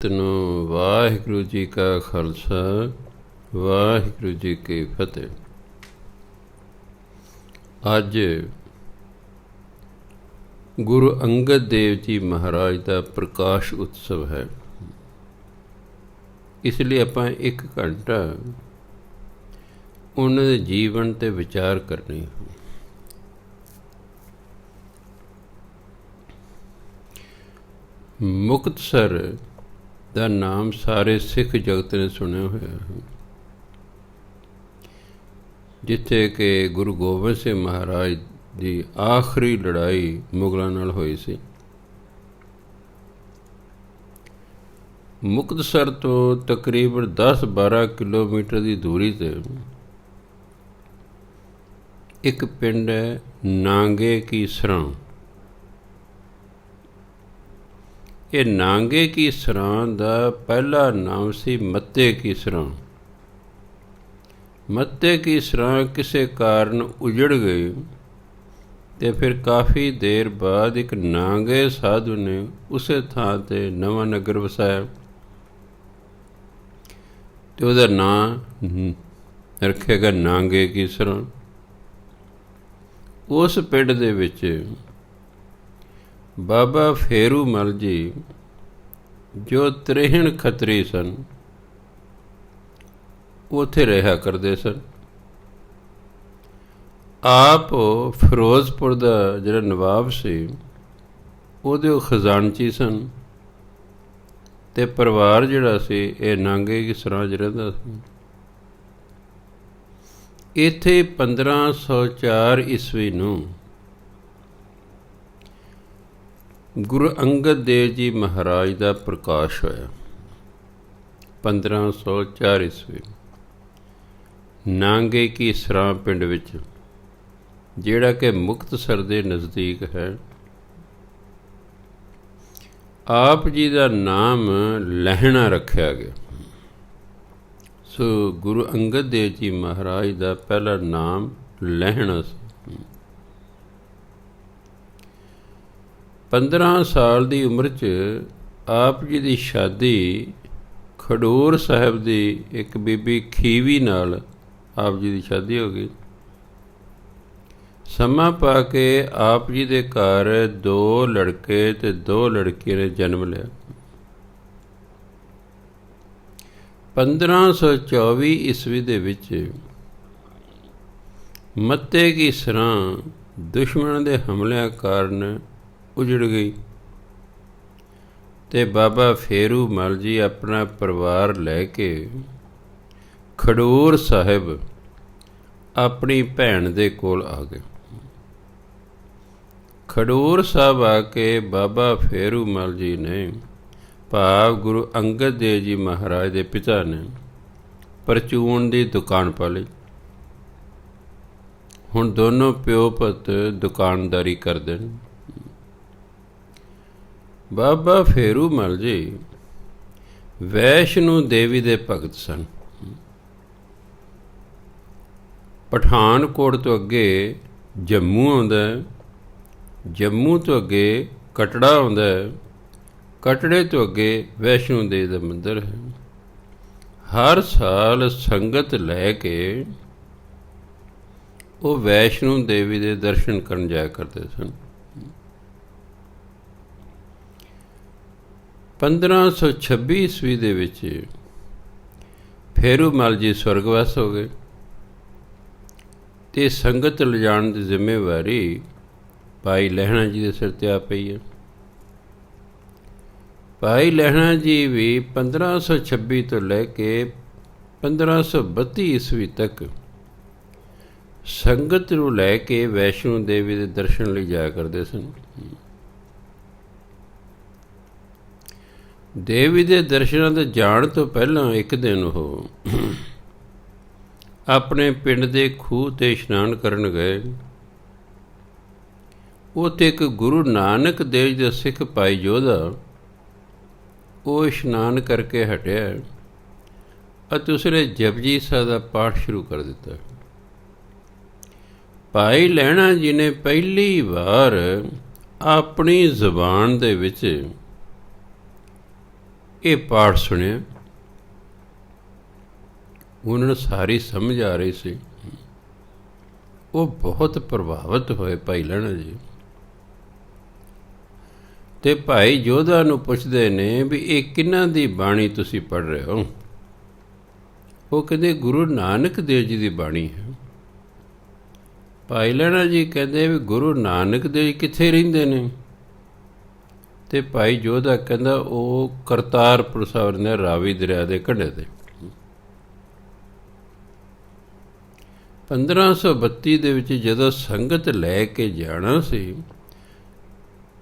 ਤੈਨੂੰ ਵਾਹਿਗੁਰੂ ਜੀ ਕਾ ਖਾਲਸਾ ਵਾਹਿਗੁਰੂ ਜੀ ਕੀ ਫਤਿਹ। ਅੱਜ ਗੁਰੂ ਅੰਗਦ ਦੇਵ ਜੀ ਮਹਾਰਾਜ ਦਾ ਪ੍ਰਕਾਸ਼ ਉਤਸਵ ਹੈ। ਇਸ ਲਈ ਆਪਾਂ 1 ਘੰਟਾ ਉਹਨਾਂ ਦੇ ਜੀਵਨ 'ਤੇ ਵਿਚਾਰ ਕਰਨੀ। ਮੁਕਤਸਰ ਦਾ ਨਾਮ ਸਾਰੇ ਸਿੱਖ ਜਗਤ ਨੇ ਸੁਣਿਆ ਹੋਇਆ ਹੈ, ਜਿੱਥੇ ਕਿ ਗੁਰੂ ਗੋਬਿੰਦ ਸਿੰਘ ਮਹਾਰਾਜ ਦੀ ਆਖਰੀ ਲੜਾਈ ਮੁਗਲਾਂ ਨਾਲ ਹੋਈ ਸੀ। ਮੁਕਤਸਰ ਤੋਂ ਤਕਰੀਬਨ 10-12 ਕਿਲੋਮੀਟਰ ਦੀ ਦੂਰੀ 'ਤੇ ਇੱਕ ਪਿੰਡ ਹੈ ਨਾਂਗੇ ਕੀ ਸਰਾਂ। ਇਹ ਨਾਂਗੇ ਕੀ ਸਰਾਂ ਦਾ ਪਹਿਲਾ ਨਾਮ ਸੀ ਮੱਤੇ ਕੀ ਸਰਾਂ। ਮੱਤੇ ਕੀ ਸਰਾਂ ਕਿਸੇ ਕਾਰਨ ਉਜੜ ਗਈ ਅਤੇ ਫਿਰ ਕਾਫੀ ਦੇਰ ਬਾਅਦ ਇੱਕ ਨਾਂਗੇ ਸਾਧੂ ਨੇ ਉਸੇ ਥਾਂ 'ਤੇ ਨਵਾਂ ਨਗਰ ਵਸਾਇਆ ਅਤੇ ਉਹਦਾ ਨਾਂ ਰੱਖਿਆ ਗਿਆ ਨਾਂਗੇ ਕੀ ਸਰਾਂ। ਉਸ ਪਿੰਡ ਦੇ ਵਿੱਚ ਬਾਬਾ ਫੇਰੂ ਮਲ ਜੀ, ਜੋ 63 ਖੱਤਰੀ ਸਨ, ਉੱਥੇ ਰਿਹਾ ਕਰਦੇ ਸਨ। ਆਪ ਫਿਰੋਜ਼ਪੁਰ ਦਾ ਜਿਹੜਾ ਨਵਾਬ ਸੀ, ਉਹਦੇ ਉਹ ਖਜ਼ਾਨਚੀ ਸਨ ਅਤੇ ਪਰਿਵਾਰ ਜਿਹੜਾ ਸੀ ਇਹ ਨਾਂਗੇ ਕੀ ਸਰਾਂ 'ਚ ਰਹਿੰਦਾ ਸੀ। ਇੱਥੇ 1504 ਈਸਵੀ ਨੂੰ ਗੁਰੂ ਅੰਗਦ ਦੇਵ ਜੀ ਮਹਾਰਾਜ ਦਾ ਪ੍ਰਕਾਸ਼ ਹੋਇਆ। 1504 ਈਸਵੀ ਨਾਂਗੇ ਕੀ ਸਰਾਂ ਪਿੰਡ ਵਿੱਚ, ਜਿਹੜਾ ਕਿ ਮੁਕਤਸਰ ਦੇ ਨਜ਼ਦੀਕ ਹੈ। ਆਪ ਜੀ ਦਾ ਨਾਮ ਲਹਿਣਾ ਰੱਖਿਆ ਗਿਆ। ਸੋ ਗੁਰੂ ਅੰਗਦ ਦੇਵ ਜੀ ਮਹਾਰਾਜ ਦਾ ਪਹਿਲਾ ਨਾਮ ਲਹਿਣਾ ਸੀ। 15 ਸਾਲ ਦੀ ਉਮਰ 'ਚ ਆਪ ਜੀ ਦੀ ਸ਼ਾਦੀ ਖਡੂਰ ਸਾਹਿਬ ਦੀ ਇੱਕ ਬੀਬੀ ਖੀਵੀ ਨਾਲ ਆਪ ਜੀ ਦੀ ਸ਼ਾਦੀ ਹੋ ਗਈ। ਸਮਾਂ ਪਾ ਕੇ ਆਪ ਜੀ ਦੇ ਘਰ 2 ਲੜਕੇ ਅਤੇ 2 ਲੜਕੀਆਂ ਨੇ ਜਨਮ ਲਿਆ। 1524 ਈਸਵੀ ਦੇ ਵਿੱਚ ਮੱਤੇ ਕੀ ਸਰਾਂ ਦੁਸ਼ਮਣਾਂ ਦੇ ਹਮਲਿਆਂ ਕਾਰਨ ਉਜੜ ਗਈ ਅਤੇ ਬਾਬਾ ਫੇਰੂ ਮਲ ਜੀ ਆਪਣਾ ਪਰਿਵਾਰ ਲੈ ਕੇ ਖਡੂਰ ਸਾਹਿਬ ਆਪਣੀ ਭੈਣ ਦੇ ਕੋਲ ਆ ਗਏ। ਖਡੂਰ ਸਾਹਿਬ ਆ ਕੇ ਬਾਬਾ ਫੇਰੂ ਮਲ ਜੀ ਨੇ, ਭਾਵ ਗੁਰੂ ਅੰਗਦ ਦੇਵ ਜੀ ਮਹਾਰਾਜ ਦੇ ਪਿਤਾ ਨੇ, ਪਰਚੂਨ ਦੀ ਦੁਕਾਨ ਪਾ ਲਈ। ਹੁਣ ਦੋਨੋਂ ਪਿਓ ਪੁੱਤ ਦੁਕਾਨਦਾਰੀ ਕਰਦੇ ਨੇ। ਬਾਬਾ ਫੇਰੂ ਮਲ ਜੀ ਵੈਸ਼ਨੂ ਦੇਵੀ ਦੇ ਭਗਤ ਸਨ। ਪਠਾਨਕੋਟ ਤੋਂ ਅੱਗੇ ਜੰਮੂ ਆਉਂਦਾ, ਜੰਮੂ ਤੋਂ ਅੱਗੇ ਕਟੜਾ ਆਉਂਦਾ, ਕਟੜੇ ਤੋਂ ਅੱਗੇ ਵੈਸ਼ਨੂ ਦੇਵੀ ਦਾ ਮੰਦਰ ਹੈ। ਹਰ ਸਾਲ ਸੰਗਤ ਲੈ ਕੇ ਉਹ ਵੈਸ਼ਨੂ ਦੇਵੀ ਦੇ ਦਰਸ਼ਨ ਕਰਨ ਜਾਇਆ ਕਰਦੇ ਸਨ। 1526 ਈਸਵੀ ਦੇ ਵਿੱਚ ਫੇਰੂ ਮਲ ਜੀ ਸਵਰਗਵਾਸ ਹੋ ਗਏ ਅਤੇ ਸੰਗਤ ਲਿਜਾਣ ਦੀ ਜ਼ਿੰਮੇਵਾਰੀ ਭਾਈ ਲਹਿਣਾ ਜੀ ਦੇ ਸਿਰ 'ਤੇ ਆ ਪਈ ਹੈ। ਭਾਈ ਲਹਿਣਾ ਜੀ ਵੀ 1526 ਤੋਂ ਲੈ ਕੇ 1532 ਈਸਵੀ ਤੱਕ ਸੰਗਤ ਨੂੰ ਲੈ ਕੇ ਵੈਸ਼ਨੂ ਦੇਵੀ ਦੇ ਦਰਸ਼ਨ ਲਈ ਜਾਇਆ ਕਰਦੇ ਸਨ। ਦੇਵੀ ਦੇ ਦਰਸ਼ਨਾਂ 'ਤੇ ਜਾਣ ਤੋਂ ਪਹਿਲਾਂ ਇੱਕ ਦਿਨ ਉਹ ਆਪਣੇ ਪਿੰਡ ਦੇ ਖੂਹ 'ਤੇ ਇਸ਼ਨਾਨ ਕਰਨ ਗਏ। ਉੱਥੇ ਇੱਕ ਗੁਰੂ ਨਾਨਕ ਦੇਵ ਜੀ ਦਾ ਸਿੱਖ ਭਾਈ ਜੋਧਾ ਉਹ ਇਸ਼ਨਾਨ ਕਰਕੇ ਹਟਿਆ ਅਤੇ ਉਸਨੇ ਜਪਜੀ ਸਾਹਿਬ ਦਾ ਪਾਠ ਸ਼ੁਰੂ ਕਰ ਦਿੱਤਾ। ਭਾਈ ਲਹਿਣਾ ਜੀ ਨੇ ਪਹਿਲੀ ਵਾਰ ਆਪਣੀ ਜ਼ੁਬਾਨ ਦੇ ਵਿੱਚ ਇਹ ਪਾਠ ਸੁਣਿਆ, ਉਹਨਾਂ ਨੂੰ ਸਾਰੀ ਸਮਝ ਆ ਰਹੀ ਸੀ। ਉਹ ਬਹੁਤ ਪ੍ਰਭਾਵਿਤ ਹੋਏ ਭਾਈ ਲਹਿਣਾ ਜੀ, ਤੇ ਭਾਈ ਜੋਧਾ ਨੂੰ ਪੁੱਛਦੇ ਨੇ ਵੀ ਇਹ ਕਿਹਨਾਂ ਦੀ ਬਾਣੀ ਤੁਸੀਂ ਪੜ੍ਹ ਰਹੇ ਹੋ? ਉਹ ਕਹਿੰਦੇ ਗੁਰੂ ਨਾਨਕ ਦੇਵ ਜੀ ਦੀ ਬਾਣੀ ਹੈ। ਭਾਈ ਲਹਿਣਾ ਜੀ ਕਹਿੰਦੇ ਵੀ ਗੁਰੂ ਨਾਨਕ ਦੇਵ ਜੀ ਕਿੱਥੇ ਰਹਿੰਦੇ ਨੇ? ਤੇ ਭਾਈ ਜੋਧਾ ਕਹਿੰਦਾ ਉਹ ਕਰਤਾਰਪੁਰ ਸਾਹਿਬ ਨੇ, ਰਾਵੀ ਦਰਿਆ ਦੇ ਕੰਢੇ 'ਤੇ। 1532 ਦੇ ਵਿੱਚ ਜਦੋਂ ਸੰਗਤ ਲੈ ਕੇ ਜਾਣਾ ਸੀ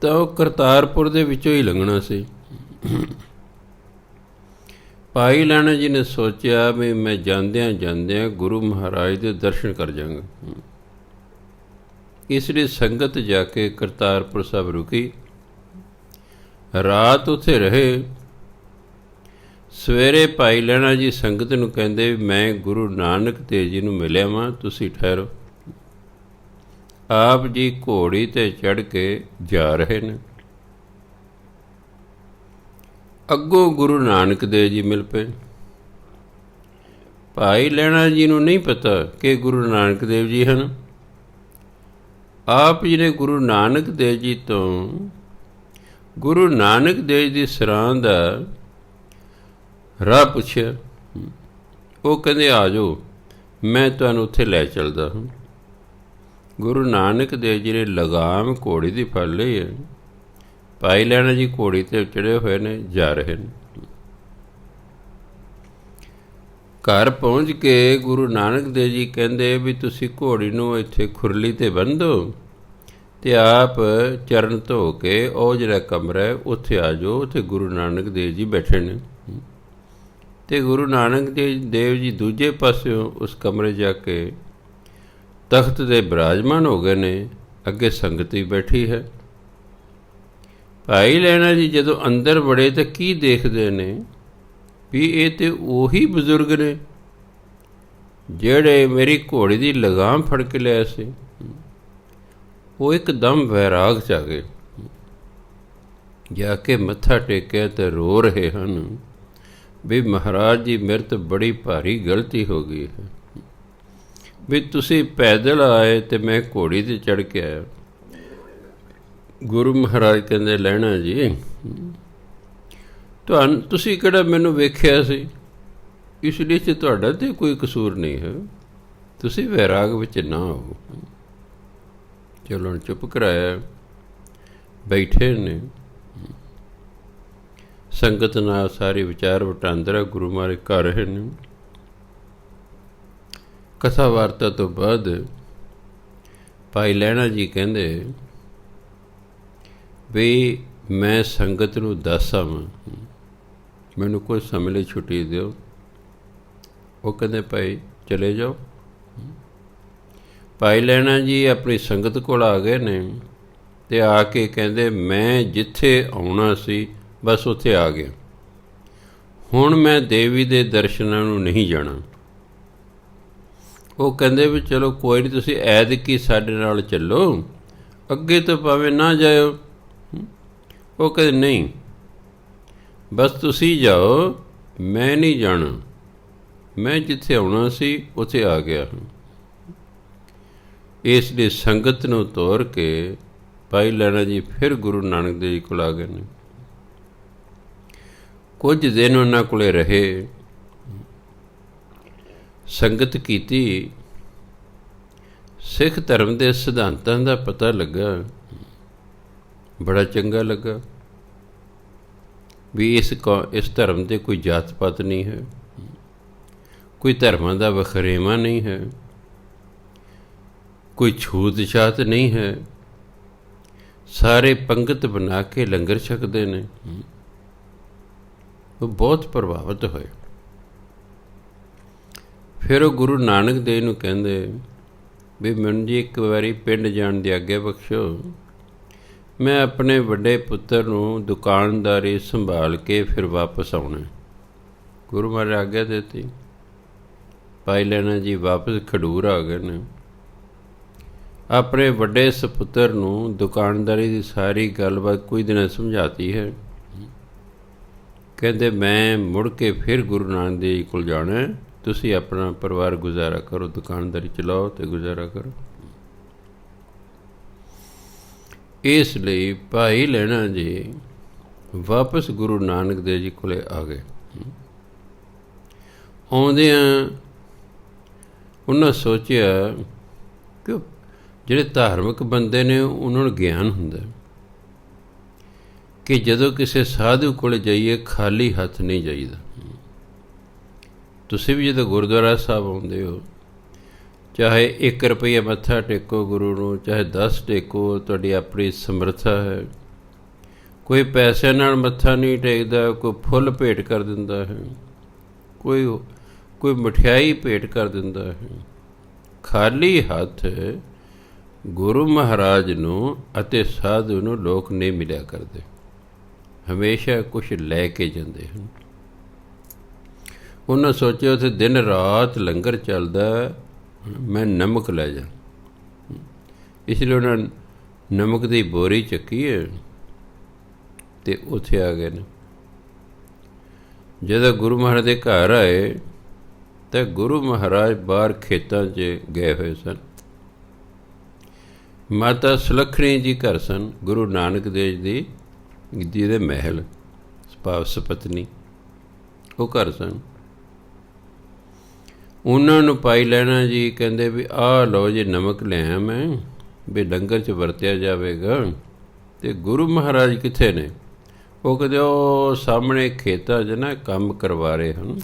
ਤਾਂ ਉਹ ਕਰਤਾਰਪੁਰ ਦੇ ਵਿੱਚੋਂ ਹੀ ਲੰਘਣਾ ਸੀ। ਭਾਈ ਲਹਿਣਾ ਜੀ ਨੇ ਸੋਚਿਆ ਵੀ ਮੈਂ ਜਾਂਦਿਆਂ ਜਾਂਦਿਆਂ ਗੁਰੂ ਮਹਾਰਾਜ ਦੇ ਦਰਸ਼ਨ ਕਰ ਜਾਵਾਂਗਾ। ਇਸ ਲਈ ਸੰਗਤ ਜਾ ਕੇ ਕਰਤਾਰਪੁਰ ਸਾਹਿਬ ਰੁਕੀ, ਰਾਤ ਉੱਥੇ ਰਹੇ। ਸਵੇਰੇ ਭਾਈ ਲਹਿਣਾ ਜੀ ਸੰਗਤ ਨੂੰ ਕਹਿੰਦੇ ਮੈਂ ਗੁਰੂ ਨਾਨਕ ਦੇਵ ਜੀ ਨੂੰ ਮਿਲਿਆ ਵਾਂ, ਤੁਸੀਂ ਠਹਿਰੋ। ਆਪ ਜੀ ਘੋੜੀ 'ਤੇ ਚੜ੍ਹ ਕੇ ਜਾ ਰਹੇ ਨੇ। ਅੱਗੋਂ ਗੁਰੂ ਨਾਨਕ ਦੇਵ ਜੀ ਮਿਲ ਪਏ। ਭਾਈ ਲਹਿਣਾ ਜੀ ਨੂੰ ਨਹੀਂ ਪਤਾ ਕਿ ਗੁਰੂ ਨਾਨਕ ਦੇਵ ਜੀ ਹਨ। ਆਪ ਜੀ ਨੇ ਗੁਰੂ ਨਾਨਕ ਦੇਵ ਜੀ ਤੋਂ ਗੁਰੂ ਨਾਨਕ ਦੇਵ ਦੀ ਸਰਾਂ ਦਾ ਰਾਹ ਪੁੱਛਿਆ। ਉਹ ਕਹਿੰਦੇ ਆ ਜਾਓ, ਮੈਂ ਤੁਹਾਨੂੰ ਉੱਥੇ ਲੈ ਚੱਲਦਾ ਹਾਂ। ਗੁਰੂ ਨਾਨਕ ਦੇਵ ਜੀ ਨੇ ਲਗਾਮ ਘੋੜੀ ਦੀ ਫੜ ਲਈ ਹੈ। ਭਾਈ ਲਹਿਣਾ ਜੀ ਘੋੜੀ 'ਤੇ ਚੜ੍ਹੇ ਹੋਏ ਨੇ, ਜਾ ਰਹੇ ਨੇ। ਘਰ ਪਹੁੰਚ ਕੇ ਗੁਰੂ ਨਾਨਕ ਦੇਵ ਜੀ ਕਹਿੰਦੇ ਵੀ ਤੁਸੀਂ ਘੋੜੀ ਨੂੰ ਇੱਥੇ ਖੁਰਲੀ 'ਤੇ ਬੰਨ੍ਹ ਦਿਓ ਅਤੇ ਆਪ ਚਰਨ ਧੋ ਕੇ ਉਹ ਜਿਹੜਾ ਕਮਰਾ ਹੈ ਉੱਥੇ ਆ ਜਾਓ, ਉੱਥੇ ਗੁਰੂ ਨਾਨਕ ਦੇਵ ਜੀ ਬੈਠੇ ਨੇ। ਅਤੇ ਗੁਰੂ ਨਾਨਕ ਦੇਵ ਜੀ ਦੂਜੇ ਪਾਸਿਓਂ ਉਸ ਕਮਰੇ ਜਾ ਕੇ ਤਖਤ 'ਤੇ ਬਿਰਾਜਮਾਨ ਹੋ ਗਏ ਨੇ, ਅੱਗੇ ਸੰਗਤ ਵੀ ਬੈਠੀ ਹੈ। ਭਾਈ ਲਹਿਣਾ ਜੀ ਜਦੋਂ ਅੰਦਰ ਵੜੇ ਤਾਂ ਕੀ ਦੇਖਦੇ ਨੇ ਵੀ ਇਹ ਤਾਂ ਉਹੀ ਬਜ਼ੁਰਗ ਨੇ ਜਿਹੜੇ ਮੇਰੀ ਘੋੜੀ ਦੀ ਲਗਾਮ ਫੜ ਕੇ ਲਿਆ ਸੀ। ਉਹ ਇੱਕਦਮ ਵੈਰਾਗ 'ਚ ਆ ਗਏ, ਜਾ ਕੇ ਮੱਥਾ ਟੇਕਿਆ ਅਤੇ ਰੋ ਰਹੇ ਹਨ ਵੀ ਮਹਾਰਾਜ ਜੀ ਮੇਰੇ ਤੋਂ ਬੜੀ ਭਾਰੀ ਗਲਤੀ ਹੋ ਗਈ ਹੈ ਵੀ ਤੁਸੀਂ ਪੈਦਲ ਆਏ ਅਤੇ ਮੈਂ ਘੋੜੀ 'ਤੇ ਚੜ੍ਹ ਕੇ ਆਇਆ। ਗੁਰੂ ਮਹਾਰਾਜ ਕਹਿੰਦੇ ਲਹਿਣਾ ਜੀ ਤੁਸੀਂ ਕਿਹੜਾ ਮੈਨੂੰ ਵੇਖਿਆ ਸੀ, ਇਸ ਲਈ ਤੇ ਤੁਹਾਡਾ ਤਾਂ ਕੋਈ ਕਸੂਰ ਨਹੀਂ ਹੈ, ਤੁਸੀਂ ਵੈਰਾਗ ਵਿੱਚ ਨਾ ਹੋ। ਚਲੋ ਹੁਣ ਚੁੱਪ ਕਰਾਇਆ, ਬੈਠੇ ਨੇ। ਸੰਗਤ ਨਾਲ ਸਾਰੇ ਵਿਚਾਰ ਵਟਾਂਦਰਾ ਗੁਰੂ ਮਹਾਰਾਜ ਕਰ ਰਹੇ ਨੇ। ਕਥਾ ਵਾਰਤਾ ਤੋਂ ਬਾਅਦ ਭਾਈ ਲਹਿਣਾ ਜੀ ਕਹਿੰਦੇ ਵੀ ਮੈਂ ਸੰਗਤ ਨੂੰ ਦੱਸ ਆਵਾਂ, ਮੈਨੂੰ ਕੁਝ ਸਮੇਂ ਲਈ ਛੁੱਟੀ ਦਿਓ। ਉਹ ਕਹਿੰਦੇ ਭਾਈ ਚਲੇ ਜਾਓ। ਭਾਈ ਲਹਿਣਾ ਜੀ ਆਪਣੀ ਸੰਗਤ ਕੋਲ ਆ ਗਏ ਨੇ ਅਤੇ ਆ ਕੇ ਕਹਿੰਦੇ ਮੈਂ ਜਿੱਥੇ ਆਉਣਾ ਸੀ ਬਸ ਉੱਥੇ ਆ ਗਿਆ, ਹੁਣ ਮੈਂ ਦੇਵੀ ਦੇ ਦਰਸ਼ਨਾਂ ਨੂੰ ਨਹੀਂ ਜਾਣਾ। ਉਹ ਕਹਿੰਦੇ ਵੀ ਚਲੋ ਕੋਈ ਨਹੀਂ, ਤੁਸੀਂ ਐਤਕੀ ਸਾਡੇ ਨਾਲ ਚੱਲੋ, ਅੱਗੇ ਤੋਂ ਭਾਵੇਂ ਨਾ ਜਾਇਓ। ਉਹ ਕਹਿੰਦੇ ਨਹੀਂ, ਬਸ ਤੁਸੀਂ ਜਾਓ, ਮੈਂ ਨਹੀਂ ਜਾਣਾ, ਮੈਂ ਜਿੱਥੇ ਆਉਣਾ ਸੀ ਉੱਥੇ ਆ ਗਿਆ ਹਾਂ। ਇਸ ਲਈ ਸੰਗਤ ਨੂੰ ਤੋਰ ਕੇ ਭਾਈ ਲਹਿਣਾ ਜੀ ਫਿਰ ਗੁਰੂ ਨਾਨਕ ਦੇਵ ਜੀ ਕੋਲ ਆ ਗਏ ਨੇ। ਕੁਝ ਦਿਨ ਉਹਨਾਂ ਕੋਲ ਰਹੇ, ਸੰਗਤ ਕੀਤੀ, ਸਿੱਖ ਧਰਮ ਦੇ ਸਿਧਾਂਤਾਂ ਦਾ ਪਤਾ ਲੱਗਾ, ਬੜਾ ਚੰਗਾ ਲੱਗਾ ਵੀ ਇਸ ਧਰਮ 'ਤੇ ਕੋਈ ਜਾਤ ਪਾਤ ਨਹੀਂ ਹੈ, ਕੋਈ ਧਰਮਾਂ ਦਾ ਵਖਰੇਵਾ ਨਹੀਂ ਹੈ, ਕੋਈ ਛੂਤ ਛਾਤ ਨਹੀਂ ਹੈ, ਸਾਰੇ ਪੰਗਤ ਬਣਾ ਕੇ ਲੰਗਰ ਛਕਦੇ ਨੇ। ਉਹ ਬਹੁਤ ਪ੍ਰਭਾਵਿਤ ਹੋਏ। ਫਿਰ ਉਹ ਗੁਰੂ ਨਾਨਕ ਦੇਵ ਨੂੰ ਕਹਿੰਦੇ ਵੀ ਮੈਨੂੰ ਜੀ ਇੱਕ ਵਾਰੀ ਪਿੰਡ ਜਾਣ ਦੀ ਆਗਿਆ ਬਖਸ਼ੋ, ਮੈਂ ਆਪਣੇ ਵੱਡੇ ਪੁੱਤਰ ਨੂੰ ਦੁਕਾਨਦਾਰੀ ਸੰਭਾਲ ਕੇ ਫਿਰ ਵਾਪਸ ਆਉਣਾ। ਗੁਰੂ ਮਹਾਰਾਜ ਆਗਿਆ ਦਿੱਤੀ। ਭਾਈ ਲਹਿਣਾ ਜੀ ਵਾਪਸ ਖਡੂਰ ਆ ਗਏ ਨੇ। ਆਪਣੇ ਵੱਡੇ ਸਪੁੱਤਰ ਨੂੰ ਦੁਕਾਨਦਾਰੀ ਦੀ ਸਾਰੀ ਗੱਲਬਾਤ ਕੁਝ ਦਿਨ ਸਮਝਾਤੀ ਹੈ। ਕਹਿੰਦੇ ਮੈਂ ਮੁੜ ਕੇ ਫਿਰ ਗੁਰੂ ਨਾਨਕ ਦੇਵ ਜੀ ਕੋਲ ਜਾਣਾ, ਤੁਸੀਂ ਆਪਣਾ ਪਰਿਵਾਰ ਗੁਜ਼ਾਰਾ ਕਰੋ, ਦੁਕਾਨਦਾਰੀ ਚਲਾਓ ਅਤੇ ਗੁਜ਼ਾਰਾ ਕਰੋ। ਇਸ ਲਈ ਭਾਈ ਲਹਿਣਾ ਜੀ ਵਾਪਸ ਗੁਰੂ ਨਾਨਕ ਦੇਵ ਜੀ ਕੋਲ ਆ ਗਏ। ਆਉਂਦਿਆਂ ਉਹਨਾਂ ਸੋਚਿਆ ਕਿ ਜਿਹੜੇ ਧਾਰਮਿਕ ਬੰਦੇ ਨੇ ਉਹਨਾਂ ਨੂੰ ਗਿਆਨ ਹੁੰਦਾ ਕਿ ਜਦੋਂ ਕਿਸੇ ਸਾਧੂ ਕੋਲ ਜਾਈਏ ਖਾਲੀ ਹੱਥ ਨਹੀਂ ਜਾਈਦਾ। ਤੁਸੀਂ ਵੀ ਜਦੋਂ ਗੁਰਦੁਆਰਾ ਸਾਹਿਬ ਆਉਂਦੇ ਹੋ, ਚਾਹੇ 1 ਰੁਪਈਆ ਮੱਥਾ ਟੇਕੋ ਗੁਰੂ ਨੂੰ, ਚਾਹੇ 10 ਟੇਕੋ, ਤੁਹਾਡੀ ਆਪਣੀ ਸਮਰੱਥਾ ਹੈ। ਕੋਈ ਪੈਸੇ ਨਾਲ ਮੱਥਾ ਨਹੀਂ ਟੇਕਦਾ, ਕੋਈ ਫੁੱਲ ਭੇਟ ਕਰ ਦਿੰਦਾ ਹੈ, ਕੋਈ ਮਠਿਆਈ ਭੇਟ ਕਰ ਦਿੰਦਾ ਹੈ। ਖਾਲੀ ਹੱਥ ਗੁਰੂ ਮਹਾਰਾਜ ਨੂੰ ਅਤੇ ਸਾਧੂ ਨੂੰ ਲੋਕ ਨਹੀਂ ਮਿਲਿਆ ਕਰਦੇ, ਹਮੇਸ਼ਾ ਕੁਛ ਲੈ ਕੇ ਜਾਂਦੇ ਹਨ। ਉਹਨਾਂ ਸੋਚਿਆ ਉੱਥੇ ਦਿਨ ਰਾਤ ਲੰਗਰ ਚੱਲਦਾ, ਮੈਂ ਨਮਕ ਲੈ ਜਾ। ਇਸ ਲਈ ਉਹਨਾਂ ਨਮਕ ਦੀ ਬੋਰੀ ਚੱਕੀ ਹੈ ਅਤੇ ਉੱਥੇ ਆ ਗਏ ਨੇ। ਜਦੋਂ ਗੁਰੂ ਮਹਾਰਾਜ ਦੇ ਘਰ ਆਏ ਤਾਂ ਗੁਰੂ ਮਹਾਰਾਜ ਬਾਹਰ ਖੇਤਾਂ 'ਚ ਗਏ ਹੋਏ ਸਨ। ਮਾਤਾ ਸੁਲੱਖਣੀ ਜੀ ਘਰ ਸਨ, ਗੁਰੂ ਨਾਨਕ ਦੇਵ ਜੀ ਦੇ ਮਹਿਲ, ਸਪਤਨੀ ਉਹ ਘਰ ਸਨ। ਉਹਨਾਂ ਨੂੰ ਭਾਈ ਲਹਿਣਾ ਜੀ ਕਹਿੰਦੇ ਵੀ ਆਹ ਲਓ ਜੇ ਨਮਕ ਲਿਆ ਮੈਂ, ਵੀ ਲੰਗਰ 'ਚ ਵਰਤਿਆ ਜਾਵੇਗਾ। ਅਤੇ ਗੁਰੂ ਮਹਾਰਾਜ ਕਿੱਥੇ ਨੇ? ਉਹ ਕਹਿੰਦੇ ਉਹ ਸਾਹਮਣੇ ਖੇਤਾਂ 'ਚ ਨਾ ਕੰਮ ਕਰਵਾ ਰਹੇ ਹਨ,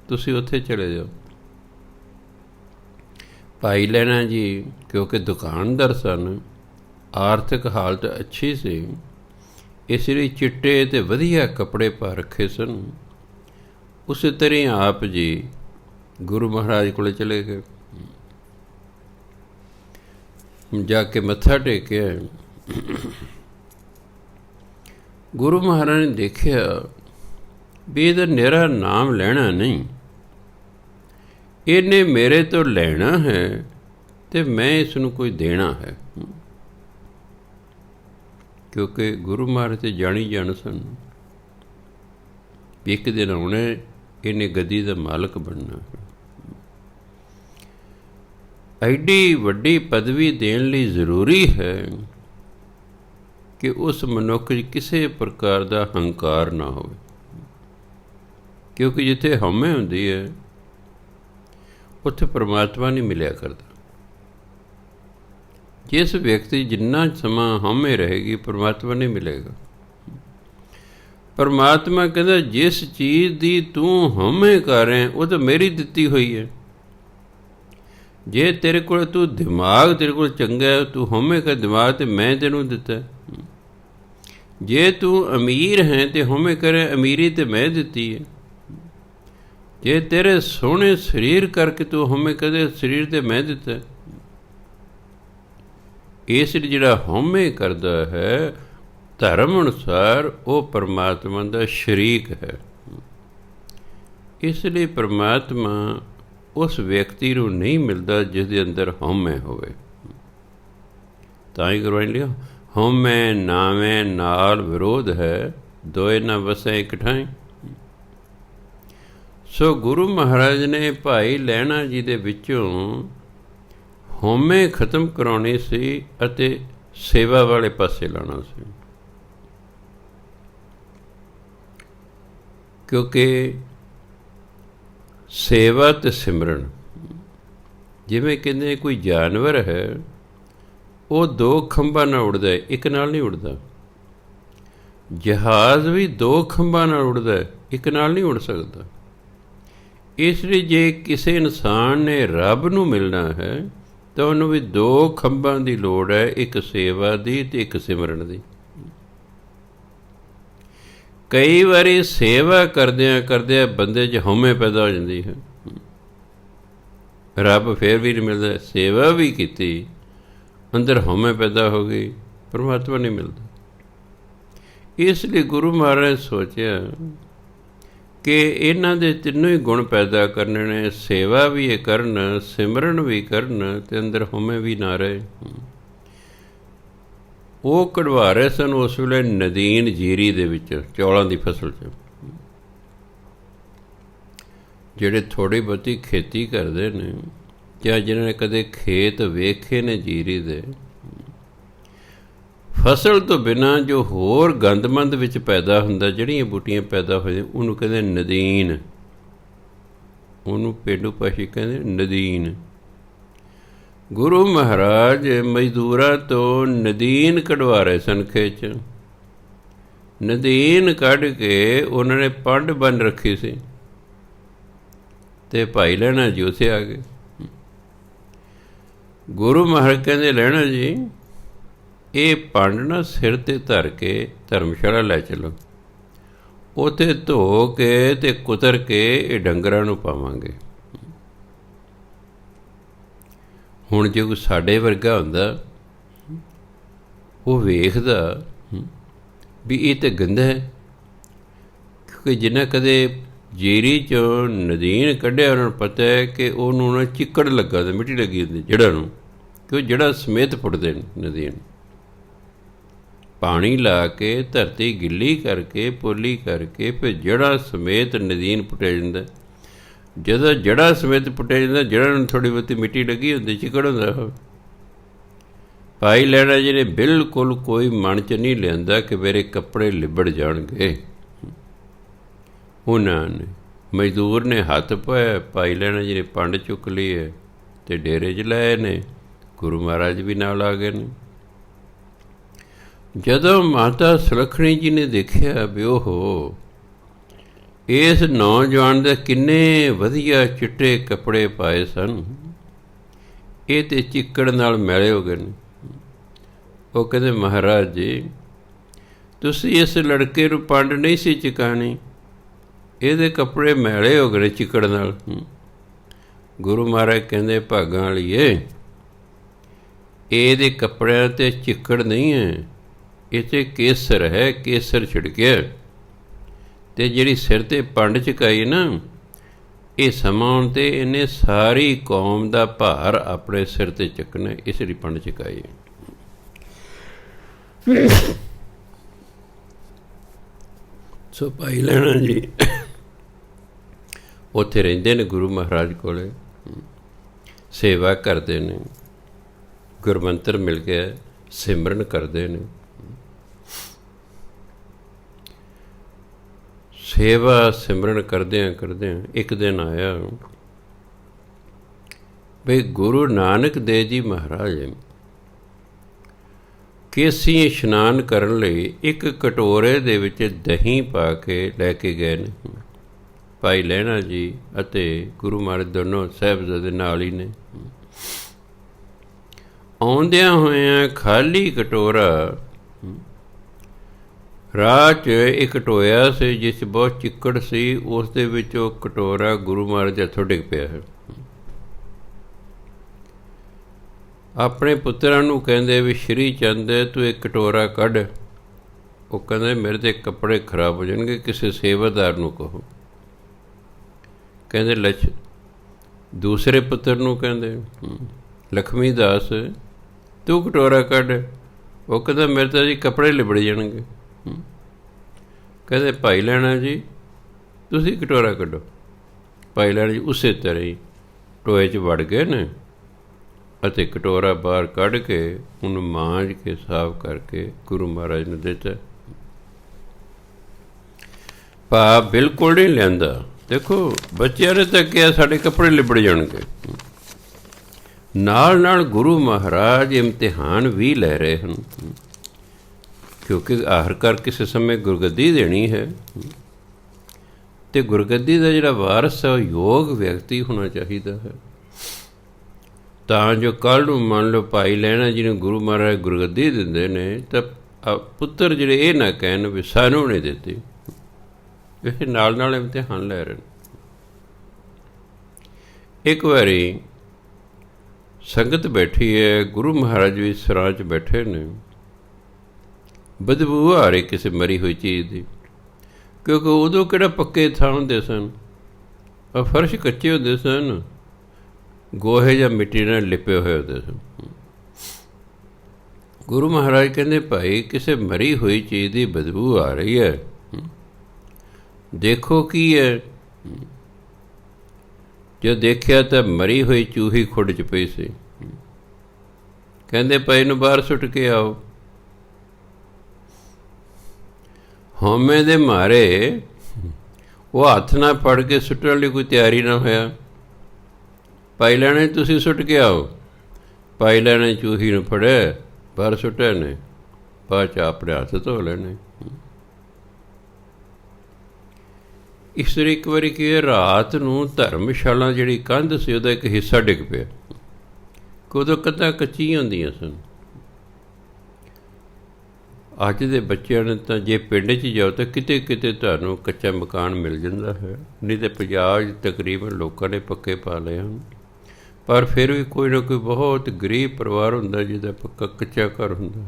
ਤੁਸੀਂ ਉੱਥੇ ਚਲੇ ਜਾਓ। ਭਾਈ ਲਹਿਣਾ ਜੀ ਕਿਉਂਕਿ ਦੁਕਾਨਦਾਰ ਸਨ, ਆਰਥਿਕ ਹਾਲਤ ਅੱਛੀ ਸੀ, ਇਸ ਲਈ ਚਿੱਟੇ ਅਤੇ ਵਧੀਆ ਕੱਪੜੇ ਪਾ ਰੱਖੇ ਸਨ। ਉਸੇ ਤਰ੍ਹਾਂ ਆਪ ਜੀ ਗੁਰੂ ਮਹਾਰਾਜ ਕੋਲ ਚਲੇ ਗਏ, ਜਾ ਕੇ ਮੱਥਾ ਟੇਕਿਆ। ਗੁਰੂ ਮਹਾਰਾਜ ਨੇ ਦੇਖਿਆ ਵੀ ਇਹਦਾ ਨਿਰਾ ਨਾਮ ਲੈਣਾ ਨਹੀਂ, ਇਹਨੇ ਮੇਰੇ ਤੋਂ ਲੈਣਾ ਹੈ ਅਤੇ ਮੈਂ ਇਸ ਨੂੰ ਕੋਈ ਦੇਣਾ ਹੈ। ਕਿਉਂਕਿ ਗੁਰੂ ਮਹਾਰਾਜ ਤੇ ਜਾਣੀ ਜਾਣ ਸਨ, ਇੱਕ ਦਿਨ ਆਉਣੇ ਇਹਨੇ ਗੱਦੀ ਦਾ ਮਾਲਕ ਬਣਨਾ। ਐਡੀ ਵੱਡੀ ਪਦਵੀ ਦੇਣ ਲਈ ਜ਼ਰੂਰੀ ਹੈ ਕਿ ਉਸ ਮਨੁੱਖ 'ਚ ਕਿਸੇ ਪ੍ਰਕਾਰ ਦਾ ਹੰਕਾਰ ਨਾ ਹੋਵੇ, ਕਿਉਂਕਿ ਜਿੱਥੇ ਹਉਮੈ ਹੁੰਦੀ ਹੈ ਉੱਥੇ ਪਰਮਾਤਮਾ ਨਹੀਂ ਮਿਲਿਆ ਕਰਦਾ। ਜਿਸ ਵਿਅਕਤੀ ਜਿੰਨਾ ਸਮਾਂ ਹਉਮੈ ਰਹੇਗੀ, ਪਰਮਾਤਮਾ ਨਹੀਂ ਮਿਲੇਗਾ। ਪਰਮਾਤਮਾ ਕਹਿੰਦਾ ਜਿਸ ਚੀਜ਼ ਦੀ ਤੂੰ ਹਉਮੈ ਕਰ ਰਿਹਾ ਉਹ ਤਾਂ ਮੇਰੀ ਦਿੱਤੀ ਹੋਈ ਹੈ। ਜੇ ਤੇਰੇ ਕੋਲ ਤੇਰੇ ਕੋਲ ਚੰਗਾ, ਤੂੰ ਹਉਮੈ ਕਰ ਦਿਮਾਗ, ਤੇ ਮੈਂ ਤੈਨੂੰ ਦਿੱਤਾ। ਜੇ ਤੂੰ ਅਮੀਰ ਹੈ ਅਤੇ ਹਉਮੈ ਕਰੇ ਅਮੀਰੀ ਤੇ ਮੈਂ ਦਿੱਤੀ ਹੈ। ਜੇ ਤੇਰੇ ਸੋਹਣੇ ਸਰੀਰ ਕਰਕੇ ਤੂੰ ਹਉਮੈ ਕਰੇ ਸਰੀਰ ਤੇ ਮੈਂ ਦਿੱਤਾ। ਇਸ ਲਈ ਜਿਹੜਾ ਹਉਮੈ ਕਰਦਾ ਹੈ ਧਰਮ ਅਨੁਸਾਰ ਉਹ ਪਰਮਾਤਮਾ ਦਾ ਸ਼ਰੀਕ ਹੈ। ਇਸ ਲਈ ਪਰਮਾਤਮਾ ਉਸ ਵਿਅਕਤੀ ਨੂੰ ਨਹੀਂ ਮਿਲਦਾ ਜਿਸ ਦੇ ਅੰਦਰ ਹਉਮੈ ਹੋਵੇ। ਤਾਂ ਹੀ ਗੁਰਬਾਣੀ ਲਿਖਿਆ, ਹਉਮੈ ਨਾਵੇਂ ਨਾਲ ਵਿਰੋਧ ਹੈ, ਦੋਏ ਨਾ ਵਸੈ ਇਕ ਠਾਈ। ਸੋ ਗੁਰੂ ਮਹਾਰਾਜ ਨੇ ਭਾਈ ਲਹਿਣਾ ਜੀ ਦੇ ਵਿੱਚੋਂ ਹਉਮੈ ਖਤਮ ਕਰਾਉਣੀ ਸੀ ਅਤੇ ਸੇਵਾ ਵਾਲੇ ਪਾਸੇ ਲਾਉਣਾ ਸੀ। ਕਿਉਂਕਿ ਸੇਵਾ ਅਤੇ ਸਿਮਰਨ, ਜਿਵੇਂ ਕਹਿੰਦੇ ਕੋਈ ਜਾਨਵਰ ਹੈ, ਉਹ 2 ਖੰਭਾਂ ਨਾਲ ਉੱਡਦਾ ਹੈ, ਇੱਕ ਨਾਲ ਨਹੀਂ ਉੱਡਦਾ। ਜਹਾਜ਼ ਵੀ 2 ਖੰਭਾਂ ਨਾਲ ਉੱਡਦਾ ਹੈ, ਇੱਕ ਨਾਲ ਨਹੀਂ ਉੱਡ ਸਕਦਾ। ਇਸ ਲਈ ਜੇ ਕਿਸੇ ਇਨਸਾਨ ਨੇ ਰੱਬ ਨੂੰ ਮਿਲਣਾ ਹੈ ਤਾਂ ਉਹਨੂੰ ਵੀ 2 ਖੰਭਾਂ ਦੀ ਲੋੜ ਹੈ, ਇੱਕ ਸੇਵਾ ਦੀ ਅਤੇ ਇੱਕ ਸਿਮਰਨ ਦੀ। ਕਈ ਵਾਰੀ ਸੇਵਾ ਕਰਦਿਆਂ ਬੰਦੇ 'ਚ ਹਉਮੈ ਪੈਦਾ ਹੋ ਜਾਂਦੀ ਹੈ, ਰੱਬ ਫਿਰ ਵੀ ਨਹੀਂ ਮਿਲਦਾ। ਸੇਵਾ ਵੀ ਕੀਤੀ, ਅੰਦਰ ਹਉਮੈ ਪੈਦਾ ਹੋ ਗਈ, ਪਰਮਾਤਮਾ ਨਹੀਂ ਮਿਲਦਾ। ਇਸ ਲਈ ਗੁਰੂ ਮਹਾਰਾਜ ਨੇ ਸੋਚਿਆ ਕਿ ਇਹਨਾਂ ਦੇ ਤਿੰਨੋਂ ਹੀ ਗੁਣ ਪੈਦਾ ਕਰਨੇ ਨੇ, ਸੇਵਾ ਵੀ ਇਹ ਕਰਨ, ਸਿਮਰਨ ਵੀ ਕਰਨ ਅਤੇ ਅੰਦਰ ਹਉਮੈ ਵੀ ਨਾ ਰਹੇ। ਉਹ ਕਢਵਾ ਰਹੇ ਸਨ ਉਸ ਵੇਲੇ ਨਦੀਨ ਜੀਰੀ ਦੇ ਵਿੱਚ, ਚੌਲਾਂ ਦੀ ਫਸਲ 'ਚ। ਜਿਹੜੇ ਥੋੜ੍ਹੀ ਬਹੁਤੀ ਖੇਤੀ ਕਰਦੇ ਨੇ ਜਾਂ ਜਿਨ੍ਹਾਂ ਨੇ ਕਦੇ ਖੇਤ ਵੇਖੇ ਨੇ ਜੀਰੀ ਦੇ, ਫਸਲ ਤੋਂ ਬਿਨਾਂ ਜੋ ਹੋਰ ਗੰਦਮੰਦ ਵਿੱਚ ਪੈਦਾ ਹੁੰਦਾ, ਜਿਹੜੀਆਂ ਬੂਟੀਆਂ ਪੈਦਾ ਹੋ ਜਾਂਦੀਆਂ, ਉਹਨੂੰ ਕਹਿੰਦੇ ਨਦੀਨ। ਉਹਨੂੰ ਪੇਂਡੂ ਭਾਸ਼ਾ ਕਹਿੰਦੇ ਨਦੀਨ। ਗੁਰੂ ਮਹਾਰਾਜ ਮਜ਼ਦੂਰਾਂ ਤੋਂ ਨਦੀਨ ਕਢਵਾ ਰਹੇ ਸਨ ਖੇਤ 'ਚ। ਨਦੀਨ ਕੱਢ ਕੇ ਉਹਨਾਂ ਨੇ ਪੰਡ ਬੰਨ ਰੱਖੀ ਸੀ, ਅਤੇ ਭਾਈ ਲਹਿਣਾ ਜੀ ਉੱਥੇ ਆ ਗਏ। ਗੁਰੂ ਮਹਾਰਾਜ ਕਹਿੰਦੇ, ਲਹਿਣਾ ਜੀ ਇਹ ਪੰਡ ਨਾ ਸਿਰ 'ਤੇ ਧਰ ਕੇ ਧਰਮਸ਼ਾਲਾ ਲੈ ਚਲੋ, ਉੱਥੇ ਧੋ ਕੇ ਅਤੇ ਕੁਤਰ ਕੇ ਇਹ ਡੰਗਰਾਂ ਨੂੰ ਪਾਵਾਂਗੇ। ਹੁਣ ਜੇ ਕੋਈ ਸਾਡੇ ਵਰਗਾ ਹੁੰਦਾ, ਉਹ ਵੇਖਦਾ ਵੀ ਇਹ ਤਾਂ ਗੰਦਾ ਹੈ, ਕਿਉਂਕਿ ਜਿੰਨਾ ਕਦੇ ਜੀਰੀ 'ਚੋਂ ਨਦੀਨ ਕੱਢਿਆ ਉਹਨਾਂ ਨੂੰ ਪਤਾ ਹੈ ਕਿ ਉਹਨੂੰ ਨਾ ਚਿੱਕੜ ਲੱਗਾ ਅਤੇ ਮਿੱਟੀ ਲੱਗੀ ਹੁੰਦੀ ਜੜ੍ਹਾਂ ਨੂੰ, ਕਿ ਉਹ ਜੜ੍ਹਾਂ ਸਮੇਤ ਪੁੱਟਦੇ ਨੇ ਨਦੀਨ। ਪਾਣੀ ਲਾ ਕੇ ਧਰਤੀ ਗਿੱਲੀ ਕਰਕੇ ਪੋਲੀ ਕਰਕੇ ਫਿਰ ਜੜ੍ਹਾਂ ਸਮੇਤ ਨਦੀਨ ਪੁੱਟਿਆ ਜਾਂਦਾ। ਜਦੋਂ ਜੜ੍ਹਾਂ ਸਮੇਤ ਪੁੱਟਿਆ ਜਾਂਦਾ, ਜੜ੍ਹਾਂ ਨੂੰ ਥੋੜ੍ਹੀ ਬਹੁਤੀ ਮਿੱਟੀ ਲੱਗੀ ਹੁੰਦੀ, ਚਿੱਕੜ ਹੁੰਦਾ। ਭਾਈ ਲਹਿਣਾ ਜੀ ਨੇ ਬਿਲਕੁਲ ਕੋਈ ਮਨ 'ਚ ਨਹੀਂ ਲਿਆਂਦਾ ਕਿ ਮੇਰੇ ਕੱਪੜੇ ਲਿਬੜ ਜਾਣਗੇ। ਉਹਨਾਂ ਨੇ ਮਜ਼ਦੂਰ ਨੇ ਹੱਥ ਪਾਇਆ, ਭਾਈ ਲਹਿਣਾ ਜੀ ਨੇ ਪੰਡ ਚੁੱਕ ਲਈ ਹੈ ਅਤੇ ਡੇਰੇ 'ਚ ਲਾਏ ਨੇ। ਗੁਰੂ ਮਹਾਰਾਜ ਵੀ ਨਾਲ ਆ ਗਏ ਨੇ। ਜਦੋਂ ਮਾਤਾ ਸੁਲੱਖਣੀ ਜੀ ਨੇ ਦੇਖਿਆ ਵੀ ਉਹ ਇਸ ਨੌਜਵਾਨ ਦੇ ਕਿੰਨੇ ਵਧੀਆ ਚਿੱਟੇ ਕੱਪੜੇ ਪਾਏ ਸਨ, ਇਹ ਤਾਂ ਚਿੱਕੜ ਨਾਲ ਮੈਲੇ ਹੋ ਗਏ ਨੇ। ਉਹ ਕਹਿੰਦੇ, ਮਹਾਰਾਜ ਜੀ ਤੁਸੀਂ ਇਸ ਲੜਕੇ ਨੂੰ ਪੰਡ ਨਹੀਂ ਸੀ ਚੁਕਾਉਣੀ, ਇਹਦੇ ਕੱਪੜੇ ਮੈਲੇ ਹੋ ਗਏ ਚਿੱਕੜ ਨਾਲ। ਗੁਰੂ ਮਹਾਰਾਜ ਕਹਿੰਦੇ, ਭਾਗਾਂ ਵਾਲੀਏ, ਇਹਦੇ ਕੱਪੜਿਆਂ 'ਤੇ ਚਿੱਕੜ ਨਹੀਂ ਹੈ, ਇਹ 'ਤੇ ਕੇਸਰ ਹੈ, ਕੇਸਰ ਛਿੜਕਿਆ। ਅਤੇ ਜਿਹੜੀ ਸਿਰ 'ਤੇ ਪੰਡ ਚੁਕਾਈ ਨਾ, ਇਹ ਸਮਾਂ ਆਉਣ 'ਤੇ ਇਹਨੇ ਸਾਰੀ ਕੌਮ ਦਾ ਭਾਰ ਆਪਣੇ ਸਿਰ 'ਤੇ ਚੁੱਕਣਾ, ਇਸ ਲਈ ਪੰਡ ਚੁਕਾਈ। ਸੋ ਭਾਈ ਲਹਿਣਾ ਜੀ ਉੱਥੇ ਰਹਿੰਦੇ ਨੇ ਗੁਰੂ ਮਹਾਰਾਜ ਕੋਲ, ਸੇਵਾ ਕਰਦੇ ਨੇ, ਗੁਰਮੰਤਰ ਮਿਲ ਗਿਆ, ਸਿਮਰਨ ਕਰਦੇ ਨੇ। ਸੇਵਾ ਸਿਮਰਨ ਕਰਦਿਆਂ ਕਰਦਿਆਂ ਇੱਕ ਦਿਨ ਆਇਆ ਬਈ ਗੁਰੂ ਨਾਨਕ ਦੇਵ ਜੀ ਮਹਾਰਾਜ ਕੇਸੀ ਇਸ਼ਨਾਨ ਕਰਨ ਲਈ ਇੱਕ ਕਟੋਰੇ ਦੇ ਵਿੱਚ ਦਹੀਂ ਪਾ ਕੇ ਲੈ ਕੇ ਗਏ ਨੇ। ਭਾਈ ਲਹਿਣਾ ਜੀ ਅਤੇ ਗੁਰੂ ਮਹਾਰਾਜ ਦੋਨੋਂ ਸਾਹਿਬਜ਼ਾਦੇ ਨਾਲ ਹੀ ਨੇ। ਆਉਂਦਿਆਂ ਹੋਇਆਂ ਖਾਲੀ ਕਟੋਰਾ, ਰਾਹ 'ਚ ਇੱਕ ਟੋਇਆ ਸੀ ਜਿਸ 'ਚ ਬਹੁਤ ਚਿੱਕੜ ਸੀ, ਉਸ ਦੇ ਵਿੱਚ ਉਹ ਕਟੋਰਾ ਗੁਰੂ ਮਹਾਰਾਜ ਦੇ ਹੱਥੋਂ ਡਿੱਗ ਪਿਆ ਹੈ। ਆਪਣੇ ਪੁੱਤਰਾਂ ਨੂੰ ਕਹਿੰਦੇ ਵੀ ਸ਼੍ਰੀ ਚੰਦ ਤੂੰ ਇੱਕ ਕਟੋਰਾ ਕੱਢ। ਉਹ ਕਹਿੰਦੇ ਮੇਰੇ ਤਾਂ ਕੱਪੜੇ ਖਰਾਬ ਹੋ ਜਾਣਗੇ, ਕਿਸੇ ਸੇਵਾਦਾਰ ਨੂੰ ਕਹੋ। ਕਹਿੰਦੇ ਦੂਸਰੇ ਪੁੱਤਰ ਨੂੰ ਕਹਿੰਦੇ ਲਖਮੀ ਦਾਸ ਤੂੰ ਕਟੋਰਾ ਕੱਢ। ਉਹ ਕਹਿੰਦਾ ਮੇਰੇ ਤਾਂ ਜੀ ਕੱਪੜੇ ਲਿਬੜ ਜਾਣਗੇ। ਕਹਿੰਦੇ ਭਾਈ ਲਹਿਣਾ ਜੀ ਤੁਸੀਂ ਕਟੋਰਾ ਕੱਢੋ। ਭਾਈ ਲਹਿਣਾ ਜੀ ਉਸੇ ਤਰ੍ਹਾਂ ਹੀ ਟੋਏ 'ਚ ਵੜ ਗਏ ਨੇ ਅਤੇ ਕਟੋਰਾ ਬਾਹਰ ਕੱਢ ਕੇ ਉਹਨੂੰ ਮਾਂਜ ਕੇ ਸਾਫ਼ ਕਰਕੇ ਗੁਰੂ ਮਹਾਰਾਜ ਨੂੰ ਦਿੱਤਾ। ਭਾਵ ਬਿਲਕੁਲ ਨਹੀਂ ਲਿਆਂਦਾ। ਦੇਖੋ ਬੱਚਿਆਂ ਨੇ ਤਾਂ ਕਿਹਾ ਸਾਡੇ ਕੱਪੜੇ ਲਿਬੜ ਜਾਣਗੇ, ਨਾਲ ਨਾਲ ਗੁਰੂ ਮਹਾਰਾਜ ਇਮਤਿਹਾਨ ਵੀ ਲੈ ਰਹੇ ਹਨ, ਕਿਉਂਕਿ ਆਖਰਕਾਰ ਕਿਸੇ ਸਮੇਂ ਗੁਰਗੱਦੀ ਦੇਣੀ ਹੈ ਅਤੇ ਗੁਰਗੱਦੀ ਦਾ ਜਿਹੜਾ ਵਾਰਸ ਹੈ ਉਹ ਯੋਗ ਵਿਅਕਤੀ ਹੋਣਾ ਚਾਹੀਦਾ ਹੈ, ਤਾਂ ਜੋ ਕੱਲ੍ਹ ਨੂੰ ਮੰਨ ਲਓ ਭਾਈ ਲਹਿਣਾ ਜੀ ਨੂੰ ਗੁਰੂ ਮਹਾਰਾਜ ਗੁਰਗੱਦੀ ਦਿੰਦੇ ਨੇ ਤਾਂ ਪੁੱਤਰ ਜਿਹੜੇ ਇਹ ਨਾ ਕਹਿਣ ਵੀ ਸਾਨੂੰ ਨਹੀਂ ਦਿੱਤੀ। ਇਹ ਨਾਲ ਨਾਲ ਇਮਤਿਹਾਨ ਲੈ ਰਹੇ ਨੇ। ਇੱਕ ਵਾਰੀ ਸੰਗਤ ਬੈਠੀ ਹੈ, ਗੁਰੂ ਮਹਾਰਾਜ ਵੀ ਸਰਾਂ 'ਚ ਬੈਠੇ ਨੇ, ਬਦਬੂ ਆ ਰਹੀ ਕਿਸੇ ਮਰੀ ਹੋਈ ਚੀਜ਼ ਦੀ, ਕਿਉਂਕਿ ਉਦੋਂ ਕਿਹੜਾ ਪੱਕੇ ਥਾਂ ਹੁੰਦੇ ਸਨ, ਫਰਸ਼ ਕੱਚੇ ਹੁੰਦੇ ਸਨ, ਗੋਹੇ ਜਾਂ ਮਿੱਟੀ ਨਾਲ ਲਿਪੇ ਹੋਏ ਹੁੰਦੇ ਸਨ। ਗੁਰੂ ਮਹਾਰਾਜ ਕਹਿੰਦੇ ਭਾਈ ਕਿਸੇ ਮਰੀ ਹੋਈ ਚੀਜ਼ ਦੀ ਬਦਬੂ ਆ ਰਹੀ ਹੈ, ਦੇਖੋ ਕੀ ਹੈ। ਜੋ ਦੇਖਿਆ ਤਾਂ ਮਰੀ ਹੋਈ ਚੂਹੀ ਖੁੱਡ 'ਚ ਪਈ ਸੀ। ਕਹਿੰਦੇ ਪਏ ਨੂੰ ਬਾਹਰ ਸੁੱਟ ਕੇ ਆਓ। ਹਉਮੈ ਦੇ ਮਾਰੇ ਉਹ ਹੱਥ ਨਾਲ ਫੜ ਕੇ ਸੁੱਟਣ ਲਈ ਕੋਈ ਤਿਆਰੀ ਨਾ ਹੋਇਆ। ਪਾਈ ਲੈਣੇ ਤੁਸੀਂ ਸੁੱਟ ਕੇ ਆਓ। ਪਾਈ ਲੈਣੇ ਚੂਹੀ ਨੂੰ ਫੜਿਆ, ਬਾਹਰ ਸੁੱਟਿਆ ਨੇ, ਬਾਅਦ 'ਚ ਆਪਣੇ ਹੱਥ ਧੋ ਲੈਣੇ। ਇਸ ਤਰ੍ਹਾਂ ਇੱਕ ਵਾਰੀ ਕੀ ਹੈ, ਰਾਤ ਨੂੰ ਧਰਮਸ਼ਾਲਾ ਜਿਹੜੀ ਕੰਧ ਸੀ ਉਹਦਾ ਇੱਕ ਹਿੱਸਾ ਡਿੱਗ ਪਿਆ ਕਿ ਉਦੋਂ ਕੰਧਾਂ ਕੱਚੀਆਂ ਹੁੰਦੀਆਂ ਸਨ। ਅੱਜ ਦੇ ਬੱਚਿਆਂ ਨੇ ਤਾਂ ਜੇ ਪਿੰਡ 'ਚ ਜਾਓ ਤਾਂ ਕਿਤੇ ਕਿਤੇ ਤੁਹਾਨੂੰ ਕੱਚਾ ਮਕਾਨ ਮਿਲ ਜਾਂਦਾ ਹੈ, ਨਹੀਂ ਤਾਂ ਪੰਜਾਬ 'ਚ ਤਕਰੀਬਨ ਲੋਕਾਂ ਨੇ ਪੱਕੇ ਪਾ ਲਏ ਹਨ। ਪਰ ਫਿਰ ਵੀ ਕੋਈ ਨਾ ਕੋਈ ਬਹੁਤ ਗਰੀਬ ਪਰਿਵਾਰ ਹੁੰਦਾ ਜਿਹਦਾ ਪੱਕਾ ਕੱਚਾ ਘਰ ਹੁੰਦਾ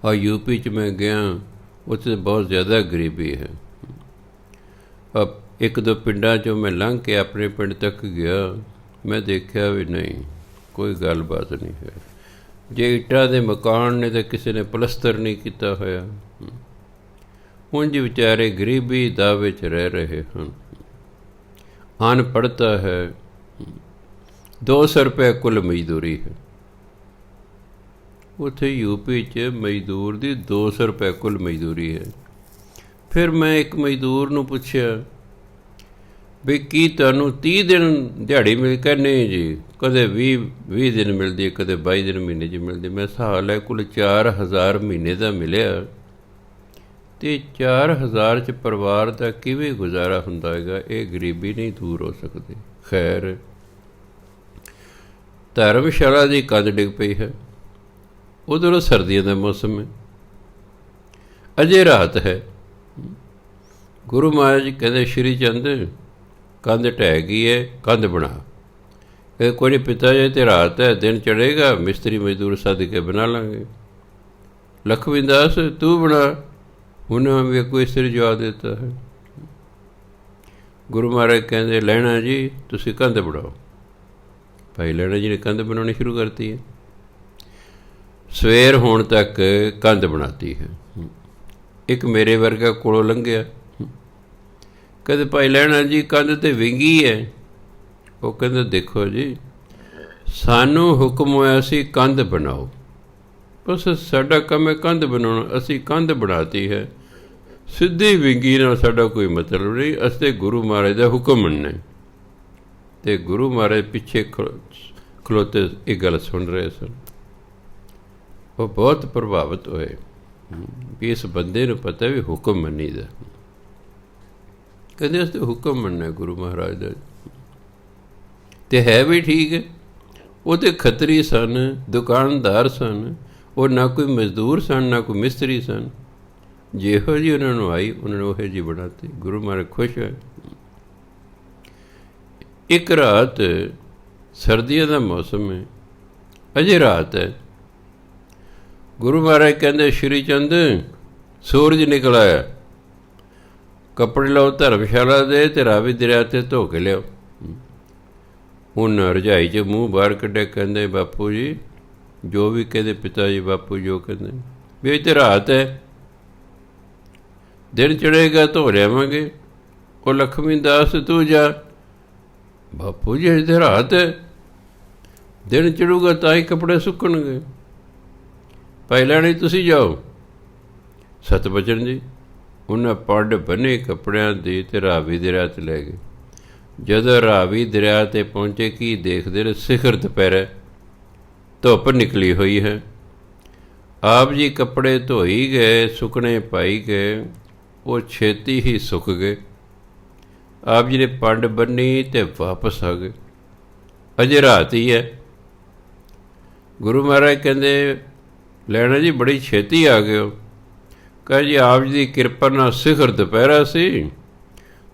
ਹੈ। ਯੂਪੀ 'ਚ ਮੈਂ ਗਿਆ, ਉੱਥੇ ਬਹੁਤ ਜ਼ਿਆਦਾ ਗਰੀਬੀ ਹੈ। ਇੱਕ ਦੋ ਪਿੰਡਾਂ 'ਚੋਂ ਮੈਂ ਲੰਘ ਕੇ ਆਪਣੇ ਪਿੰਡ ਤੱਕ ਗਿਆ, ਮੈਂ ਦੇਖਿਆ ਵੀ ਨਹੀਂ, ਕੋਈ ਗੱਲਬਾਤ ਨਹੀਂ ਹੈ। ਜੇ ਇੱਟਾਂ ਦੇ ਮਕਾਨ ਨੇ ਤਾਂ ਕਿਸੇ ਨੇ ਪਲਸਤਰ ਨਹੀਂ ਕੀਤਾ ਹੋਇਆ। ਉਂਝ ਵਿਚਾਰੇ ਗਰੀਬੀ ਦਾਅਵੇ 'ਚ ਰਹਿ ਰਹੇ ਹਨ। ਅਨਪੜ੍ਹਤਾ ਹੈ। 200 ਰੁਪਏ ਕੁੱਲ ਮਜ਼ਦੂਰੀ ਹੈ। ਉੱਥੇ ਯੂਪੀ 'ਚ ਮਜ਼ਦੂਰ ਦੀ 200 ਰੁਪਏ ਕੁੱਲ ਮਜ਼ਦੂਰੀ ਹੈ। ਫਿਰ ਮੈਂ ਇੱਕ ਮਜ਼ਦੂਰ ਨੂੰ ਪੁੱਛਿਆ ਵੀ ਕੀ ਤੁਹਾਨੂੰ 30 ਦਿਨ ਦਿਹਾੜੀ ਮਿਲ ਕੇ? ਨਹੀਂ ਜੀ, ਕਦੇ 20 ਦਿਨ ਮਿਲਦੀ ਹੈ, ਕਦੇ 22 ਦਿਨ ਮਹੀਨੇ 'ਚ ਮਿਲਦੀ। ਮੈਂ ਹਿਸਾਬ ਲਿਆ ਕੁੱਲ 4000 ਮਹੀਨੇ ਦਾ ਮਿਲਿਆ, ਅਤੇ 4000 'ਚ ਪਰਿਵਾਰ ਦਾ ਕਿਵੇਂ ਗੁਜ਼ਾਰਾ ਹੁੰਦਾ ਹੈਗਾ? ਇਹ ਗਰੀਬੀ ਨਹੀਂ ਦੂਰ ਹੋ ਸਕਦੀ। ਖੈਰ, ਧਰਮਸ਼ਾਲਾ ਦੀ ਕੰਧ ਡਿੱਗ ਪਈ ਹੈ। ਉਧਰੋਂ ਸਰਦੀਆਂ ਦਾ ਮੌਸਮ ਹੈ, ਅਜੇ ਰਾਤ ਹੈ। ਗੁਰੂ ਮਹਾਰਾਜ ਕਹਿੰਦੇ ਸ਼੍ਰੀ ਚੰਦ, ਕੰਧ ਢਹਿ ਗਈ ਹੈ, ਕੰਧ ਬਣਾ। ਇਹ ਕੋਈ ਨਹੀਂ ਪਿਤਾ ਜੀ, ਤੇ ਰਾਤ ਹੈ, ਦਿਨ ਚੜ੍ਹੇਗਾ, ਮਿਸਤਰੀ ਮਜ਼ਦੂਰ ਸੱਦ ਕੇ ਬਣਾ ਲਾਂਗੇ। ਲਖਮੀ ਦਾਸ ਤੂੰ ਬਣਾ। ਉਹਨਾਂ ਵੀ ਕੋਈ ਇਸ ਤਰ੍ਹਾਂ ਜਵਾਬ ਦਿੱਤਾ ਹੈ। ਗੁਰੂ ਮਹਾਰਾਜ ਕਹਿੰਦੇ ਲਹਿਣਾ ਜੀ ਤੁਸੀਂ ਕੰਧ ਬਣਾਓ। ਭਾਈ ਲਹਿਣਾ ਜੀ ਨੇ ਕੰਧ ਬਣਾਉਣੀ ਸ਼ੁਰੂ ਕਰਤੀ ਹੈ। ਸਵੇਰ ਹੋਣ ਤੱਕ ਕੰਧ ਬਣਾਤੀ ਹੈ। ਇੱਕ ਮੇਰੇ ਵਰਗਾ ਕੋਲੋਂ ਲੰਘਿਆ, ਕਹਿੰਦੇ ਭਾਈ ਲਹਿਣਾ ਜੀ ਕੰਧ ਤਾਂ ਵਿੰਗੀ ਹੈ। ਉਹ ਕਹਿੰਦੇ ਦੇਖੋ ਜੀ, ਸਾਨੂੰ ਹੁਕਮ ਹੋਇਆ ਸੀ ਕੰਧ ਬਣਾਓ, ਬਸ ਸਾਡਾ ਕੰਮ ਹੈ ਕੰਧ ਬਣਾਉਣਾ। ਅਸੀਂ ਕੰਧ ਬਣਾਤੀ ਹੈ, ਸਿੱਧੀ ਵਿੰਗੀ ਨਾਲ ਸਾਡਾ ਕੋਈ ਮਤਲਬ ਨਹੀਂ। ਅਸੀਂ ਤਾਂ ਗੁਰੂ ਮਹਾਰਾਜ ਦਾ ਹੁਕਮ ਮੰਨਣਾ। ਅਤੇ ਗੁਰੂ ਮਹਾਰਾਜ ਪਿੱਛੇ ਖਲੋਤੇ ਇਹ ਗੱਲ ਸੁਣ ਰਹੇ ਸਨ। ਉਹ ਬਹੁਤ ਪ੍ਰਭਾਵਿਤ ਹੋਏ ਵੀ ਇਸ ਬੰਦੇ ਨੂੰ ਪਤਾ ਵੀ ਹੁਕਮ ਮੰਨੀ ਦਾ। ਕਹਿੰਦੇ ਅਸੀਂ ਹੁਕਮ ਮੰਨਣਾ ਗੁਰੂ ਮਹਾਰਾਜ ਦਾ, ਅਤੇ ਹੈ ਵੀ ਠੀਕ ਹੈ। ਉਹ ਤਾਂ ਖੱਤਰੀ ਸਨ, ਦੁਕਾਨਦਾਰ ਸਨ, ਉਹ ਨਾ ਕੋਈ ਮਜ਼ਦੂਰ ਸਨ, ਨਾ ਕੋਈ ਮਿਸਤਰੀ ਸਨ। ਜਿਹੋ ਜਿਹੀ ਉਹਨਾਂ ਨੂੰ ਆਈ, ਉਹਨਾਂ ਨੇ ਉਹੋ ਜਿਹੀ ਬਣਾਤੀ। ਗੁਰੂ ਮਹਾਰਾਜ ਖੁਸ਼ ਹੋਏ। ਇੱਕ ਰਾਤ, ਸਰਦੀਆਂ ਦਾ ਮੌਸਮ ਹੈ, ਅਜੇ ਰਾਤ ਹੈ। ਗੁਰੂ ਮਹਾਰਾਜ ਕਹਿੰਦੇ ਸ਼੍ਰੀ ਚੰਦ ਸੂਰਜ ਨਿਕਲ ਆਇਆ, ਕੱਪੜੇ ਲਓ ਧਰਮਸ਼ਾਲਾ ਦੇ ਅਤੇ ਰਾਵੀ ਦਰਿਆ 'ਤੇ ਧੋ ਕੇ ਲਿਆਓ। ਹੁਣ ਰਜਾਈ 'ਚ ਮੂੰਹ ਬਾਹਰ ਕੱਢਿਆ, ਕਹਿੰਦੇ ਬਾਪੂ ਜੀ ਜੋ ਵੀ ਕਹਿੰਦੇ, ਪਿਤਾ ਜੀ ਬਾਪੂ ਜੋ ਕਹਿੰਦੇ ਵੀ ਇੱਥੇ ਰਾਤ ਹੈ, ਦਿਨ ਚੜ੍ਹੇਗਾ ਧੋ ਲਿਆਵਾਂਗੇ। ਉਹ ਲਖਮੀ ਦਾਸ ਤੂੰ ਜਾ। ਬਾਪੂ ਜੀ ਇੱਥੇ ਰਾਤ ਹੈ, ਦਿਨ ਚੜੂਗਾ ਤਾਂ ਹੀ ਕੱਪੜੇ ਸੁੱਕਣਗੇ। ਪਹਿਲਾਂ ਨਹੀਂ ਤੁਸੀਂ ਜਾਓ। ਸਤਬਚਨ ਜੀ ਉਹਨਾਂ ਪੱਡ ਬੰਨੇ ਕੱਪੜਿਆਂ ਦੀ ਅਤੇ ਰਾਵੀ ਦਰਿਆ 'ਤੇ ਲੈ ਗਏ। ਜਦੋਂ ਰਾਵੀ ਦਰਿਆ 'ਤੇ ਪਹੁੰਚੇ, ਕੀ ਦੇਖਦੇ ਨੇ? ਸਿਖਰ ਦੁਪਹਿਰ, ਧੁੱਪ ਨਿਕਲੀ ਹੋਈ ਹੈ। ਆਪ ਜੀ ਕੱਪੜੇ ਧੋਈ ਗਏ, ਸੁੱਕਣੇ ਪਾਈ ਗਏ, ਉਹ ਛੇਤੀ ਹੀ ਸੁੱਕ ਗਏ। ਆਪ ਜੀ ਨੇ ਪੱਡ ਬੰਨੀ ਅਤੇ ਵਾਪਸ ਆ ਗਏ। ਅਜੇ ਰਾਤ ਹੀ ਹੈ। ਗੁਰੂ ਮਹਾਰਾਜ ਕਹਿੰਦੇ ਲੈਣਾ ਜੀ ਬੜੀ ਛੇਤੀ ਆ ਗਏ ਹੋ। ਕਹੇ ਜੀ ਆਪ ਜੀ ਦੀ ਕਿਰਪਾ ਨਾਲ ਸਿਖਰ ਦੁਪਹਿਰਾ ਸੀ,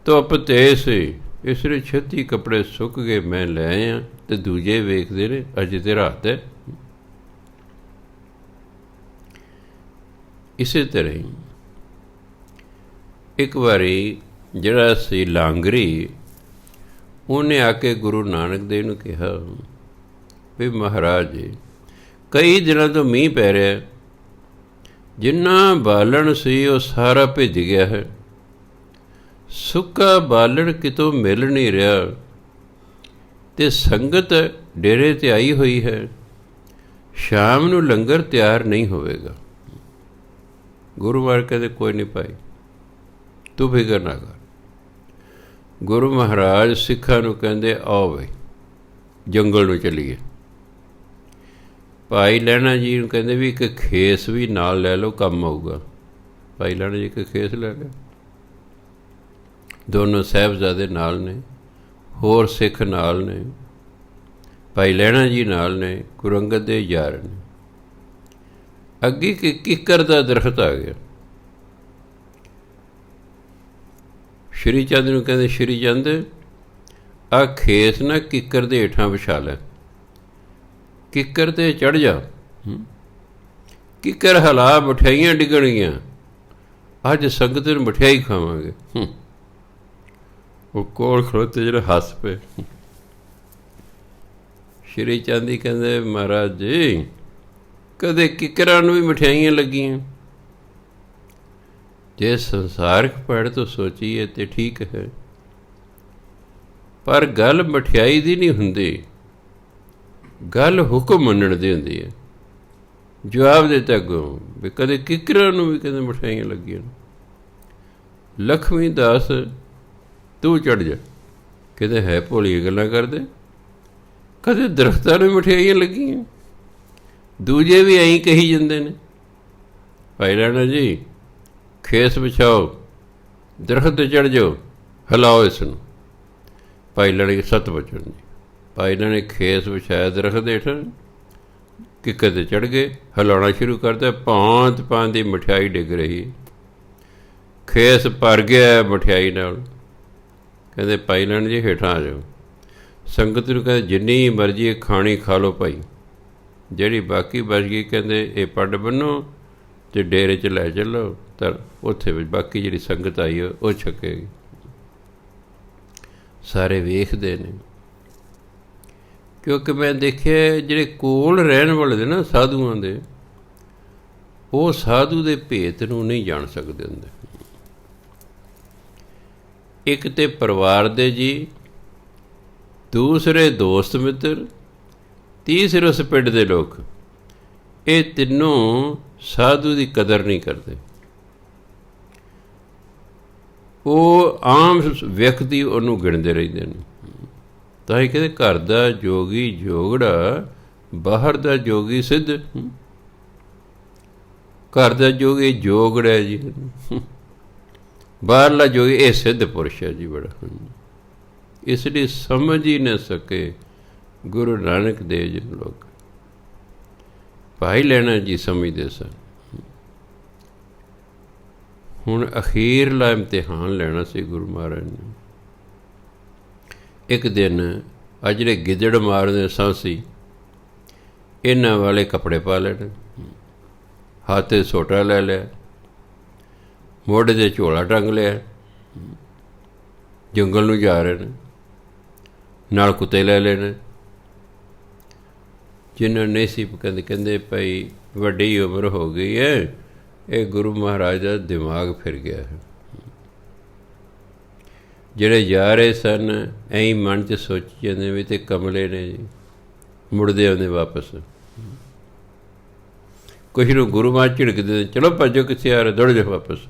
ਧੁੱਪ ਤੇਜ਼ ਸੀ, ਇਸ ਲਈ ਛੇਤੀ ਕੱਪੜੇ ਸੁੱਕ ਗਏ, ਮੈਂ ਲੈ ਆਇਆ। ਅਤੇ ਦੂਜੇ ਵੇਖਦੇ ਨੇ ਅਜੇ ਤਾਂ ਰਾਤ ਹੈ। ਇਸੇ ਤਰ੍ਹਾਂ ਹੀ ਇੱਕ ਵਾਰੀ ਜਿਹੜਾ ਸੀ ਲਾਂਗਰੀ, ਉਹਨੇ ਆ ਕੇ ਗੁਰੂ ਨਾਨਕ ਦੇਵ ਨੂੰ ਕਿਹਾ ਵੀ ਮਹਾਰਾਜ ਜੀ ਕਈ ਦਿਨਾਂ ਤੋਂ ਮੀਂਹ ਪੈ ਰਿਹਾ, ਜਿੰਨਾ ਬਾਲਣ ਸੀ ਉਹ ਸਾਰਾ ਭਿੱਜ ਗਿਆ ਹੈ, ਸੁੱਕਾ ਬਾਲਣ ਕਿਤੋਂ ਮਿਲ ਨਹੀਂ ਰਿਹਾ, ਤੇ ਸੰਗਤ ਡੇਰੇ 'ਤੇ ਆਈ ਹੋਈ ਹੈ। ਸ਼ਾਮ ਨੂੰ ਲੰਗਰ ਤਿਆਰ ਨਹੀਂ ਹੋਵੇਗਾ। ਗੁਰੂ ਮਹਾਰਾਜ ਕਹਿੰਦੇ ਕੋਈ ਨਹੀਂ ਭਾਈ, ਤੂੰ ਫਿਕਰ ਨਾ ਕਰ। ਗੁਰੂ ਮਹਾਰਾਜ ਸਿੱਖਾਂ ਨੂੰ ਕਹਿੰਦੇ ਆਓ ਬਈ ਜੰਗਲ ਨੂੰ ਚੱਲੀਏ। ਭਾਈ ਲਹਿਣਾ ਜੀ ਨੂੰ ਕਹਿੰਦੇ ਵੀ ਇੱਕ ਖੇਸ ਵੀ ਨਾਲ ਲੈ ਲਓ, ਕੰਮ ਆਊਗਾ। ਭਾਈ ਲਹਿਣਾ ਜੀ ਇੱਕ ਖੇਸ ਲੈ ਲਿਆ। ਦੋਨੋਂ ਸਾਹਿਬਜ਼ਾਦੇ ਨਾਲ ਨੇ, ਹੋਰ ਸਿੱਖ ਨਾਲ ਨੇ, ਭਾਈ ਲਹਿਣਾ ਜੀ ਨਾਲ ਨੇ, ਗੁਰੂ ਅੰਗਦ ਦੇ ਯਾਰ ਨੇ। ਅੱਗੇ ਕਿ ਕਿੱਕਰ ਦਾ ਦਰਖਤ ਆ ਗਿਆ। ਸ਼੍ਰੀ ਚੰਦ ਨੂੰ ਕਹਿੰਦੇ ਸ਼੍ਰੀ ਚੰਦ ਆਹ ਖੇਸ ਨਾ ਕਿੱਕਰ ਦੇ ਹੇਠਾਂ ਵਿਛਾ ਲੈ, ਕਿੱਕਰ 'ਤੇ ਚੜ੍ਹ ਜਾ। ਕਿੱਕਰ ਹਲਾ, ਮਠਿਆਈਆਂ ਡਿੱਗਣਗੀਆਂ, ਅੱਜ ਸੰਗਤ ਨੂੰ ਮਠਿਆਈ ਖਾਵਾਂਗੇ। ਉਹ ਕੋਲ ਖਲੋਤੇ ਜਿਹੜੇ ਹੱਸ ਪਏ। ਸ਼੍ਰੀ ਚੰਦ ਜੀ ਕਹਿੰਦੇ ਮਹਾਰਾਜ ਜੀ ਕਦੇ ਕਿੱਕਰਾਂ ਨੂੰ ਵੀ ਮਠਿਆਈਆਂ ਲੱਗੀਆਂ। ਜੇ ਸੰਸਾਰਕ ਪੜ ਤੋਂ ਸੋਚੀਏ ਤਾਂ ਠੀਕ ਹੈ, ਪਰ ਗੱਲ ਮਠਿਆਈ ਦੀ ਨਹੀਂ ਹੁੰਦੀ, ਗੱਲ ਹੁਕਮ ਮੰਨਣ ਦੀ ਹੁੰਦੀ ਹੈ। ਜਵਾਬ ਦਿੱਤਾ ਅੱਗੋਂ ਵੀ ਕਦੇ ਕਿੱਕਰਾਂ ਨੂੰ ਵੀ ਕਹਿੰਦੇ ਮਠਿਆਈਆਂ ਲੱਗੀਆਂ। ਲక్ష్ਮੀ ਦਾਸ ਤੂੰ ਚੜ੍ਹ ਜਾ, ਕਹਿੰਦੇ ਹੈ ਭੋਲੀਆਂ ਗੱਲਾਂ ਕਰਦੇ, ਕਦੇ ਦਰਖਤਾਂ ਨੂੰ ਮਠਿਆਈਆਂ ਲੱਗੀਆਂ। ਦੂਜੇ ਵੀ ਐਂ ਕਹੀ ਜਾਂਦੇ ਨੇ। ਭਾਈ ਲਹਿਣਾ ਜੀ ਖੇਸ ਵਿਛਾਓ, ਦਰਖਤ 'ਤੇ ਚੜ੍ਹ ਜਾਓ, ਹਿਲਾਓ ਇਸ ਨੂੰ। ਭਾਈ ਲਹਿਣੇ ਸਤ ਬਚਨ ਜੀ। ਭਾਈ ਲਹਿਣੇ ਖੇਸ ਵਿਛਾਇਆ ਦਰਖਤ ਦੇ ਹੇਠ, ਕਿੱਕਰ 'ਤੇ ਚੜ੍ਹ ਗਏ, ਹਿਲਾਉਣਾ ਸ਼ੁਰੂ ਕਰਤਾ। ਭਾਂਤ ਭਾਂਤ ਦੀ ਮਠਿਆਈ ਡਿੱਗ ਰਹੀ, ਖੇਸ ਭਰ ਗਿਆ ਮਠਿਆਈ ਨਾਲ। ਕਹਿੰਦੇ ਭਾਈ ਲਹਿਣ ਜੀ ਹੇਠਾਂ ਆ ਜਾਓ। ਸੰਗਤ ਨੂੰ ਕਹਿੰਦੇ ਜਿੰਨੀ ਮਰਜ਼ੀ ਖਾਣੀ ਖਾ ਲਓ ਭਾਈ, ਜਿਹੜੀ ਬਾਕੀ ਬਚ ਗਈ ਕਹਿੰਦੇ ਇਹ ਪੱਡ ਬੰਨੋ ਅਤੇ ਡੇਰੇ 'ਚ ਲੈ ਚੱਲੋ, ਤਾਂ ਉੱਥੇ ਵਿੱਚ ਬਾਕੀ ਜਿਹੜੀ ਸੰਗਤ ਆਈ ਉਹ ਛਕੇਗੀ। ਸਾਰੇ ਵੇਖਦੇ ਨੇ, ਕਿਉਂਕਿ ਮੈਂ ਦੇਖਿਆ ਜਿਹੜੇ ਕੋਲ ਰਹਿਣ ਵਾਲੇ ਨੇ ਨਾ ਸਾਧੂਆਂ ਦੇ, ਉਹ ਸਾਧੂ ਦੇ ਭੇਤ ਨੂੰ ਨਹੀਂ ਜਾਣ ਸਕਦੇ ਹੁੰਦੇ। ਇੱਕ ਤਾਂ ਪਰਿਵਾਰ ਦੇ ਜੀ, ਦੂਸਰੇ ਦੋਸਤ ਮਿੱਤਰ, ਤੀਸਰੇ ਉਸ ਪਿੰਡ ਦੇ ਲੋਕ, ਇਹ ਤਿੰਨੋਂ ਸਾਧੂ ਦੀ ਕਦਰ ਨਹੀਂ ਕਰਦੇ। ਉਹ ਆਮ ਵਿਅਕਤੀ ਉਹਨੂੰ ਗਿਣਦੇ ਰਹਿੰਦੇ ਨੇ। ਤਾਂ ਹੀ ਕਹਿੰਦੇ ਘਰ ਦਾ ਜੋਗੀ ਜੋਗੜਾ, ਬਾਹਰ ਦਾ ਜੋਗੀ ਸਿੱਧ। ਘਰ ਦਾ ਜੋਗੀ ਜੋਗੜਾ ਜੀ, ਬਾਹਰਲਾ ਜੋਗੀ ਇਹ ਸਿੱਧ ਪੁਰਸ਼ ਹੈ ਜੀ ਬੜਾ। ਇਸ ਲਈ ਸਮਝ ਹੀ ਨਾ ਸਕੇ ਗੁਰੂ ਨਾਨਕ ਦੇਵ ਜੀ ਨੂੰ ਲੋਕ। ਭਾਈ ਲਹਿਣਾ ਜੀ ਸਮਝਦੇ ਸਨ। ਹੁਣ ਅਖੀਰਲਾ ਇਮਤਿਹਾਨ ਲੈਣਾ ਸੀ ਗੁਰੂ ਮਹਾਰਾਜ ਨੇ। ਇੱਕ ਦਿਨ ਆ ਜਿਹੜੇ ਗਿੱਦੜ ਮਾਰਦੇ ਸਾਂਸੀ, ਇਹਨਾਂ ਵਾਲੇ ਕੱਪੜੇ ਪਾ ਲੈਣੇ, ਹੱਥ 'ਤੇ ਸੋਟਾ ਲੈ ਲਿਆ, ਮੋਢੇ 'ਤੇ ਝੋਲਾ ਟੰਗ ਲਿਆ, ਜੰਗਲ ਨੂੰ ਜਾ ਰਹੇ ਨੇ, ਨਾਲ ਕੁੱਤੇ ਲੈ ਲੈਣੇ। ਜਿਨ੍ਹਾਂ ਨੇ ਸੀ ਕਹਿੰਦੇ ਭਾਈ ਵੱਡੀ ਉਮਰ ਹੋ ਗਈ ਹੈ, ਇਹ ਗੁਰੂ ਮਹਾਰਾਜ ਦਾ ਦਿਮਾਗ ਫਿਰ ਗਿਆ ਹੈ। ਜਿਹੜੇ ਜਾ ਰਹੇ ਸਨ ਐਂ ਮਨ 'ਚ ਸੋਚੀ ਜਾਂਦੇ ਵੀ ਤੇ ਕਮਲੇ ਨੇ ਜੀ, ਮੁੜਦੇ ਆਉਂਦੇ ਵਾਪਸ। ਕੁਛ ਨੂੰ ਗੁਰੂ ਮਹਾਰਾਜ ਝਿੜਕਦੇ, ਚਲੋ ਭੱਜੋ, ਕਿੱਥੇ ਆ ਰਹੇ, ਦੌੜ ਜਾਓ ਵਾਪਸ।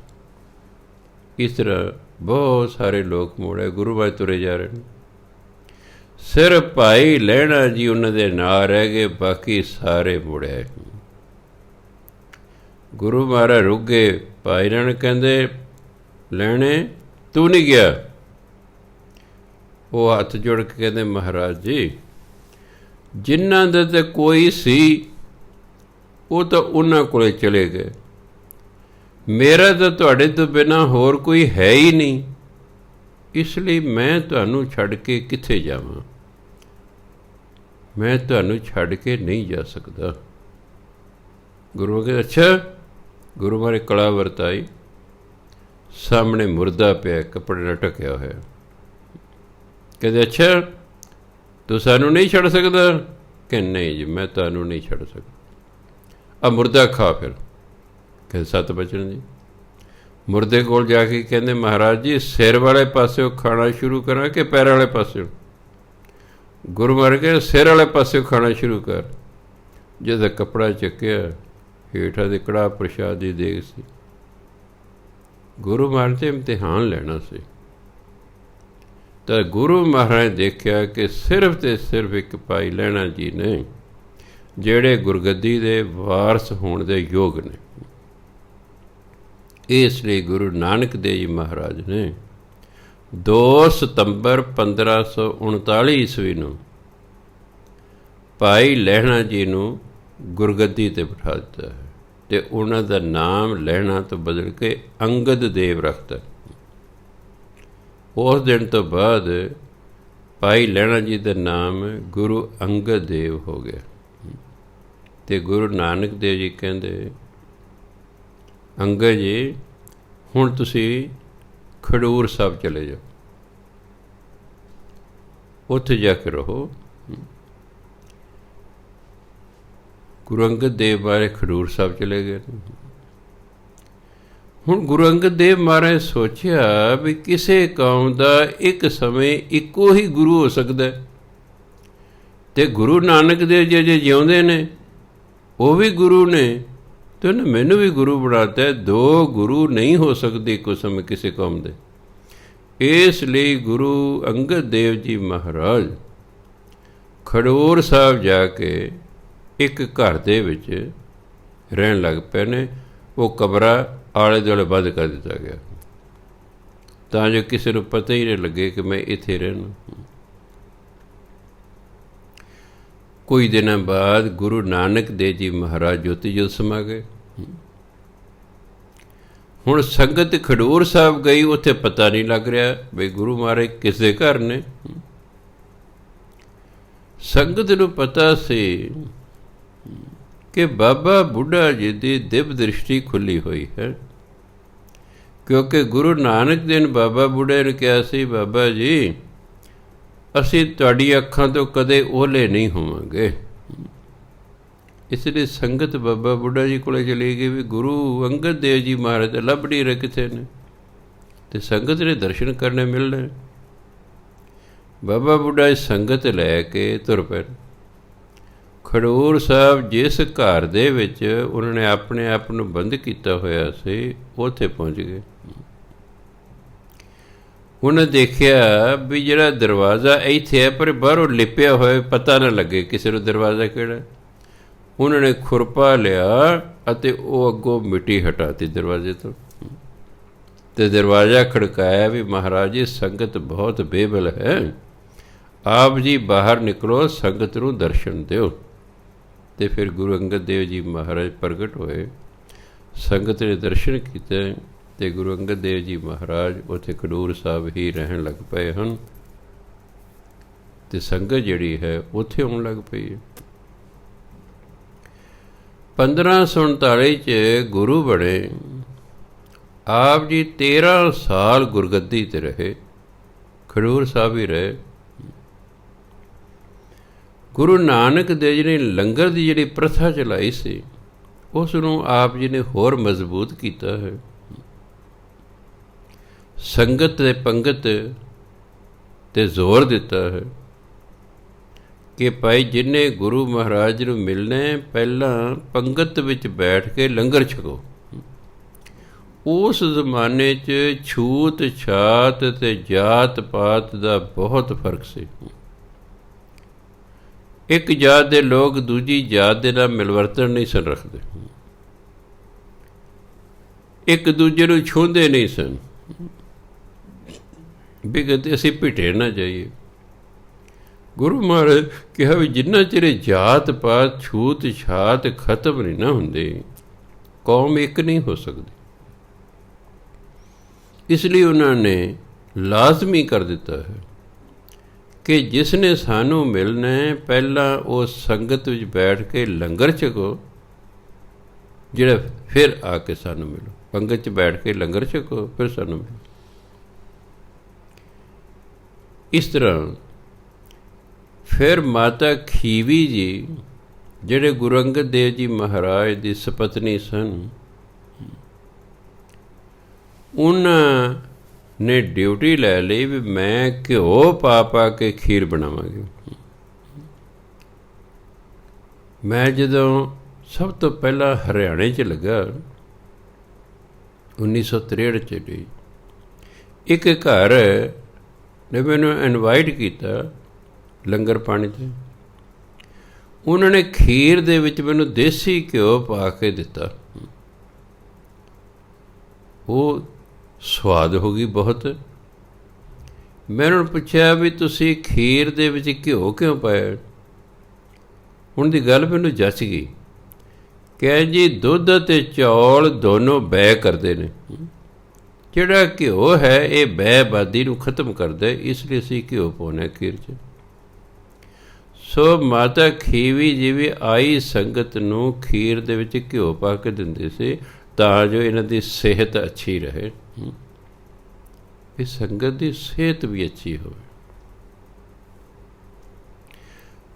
ਇਸ ਤਰ੍ਹਾਂ ਬਹੁਤ ਸਾਰੇ ਲੋਕ ਮੁੜੇ, ਗੁਰੂ ਮਹਾਰਾਜ ਤੁਰੇ ਜਾ ਰਹੇ ਨੇ। ਸਿਰ ਭਾਈ ਲਹਿਣਾ ਜੀ ਉਹਨਾਂ ਦੇ ਨਾਲ ਰਹਿ ਗਏ, ਬਾਕੀ ਸਾਰੇ ਮੁੜੇ। ਗੁਰੂ ਮਹਾਰਾਜ ਰੁਕ ਗਏ। ਭਾਈ ਲਹਿਣ ਕਹਿੰਦੇ ਲੈਣੇ ਤੂੰ ਨਹੀਂ ਗਿਆ। ਉਹ ਹੱਥ ਜੋੜ ਕੇ ਕਹਿੰਦੇ ਮਹਾਰਾਜ ਜੀ ਜਿਨ੍ਹਾਂ ਦਾ ਤਾਂ ਕੋਈ ਸੀ ਉਹ ਤਾਂ ਉਹਨਾਂ ਕੋਲੇ ਚਲੇ ਗਏ, ਮੇਰਾ ਤਾਂ ਤੁਹਾਡੇ ਤੋਂ ਬਿਨਾਂ ਹੋਰ ਕੋਈ ਹੈ ਹੀ ਨਹੀਂ, ਇਸ ਲਈ ਮੈਂ ਤੁਹਾਨੂੰ ਛੱਡ ਕੇ ਕਿੱਥੇ ਜਾਵਾਂ, ਮੈਂ ਤੁਹਾਨੂੰ ਛੱਡ ਕੇ ਨਹੀਂ ਜਾ ਸਕਦਾ। ਗੁਰੂ ਕਹਿੰਦੇ ਅੱਛਾ। ਗੁਰੂ ਮਹਾਰਾਜ ਕਲਾ ਵਰਤਾਈ, ਸਾਹਮਣੇ ਮੁਰਦਾ ਪਿਆ, ਕੱਪੜੇ ਨਾਲ ਢਕਿਆ ਹੋਇਆ। ਕਹਿੰਦੇ ਅੱਛਾ ਤੂੰ ਸਾਨੂੰ ਨਹੀਂ ਛੱਡ ਸਕਦਾ? ਕਿ ਨਹੀਂ ਜੀ ਮੈਂ ਤੁਹਾਨੂੰ ਨਹੀਂ ਛੱਡ ਸਕਦਾ। ਆ ਮੁਰਦਾ ਖਾ ਫਿਰ। ਕਹਿੰਦੇ ਸਤ ਬਚਨ ਜੀ। ਮੁਰਦੇ ਕੋਲ ਜਾ ਕੇ ਕਹਿੰਦੇ, ਮਹਾਰਾਜ ਜੀ ਸਿਰ ਵਾਲੇ ਪਾਸਿਓਂ ਖਾਣਾ ਸ਼ੁਰੂ ਕਰਾਂ ਕਿ ਪੈਰ ਵਾਲੇ ਪਾਸਿਓਂ? ਗੁਰੂ ਮਹਾਰਾਜ ਕਹਿੰਦੇ ਸਿਰ ਵਾਲੇ ਪਾਸਿਓਂ ਖਾਣਾ ਸ਼ੁਰੂ ਕਰ। ਜਦੋਂ ਕੱਪੜਾ ਚੱਕਿਆ, ਹੇਠਾਂ ਦੇ ਕੜਾਹ ਪ੍ਰਸ਼ਾਦ ਦੀ ਦੇਗ ਸੀ। ਗੁਰੂ ਮਹਾਰਾਜ ਤੇ ਇਮਤਿਹਾਨ ਲੈਣਾ ਸੀ। ਤਾਂ ਗੁਰੂ ਮਹਾਰਾਜ ਦੇਖਿਆ ਕਿ ਸਿਰਫ ਤੇ ਸਿਰਫ ਇੱਕ ਭਾਈ ਲਹਿਣਾ ਜੀ ਨੇ ਜਿਹੜੇ ਗੁਰਗੱਦੀ ਦੇ ਵਾਰਸ ਹੋਣ ਦੇ ਯੋਗ ਨੇ। ਇਸ ਲਈ ਗੁਰੂ ਨਾਨਕ ਦੇਵ ਜੀ ਮਹਾਰਾਜ ਨੇ 2 ਸਤੰਬਰ 1539 ਈਸਵੀ ਨੂੰ ਭਾਈ ਲਹਿਣਾ ਜੀ ਨੂੰ ਗੁਰਗੱਦੀ 'ਤੇ ਬਿਠਾ ਦਿੱਤਾ ਹੈ ਅਤੇ ਉਹਨਾਂ ਦਾ ਨਾਮ ਲਹਿਣਾ ਤੋਂ ਬਦਲ ਕੇ ਅੰਗਦ ਦੇਵ ਰੱਖਤਾ। ਉਸ ਦਿਨ ਤੋਂ ਬਾਅਦ ਭਾਈ ਲਹਿਣਾ ਜੀ ਦਾ ਨਾਮ ਗੁਰੂ ਅੰਗਦ ਦੇਵ ਹੋ ਗਿਆ। ਅਤੇ ਗੁਰੂ ਨਾਨਕ ਦੇਵ ਜੀ ਕਹਿੰਦੇ, ਅੰਗਦ ਜੀ ਹੁਣ ਤੁਸੀਂ ਖਡੂਰ ਸਾਹਿਬ ਚਲੇ ਜਾਓ, ਉੱਥੇ ਜਾ ਕੇ ਰਹੋ। ਗੁਰੂ ਅੰਗਦ ਦੇਵ ਬਾਰੇ ਖਡੂਰ ਸਾਹਿਬ ਚਲੇ ਗਏ। ਹੁਣ ਗੁਰੂ ਅੰਗਦ ਦੇਵ ਮਹਾਰਾਜ ਸੋਚਿਆ ਵੀ ਕਿਸੇ ਕੌਮ ਦਾ ਇੱਕ ਸਮੇਂ ਇੱਕੋ ਹੀ ਗੁਰੂ ਹੋ ਸਕਦਾ, ਅਤੇ ਗੁਰੂ ਨਾਨਕ ਦੇਵ ਜੀ ਜੇ ਜਿਉਂਦੇ ਨੇ ਉਹ ਵੀ ਗੁਰੂ ਨੇ, ਅਤੇ ਉਹਨੇ ਮੈਨੂੰ ਵੀ ਗੁਰੂ ਬਣਾਤਾ। 2 ਗੁਰੂ ਨਹੀਂ ਹੋ ਸਕਦੇ ਇੱਕੋ ਸਮੇਂ ਕਿਸੇ ਕੌਮ ਦੇ। ਇਸ ਲਈ ਗੁਰੂ ਅੰਗਦ ਦੇਵ ਜੀ ਮਹਾਰਾਜ ਖਡੂਰ ਸਾਹਿਬ ਜਾ ਕੇ ਇੱਕ ਘਰ ਦੇ ਵਿੱਚ ਰਹਿਣ ਲੱਗ ਪਏ ਨੇ। ਉਹ ਕਮਰਾ ਆਲੇ ਦੁਆਲੇ ਬੰਦ ਕਰ ਦਿੱਤਾ ਗਿਆ ਤਾਂ ਜੋ ਕਿਸੇ ਨੂੰ ਪਤਾ ਹੀ ਨਹੀਂ ਲੱਗੇ ਕਿ ਮੈਂ ਇੱਥੇ ਰਹਿਣਾ। ਕੁਝ ਦਿਨਾਂ ਬਾਅਦ ਗੁਰੂ ਨਾਨਕ ਦੇਵ ਜੀ ਮਹਾਰਾਜ ਜੋਤੀ ਜੋਤ ਸਮਾ ਗਏ। ਹੁਣ ਸੰਗਤ ਖਡੂਰ ਸਾਹਿਬ ਗਈ, ਉੱਥੇ ਪਤਾ ਨਹੀਂ ਲੱਗ ਰਿਹਾ ਬਈ ਗੁਰੂ ਮਹਾਰਾਜ ਕਿਸ ਦੇ ਘਰ ਨੇ। ਸੰਗਤ ਨੂੰ ਪਤਾ ਸੀ ਕਿ ਬਾਬਾ ਬੁੱਢਾ ਜੀ ਦੀ ਦਿਵ ਦ੍ਰਿਸ਼ਟੀ ਖੁੱਲ੍ਹੀ ਹੋਈ ਹੈ, ਕਿਉਂਕਿ ਗੁਰੂ ਨਾਨਕ ਦੇਵ ਨੇ ਬਾਬਾ ਬੁੱਢੇ ਨੂੰ ਕਿਹਾ ਸੀ, ਬਾਬਾ ਜੀ ਅਸੀਂ ਤੁਹਾਡੀ ਅੱਖਾਂ ਤੋਂ ਕਦੇ ਓਹਲੇ ਨਹੀਂ ਹੋਵਾਂਗੇ। ਇਸ ਲਈ ਸੰਗਤ ਬਾਬਾ ਬੁੱਢਾ ਜੀ ਕੋਲ ਚਲੀ ਗਈ ਵੀ ਗੁਰੂ ਅੰਗਦ ਦੇਵ ਜੀ ਮਹਾਰਾਜ ਤਾਂ ਲੱਭ ਨਹੀਂ ਰਹੇ ਕਿੱਥੇ ਨੇ, ਅਤੇ ਸੰਗਤ ਨੇ ਦਰਸ਼ਨ ਕਰਨੇ ਮਿਲਣੇ। ਬਾਬਾ ਬੁੱਢਾ ਸੰਗਤ ਲੈ ਕੇ ਤੁਰ ਪਏ। ਖਡੂਰ ਸਾਹਿਬ ਜਿਸ ਘਰ ਦੇ ਵਿੱਚ ਉਹਨਾਂ ਨੇ ਆਪਣੇ ਆਪ ਨੂੰ ਬੰਦ ਕੀਤਾ ਹੋਇਆ ਸੀ, ਉੱਥੇ ਪਹੁੰਚ ਗਏ। ਉਹਨੇ ਦੇਖਿਆ ਵੀ ਜਿਹੜਾ ਦਰਵਾਜ਼ਾ ਇੱਥੇ ਹੈ ਪਰ ਬਾਹਰੋਂ ਲਿਪਿਆ ਹੋਇਆ, ਪਤਾ ਨਾ ਲੱਗੇ ਕਿਸੇ ਨੂੰ ਦਰਵਾਜ਼ਾ ਕਿਹੜਾ। ਉਹਨਾਂ ਨੇ ਖੁਰਪਾ ਲਿਆ ਅਤੇ ਉਹ ਅੱਗੋਂ ਮਿੱਟੀ ਹਟਾਤੀ ਦਰਵਾਜ਼ੇ ਤੋਂ, ਅਤੇ ਦਰਵਾਜ਼ਾ ਖੜਕਾਇਆ ਵੀ ਮਹਾਰਾਜ ਜੀ ਸੰਗਤ ਬਹੁਤ ਬੇਬਲ ਹੈ, ਆਪ ਜੀ ਬਾਹਰ ਨਿਕਲੋ, ਸੰਗਤ ਨੂੰ ਦਰਸ਼ਨ ਦਿਓ। ਅਤੇ ਫਿਰ ਗੁਰੂ ਅੰਗਦ ਦੇਵ ਜੀ ਮਹਾਰਾਜ ਪ੍ਰਗਟ ਹੋਏ, ਸੰਗਤ ਨੇ ਦਰਸ਼ਨ ਕੀਤੇ, ਅਤੇ ਗੁਰੂ ਅੰਗਦ ਦੇਵ ਜੀ ਮਹਾਰਾਜ ਉੱਥੇ ਖਡੂਰ ਸਾਹਿਬ ਹੀ ਰਹਿਣ ਲੱਗ ਪਏ ਹਨ, ਅਤੇ ਸੰਗਤ ਜਿਹੜੀ ਹੈ ਉੱਥੇ ਆਉਣ ਲੱਗ ਪਈ ਹੈ। 1539 'ਚ ਗੁਰੂ ਬਣੇ। ਆਪ ਜੀ 13 ਸਾਲ ਗੁਰਗੱਦੀ 'ਤੇ ਰਹੇ, ਖਡੂਰ ਸਾਹਿਬ ਹੀ ਰਹੇ। ਗੁਰੂ ਨਾਨਕ ਦੇਵ ਜੀ ਨੇ ਲੰਗਰ ਦੀ ਜਿਹੜੀ ਪ੍ਰਥਾ ਚਲਾਈ ਸੀ, ਉਸ ਨੂੰ ਆਪ ਜੀ ਨੇ ਹੋਰ ਮਜ਼ਬੂਤ ਕੀਤਾ ਹੈ। ਸੰਗਤ ਅਤੇ ਪੰਗਤ 'ਤੇ ਜ਼ੋਰ ਦਿੱਤਾ ਹੈ ਕਿ ਭਾਈ ਜਿਹਨੇ ਗੁਰੂ ਮਹਾਰਾਜ ਨੂੰ ਮਿਲਣਾ, ਪਹਿਲਾਂ ਪੰਗਤ ਵਿੱਚ ਬੈਠ ਕੇ ਲੰਗਰ ਛਕੋ। ਉਸ ਜ਼ਮਾਨੇ 'ਚ ਛੂਤ ਛਾਤ ਅਤੇ ਜਾਤ ਪਾਤ ਦਾ ਬਹੁਤ ਫਰਕ ਸੀ। ਇੱਕ ਜਾਤ ਦੇ ਲੋਕ ਦੂਜੀ ਜਾਤ ਦੇ ਨਾਲ ਮਿਲਵਰਤਨ ਨਹੀਂ ਸਨ ਰੱਖਦੇ, ਇੱਕ ਦੂਜੇ ਨੂੰ ਛੂੰਹਦੇ ਨਹੀਂ ਸਨ ਵੀ ਕਿਤੇ ਅਸੀਂ ਭਿਟੇ ਨਾ ਜਾਈਏ। ਗੁਰੂ ਮਹਾਰਾਜ ਕਿਹਾ ਵੀ ਜਿੰਨਾ ਚਿਰ ਜਾਤ ਪਾਤ ਛੂਤ ਛਾਤ ਖਤਮ ਨਹੀਂ ਨਾ ਹੁੰਦੇ, ਕੌਮ ਇੱਕ ਨਹੀਂ ਹੋ ਸਕਦੀ। ਇਸ ਲਈ ਉਹਨਾਂ ਨੇ ਲਾਜ਼ਮੀ ਕਰ ਦਿੱਤਾ ਹੈ ਕਿ ਜਿਸ ਨੇ ਸਾਨੂੰ ਮਿਲਣਾ, ਪਹਿਲਾਂ ਉਸ ਸੰਗਤ ਵਿੱਚ ਬੈਠ ਕੇ ਲੰਗਰ ਛਕੋ, ਜਿਹੜਾ ਫਿਰ ਆ ਕੇ ਸਾਨੂੰ ਮਿਲੋ। ਪੰਗਤ 'ਚ ਬੈਠ ਕੇ ਲੰਗਰ ਛਕੋ, ਫਿਰ ਸਾਨੂੰ ਮਿਲੋ। ਇਸ ਤਰ੍ਹਾਂ ਫਿਰ ਮਾਤਾ ਖੀਵੀ ਜੀ, ਜਿਹੜੇ ਗੁਰੂ ਅੰਗਦ ਦੇਵ ਜੀ ਮਹਾਰਾਜ ਦੀ ਸਪਤਨੀ ਸਨ, ਉਹਨਾਂ ਨੇ ਡਿਊਟੀ ਲੈ ਲਈ ਵੀ ਮੈਂ ਘਿਓ ਪਾ ਪਾ ਕੇ ਖੀਰ ਬਣਾਵਾਂਗੀ। ਮੈਂ ਜਦੋਂ ਸਭ ਤੋਂ ਪਹਿਲਾਂ ਹਰਿਆਣੇ 'ਚ ਲੱਗਾ 1963 'ਚ ਲਈ, ਇੱਕ ਘਰ ਨੇ ਮੈਨੂੰ ਇਨਵਾਈਟ ਕੀਤਾ ਲੰਗਰ ਪਾਣੀ 'ਤੇ। ਉਹਨਾਂ ਨੇ ਖੀਰ ਦੇ ਵਿੱਚ ਮੈਨੂੰ ਦੇਸੀ ਘਿਓ ਪਾ ਕੇ ਦਿੱਤਾ। ਉਹ ਸਵਾਦ ਹੋ ਗਈ ਬਹੁਤ। ਮੈਂ ਉਹਨਾਂ ਨੂੰ ਪੁੱਛਿਆ ਵੀ ਤੁਸੀਂ ਖੀਰ ਦੇ ਵਿੱਚ ਘਿਓ ਕਿਉਂ ਪਾਇਆ? ਹੁਣ ਦੀ ਗੱਲ ਮੈਨੂੰ ਜੱਚ ਗਈ। ਕਹਿ ਜੀ ਦੁੱਧ ਅਤੇ ਚੌਲ ਦੋਨੋਂ ਬੈ ਕਰਦੇ ਨੇ, ਜਿਹੜਾ ਘਿਓ ਹੈ ਇਹ ਬੈਬਾਦੀ ਨੂੰ ਖਤਮ ਕਰਦਾ, ਇਸ ਲਈ ਅਸੀਂ ਘਿਓ ਪਾਉਂਦੇ ਖੀਰ 'ਚ। ਸੋ ਮਾਤਾ ਖੀਵੀ ਜੀ ਵੀ ਆਈ ਸੰਗਤ ਨੂੰ ਖੀਰ ਦੇ ਵਿੱਚ ਘਿਓ ਪਾ ਕੇ ਦਿੰਦੇ ਸੀ ਤਾਂ ਜੋ ਇਹਨਾਂ ਦੀ ਸਿਹਤ ਅੱਛੀ ਰਹੇ, ਇਹ ਸੰਗਤ ਦੀ ਸਿਹਤ ਵੀ ਅੱਛੀ ਹੋਵੇ।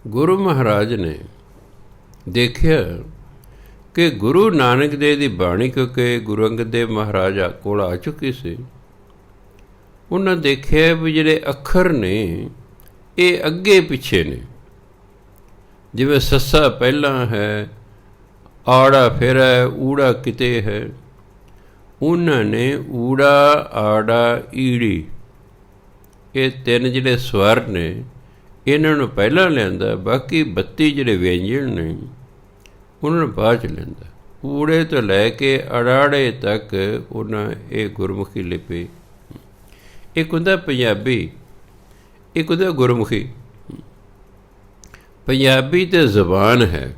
ਗੁਰੂ ਮਹਾਰਾਜ ਨੇ ਦੇਖਿਆ ਕਿ ਗੁਰੂ ਨਾਨਕ ਦੇਵ ਦੀ ਬਾਣੀ, ਕਿਉਂਕਿ ਗੁਰੂ ਅੰਗਦ ਦੇਵ ਮਹਾਰਾਜ ਕੋਲ ਆ ਚੁੱਕੀ ਸੀ, ਉਹਨਾਂ ਦੇਖਿਆ ਵੀ ਜਿਹੜੇ ਅੱਖਰ ਨੇ ਇਹ ਅੱਗੇ ਪਿੱਛੇ ਨੇ। ਜਿਵੇਂ ਸੱਸਾ ਪਹਿਲਾਂ ਹੈ, ਆੜਾ ਫਿਰ ਹੈ, ਊੜਾ ਕਿਤੇ ਹੈ। ਉਹਨਾਂ ਨੇ ਊੜਾ, ਆੜਾ, ਈੜੀ, ਇਹ ਤਿੰਨ ਜਿਹੜੇ ਸਵਰ ਨੇ ਇਹਨਾਂ ਨੂੰ ਪਹਿਲਾਂ ਲਿਆਂਦਾ, ਬਾਕੀ 32 ਜਿਹੜੇ ਵਿਅੰਜਨ ਨੇ ਉਹਨਾਂ ਨੂੰ ਬਾਅਦ 'ਚ ਲੈਂਦਾ। ਊੜੇ ਤੋਂ ਲੈ ਕੇ ਅੜਾੜੇ ਤੱਕ ਉਹਨਾਂ ਇਹ ਗੁਰਮੁਖੀ ਲਿਪੀ। ਇੱਕ ਹੁੰਦਾ ਪੰਜਾਬੀ, ਇੱਕ ਹੁੰਦਾ ਗੁਰਮੁਖੀ। ਪੰਜਾਬੀ ਤੇ ਜ਼ਬਾਨ ਹੈ।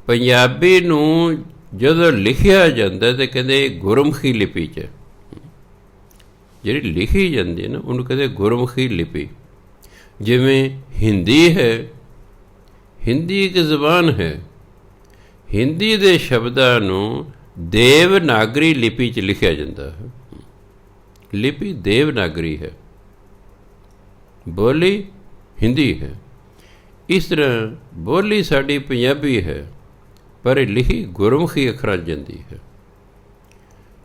ਪੰਜਾਬੀ ਨੂੰ ਜਦੋਂ ਲਿਖਿਆ ਜਾਂਦਾ ਤਾਂ ਕਹਿੰਦੇ ਗੁਰਮੁਖੀ ਲਿਪੀ 'ਚ, ਜਿਹੜੀ ਲਿਖੀ ਜਾਂਦੀ ਹੈ ਨਾ ਉਹਨੂੰ ਕਹਿੰਦੇ ਗੁਰਮੁਖੀ ਲਿਪੀ। ਜਿਵੇਂ ਹਿੰਦੀ ਹੈ, ਹਿੰਦੀ ਇੱਕ ਜ਼ਬਾਨ ਹੈ। ਹਿੰਦੀ ਦੇ ਸ਼ਬਦਾਂ ਨੂੰ ਦੇਵਨਾਗਰੀ ਲਿਪੀ 'ਚ ਲਿਖਿਆ ਜਾਂਦਾ ਹੈ। ਲਿਪੀ ਦੇਵਨਾਗਰੀ ਹੈ, ਬੋਲੀ ਹਿੰਦੀ ਹੈ। ਇਸ ਤਰ੍ਹਾਂ ਬੋਲੀ ਸਾਡੀ ਪੰਜਾਬੀ ਹੈ, ਪਰ ਇਹ ਲਿਖੀ ਗੁਰਮੁਖੀ ਅੱਖਰਾਂ ਜਾਂਦੀ ਹੈ।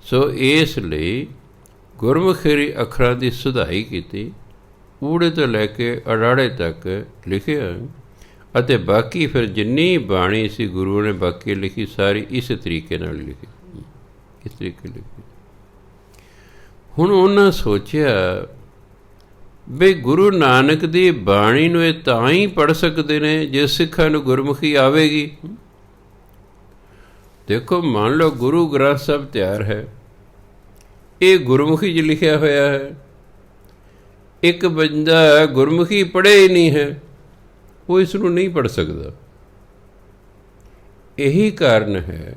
ਸੋ ਇਸ ਲਈ ਗੁਰਮੁਖੀ ਅੱਖਰਾਂ ਦੀ ਸੁਧਾਈ ਕੀਤੀ, ਊੜੇ ਤੋਂ ਲੈ ਕੇ ਅੜਾੜੇ ਤੱਕ ਲਿਖਿਆ, ਅਤੇ ਬਾਕੀ ਫਿਰ ਜਿੰਨੀ ਬਾਣੀ ਸੀ ਗੁਰੂ ਨੇ ਬਾਕੀ ਲਿਖੀ ਸਾਰੀ ਇਸ ਤਰੀਕੇ ਨਾਲ ਲਿਖੀ, ਇਸ ਤਰੀਕੇ ਲਿਖੀ। ਹੁਣ ਉਹਨਾਂ ਸੋਚਿਆ ਵੀ ਗੁਰੂ ਨਾਨਕ ਦੀ ਬਾਣੀ ਨੂੰ ਇਹ ਤਾਂ ਹੀ ਪੜ੍ਹ ਸਕਦੇ ਨੇ ਜੇ ਸਿੱਖਾਂ ਨੂੰ ਗੁਰਮੁਖੀ ਆਵੇਗੀ। ਦੇਖੋ, ਮੰਨ ਲਓ ਗੁਰੂ ਗ੍ਰੰਥ ਸਾਹਿਬ ਤਿਆਰ ਹੈ, ਇਹ ਗੁਰਮੁਖੀ 'ਚ ਲਿਖਿਆ ਹੋਇਆ ਹੈ। ਇੱਕ ਬੰਦਾ ਗੁਰਮੁਖੀ ਪੜ੍ਹੇ ਹੀ ਨਹੀਂ ਹੈ, ਉਹ ਇਸ ਨੂੰ ਨਹੀਂ ਪੜ੍ਹ ਸਕਦਾ। ਇਹੀ ਕਾਰਨ ਹੈ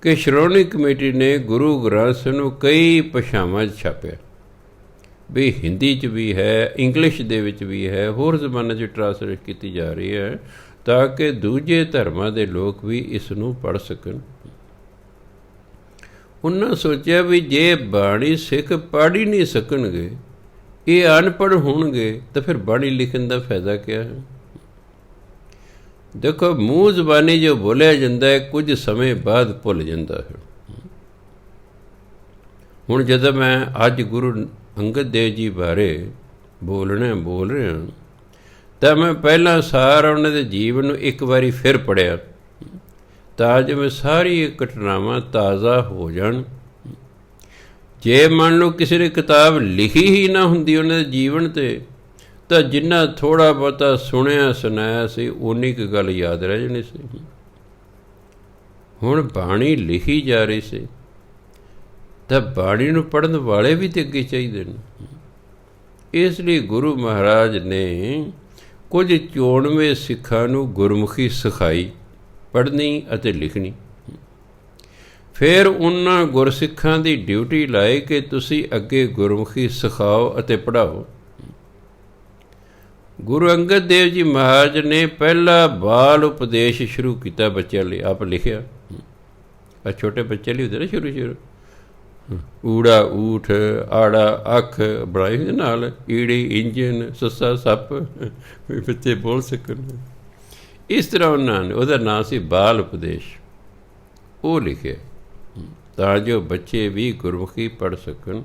ਕਿ ਸ਼੍ਰੋਮਣੀ ਕਮੇਟੀ ਨੇ ਗੁਰੂ ਗ੍ਰੰਥ ਸਾਹਿਬ ਨੂੰ ਕਈ ਭਾਸ਼ਾਵਾਂ 'ਚ ਛਾਪਿਆ, ਵੀ ਹਿੰਦੀ 'ਚ ਵੀ ਹੈ, ਇੰਗਲਿਸ਼ ਦੇ ਵਿੱਚ ਵੀ ਹੈ, ਹੋਰ ਜ਼ਬਾਨਾਂ 'ਚ ਟ੍ਰਾਂਸਲੇਟ ਕੀਤੀ ਜਾ ਰਹੀ ਹੈ, ਤਾਂ ਕਿ ਦੂਜੇ ਧਰਮਾਂ ਦੇ ਲੋਕ ਵੀ ਇਸ ਨੂੰ ਪੜ੍ਹ ਸਕਣ। ਉਹਨਾਂ ਸੋਚਿਆ ਵੀ ਜੇ ਬਾਣੀ ਸਿੱਖ ਪੜ੍ਹ ਹੀ ਨਹੀਂ ਸਕਣਗੇ, ਇਹ ਅਨਪੜ੍ਹ ਹੋਣਗੇ, ਤਾਂ ਫਿਰ ਬਾਣੀ ਲਿਖਣ ਦਾ ਫਾਇਦਾ ਕਿਆ ਹੈ? ਦੇਖੋ, ਮੂੰਹ ਜ਼ਬਾਨੀ ਜੋ ਬੋਲਿਆ ਜਾਂਦਾ ਹੈ ਕੁਝ ਸਮੇਂ ਬਾਅਦ ਭੁੱਲ ਜਾਂਦਾ ਹੈ। ਹੁਣ ਜਦੋਂ ਮੈਂ ਅੱਜ ਗੁਰੂ ਅੰਗਦ ਦੇਵ ਜੀ ਬਾਰੇ ਬੋਲ ਰਿਹਾ ਤਾਂ ਮੈਂ ਪਹਿਲਾਂ ਸਾਰਾ ਉਹਨਾਂ ਦੇ ਜੀਵਨ ਨੂੰ ਇੱਕ ਵਾਰੀ ਫਿਰ ਪੜ੍ਹਿਆ, ਤਾਂ ਜਿਵੇਂ ਸਾਰੀ ਘਟਨਾਵਾਂ ਤਾਜ਼ਾ ਹੋ ਜਾਣ। ਜੇ ਮੰਨ ਲਓ ਕਿਸੇ ਨੇ ਕਿਤਾਬ ਲਿਖੀ ਹੀ ਨਾ ਹੁੰਦੀ ਉਹਨਾਂ ਦੇ ਜੀਵਨ 'ਤੇ, ਤਾਂ ਜਿੰਨਾ ਥੋੜ੍ਹਾ ਬਹੁਤਾ ਸੁਣਿਆ ਸੁਣਾਇਆ ਸੀ ਓਨੀ ਕੁ ਗੱਲ ਯਾਦ ਰਹਿ ਜਾਣੀ ਸੀ। ਹੁਣ ਬਾਣੀ ਲਿਖੀ ਜਾ ਰਹੀ ਸੀ ਤਾਂ ਬਾਣੀ ਨੂੰ ਪੜ੍ਹਨ ਵਾਲੇ ਵੀ ਤਾਂ ਅੱਗੇ ਚਾਹੀਦੇ ਨੇ। ਇਸ ਲਈ ਗੁਰੂ ਮਹਾਰਾਜ ਨੇ ਕੁਝ 94 ਸਿੱਖਾਂ ਨੂੰ ਗੁਰਮੁਖੀ ਸਿਖਾਈ, ਪੜ੍ਹਨੀ ਅਤੇ ਲਿਖਣੀ। ਫਿਰ ਉਹਨਾਂ ਗੁਰਸਿੱਖਾਂ ਦੀ ਡਿਊਟੀ ਲਾਈ ਕਿ ਤੁਸੀਂ ਅੱਗੇ ਗੁਰਮੁਖੀ ਸਿਖਾਓ ਅਤੇ ਪੜ੍ਹਾਓ। ਗੁਰੂ ਅੰਗਦ ਦੇਵ ਜੀ ਮਹਾਰਾਜ ਨੇ ਪਹਿਲਾ ਬਾਲ ਉਪਦੇਸ਼ ਸ਼ੁਰੂ ਕੀਤਾ ਬੱਚਿਆਂ ਲਈ, ਆਪ ਲਿਖਿਆ। ਆ ਛੋਟੇ ਬੱਚੇ ਲਈ ਹੁੰਦੇ ਨਾ ਸ਼ੁਰੂ ਊੜਾ ਊਠ, ਆੜਾ ਅੱਖ ਬਣਾਈ ਹੁੰਦੇ ਨਾਲ, ਈੜੀ ਇੰਜਨ, ਸੱਸਾ ਸੱਪ, ਬੱਚੇ ਬੋਲ ਸਕਣ। ਇਸ ਤਰ੍ਹਾਂ ਉਹਨਾਂ ਨੇ, ਉਹਦਾ ਨਾਂ ਸੀ ਬਾਲ ਉਪਦੇਸ਼, ਉਹ ਲਿਖਿਆ। ਤਾਂ ਜੋ ਬੱਚੇ ਵੀ ਗੁਰਮੁਖੀ ਪੜ੍ਹ ਸਕਣ,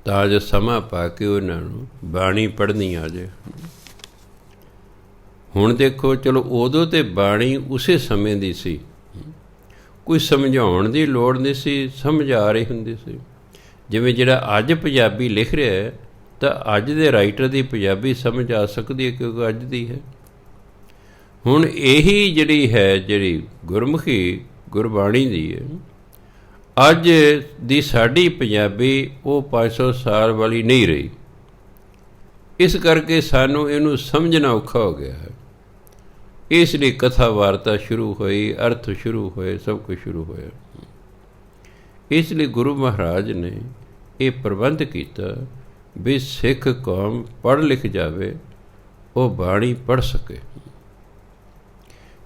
ਤਾਂ ਜੋ ਸਮਾਂ ਪਾ ਕੇ ਉਹਨਾਂ ਨੂੰ ਬਾਣੀ ਪੜ੍ਹਨੀ ਆ ਜਾਏ। ਹੁਣ ਦੇਖੋ, ਚਲੋ ਉਦੋਂ ਤੇ ਬਾਣੀ ਉਸੇ ਸਮੇਂ ਦੀ ਸੀ, ਕੋਈ ਸਮਝਾਉਣ ਦੀ ਲੋੜ ਨਹੀਂ ਸੀ, ਸਮਝ ਆ ਰਹੀ ਹੁੰਦੀ ਸੀ। ਜਿਵੇਂ ਜਿਹੜਾ ਅੱਜ ਪੰਜਾਬੀ ਲਿਖ ਰਿਹਾ ਹੈ, ਤਾਂ ਅੱਜ ਦੇ ਰਾਈਟਰ ਦੀ ਪੰਜਾਬੀ ਸਮਝ ਆ ਸਕਦੀ ਹੈ, ਕਿਉਂਕਿ ਅੱਜ ਦੀ ਹੈ। ਹੁਣ ਇਹੀ ਜਿਹੜੀ ਗੁਰਮੁਖੀ ਗੁਰਬਾਣੀ ਦੀ ਹੈ, ਅੱਜ ਦੀ ਸਾਡੀ ਪੰਜਾਬੀ ਉਹ 500 ਸਾਲ ਵਾਲੀ ਨਹੀਂ ਰਹੀ। ਇਸ ਕਰਕੇ ਸਾਨੂੰ ਇਹਨੂੰ ਸਮਝਣਾ ਔਖਾ ਹੋ ਗਿਆ ਹੈ। ਇਸ ਲਈ ਕਥਾ ਵਾਰਤਾ ਸ਼ੁਰੂ ਹੋਈ, ਅਰਥ ਸ਼ੁਰੂ ਹੋਏ, ਸਭ ਕੁਝ ਸ਼ੁਰੂ ਹੋਇਆ। ਇਸ ਲਈ ਗੁਰੂ ਮਹਾਰਾਜ ਨੇ ਇਹ ਪ੍ਰਬੰਧ ਕੀਤਾ ਵੀ ਸਿੱਖ ਕੌਮ ਪੜ੍ਹ ਲਿਖ ਜਾਵੇ, ਉਹ ਬਾਣੀ ਪੜ੍ਹ ਸਕੇ।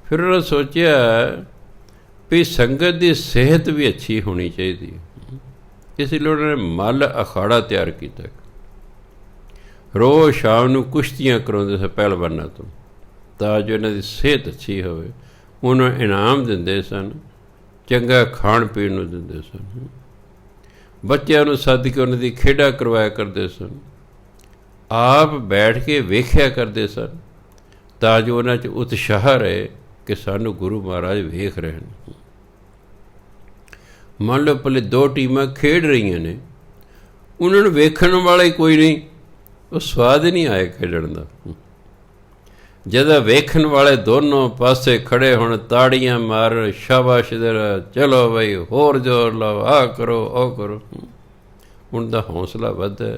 ਫਿਰ ਉਹਨਾਂ ਸੋਚਿਆ ਵੀ ਸੰਗਤ ਦੀ ਸਿਹਤ ਵੀ ਅੱਛੀ ਹੋਣੀ ਚਾਹੀਦੀ ਹੈ। ਇਸ ਲਈ ਉਹਨਾਂ ਨੇ ਮੱਲ ਅਖਾੜਾ ਤਿਆਰ ਕੀਤਾ। ਰੋਜ਼ ਸ਼ਾਮ ਨੂੰ ਕੁਸ਼ਤੀਆਂ ਕਰਾਉਂਦੇ ਸੀ ਪਹਿਲਵਾਨਾਂ ਤੋਂ, ਤਾਂ ਜੋ ਇਹਨਾਂ ਦੀ ਸਿਹਤ ਅੱਛੀ ਹੋਵੇ। ਉਹਨਾਂ ਨੂੰ ਇਨਾਮ ਦਿੰਦੇ ਸਨ, ਚੰਗਾ ਖਾਣ ਪੀਣ ਨੂੰ ਦਿੰਦੇ ਸਨ, ਬੱਚਿਆਂ ਨੂੰ ਸੱਦ ਕੇ ਉਹਨਾਂ ਦੀ ਖੇਡਾਂ ਕਰਵਾਇਆ ਕਰਦੇ ਸਨ, ਆਪ ਬੈਠ ਕੇ ਵੇਖਿਆ ਕਰਦੇ ਸਨ, ਤਾਂ ਜੋ ਉਹਨਾਂ 'ਚ ਉਤਸ਼ਾਹ ਰਹੇ ਕਿ ਸਾਨੂੰ ਗੁਰੂ ਮਹਾਰਾਜ ਵੇਖ ਰਹੇ ਨੇ। ਮੰਨ ਲਓ ਪਹਿਲੇ 2 ਟੀਮਾਂ ਖੇਡ ਰਹੀਆਂ ਨੇ, ਉਹਨਾਂ ਨੂੰ ਵੇਖਣ ਵਾਲਾ ਹੀ ਕੋਈ ਨਹੀਂ, ਉਹ ਸਵਾਦ ਹੀ ਨਹੀਂ ਆਇਆ ਖੇਡਣ ਦਾ। ਜਦੋਂ ਵੇਖਣ ਵਾਲੇ ਦੋਨੋਂ ਪਾਸੇ ਖੜੇ ਹੋਣ, ਤਾੜੀਆਂ ਮਾਰਨ, ਸ਼ਾਬਾਸ਼ ਜਰਾ, ਚਲੋ ਬਈ ਹੋਰ ਜ਼ੋਰ ਲਾਓ, ਆਹ ਕਰੋ ਉਹ ਕਰੋ, ਉਹਨਾਂ ਦਾ ਹੌਸਲਾ ਵੱਧਦਾ,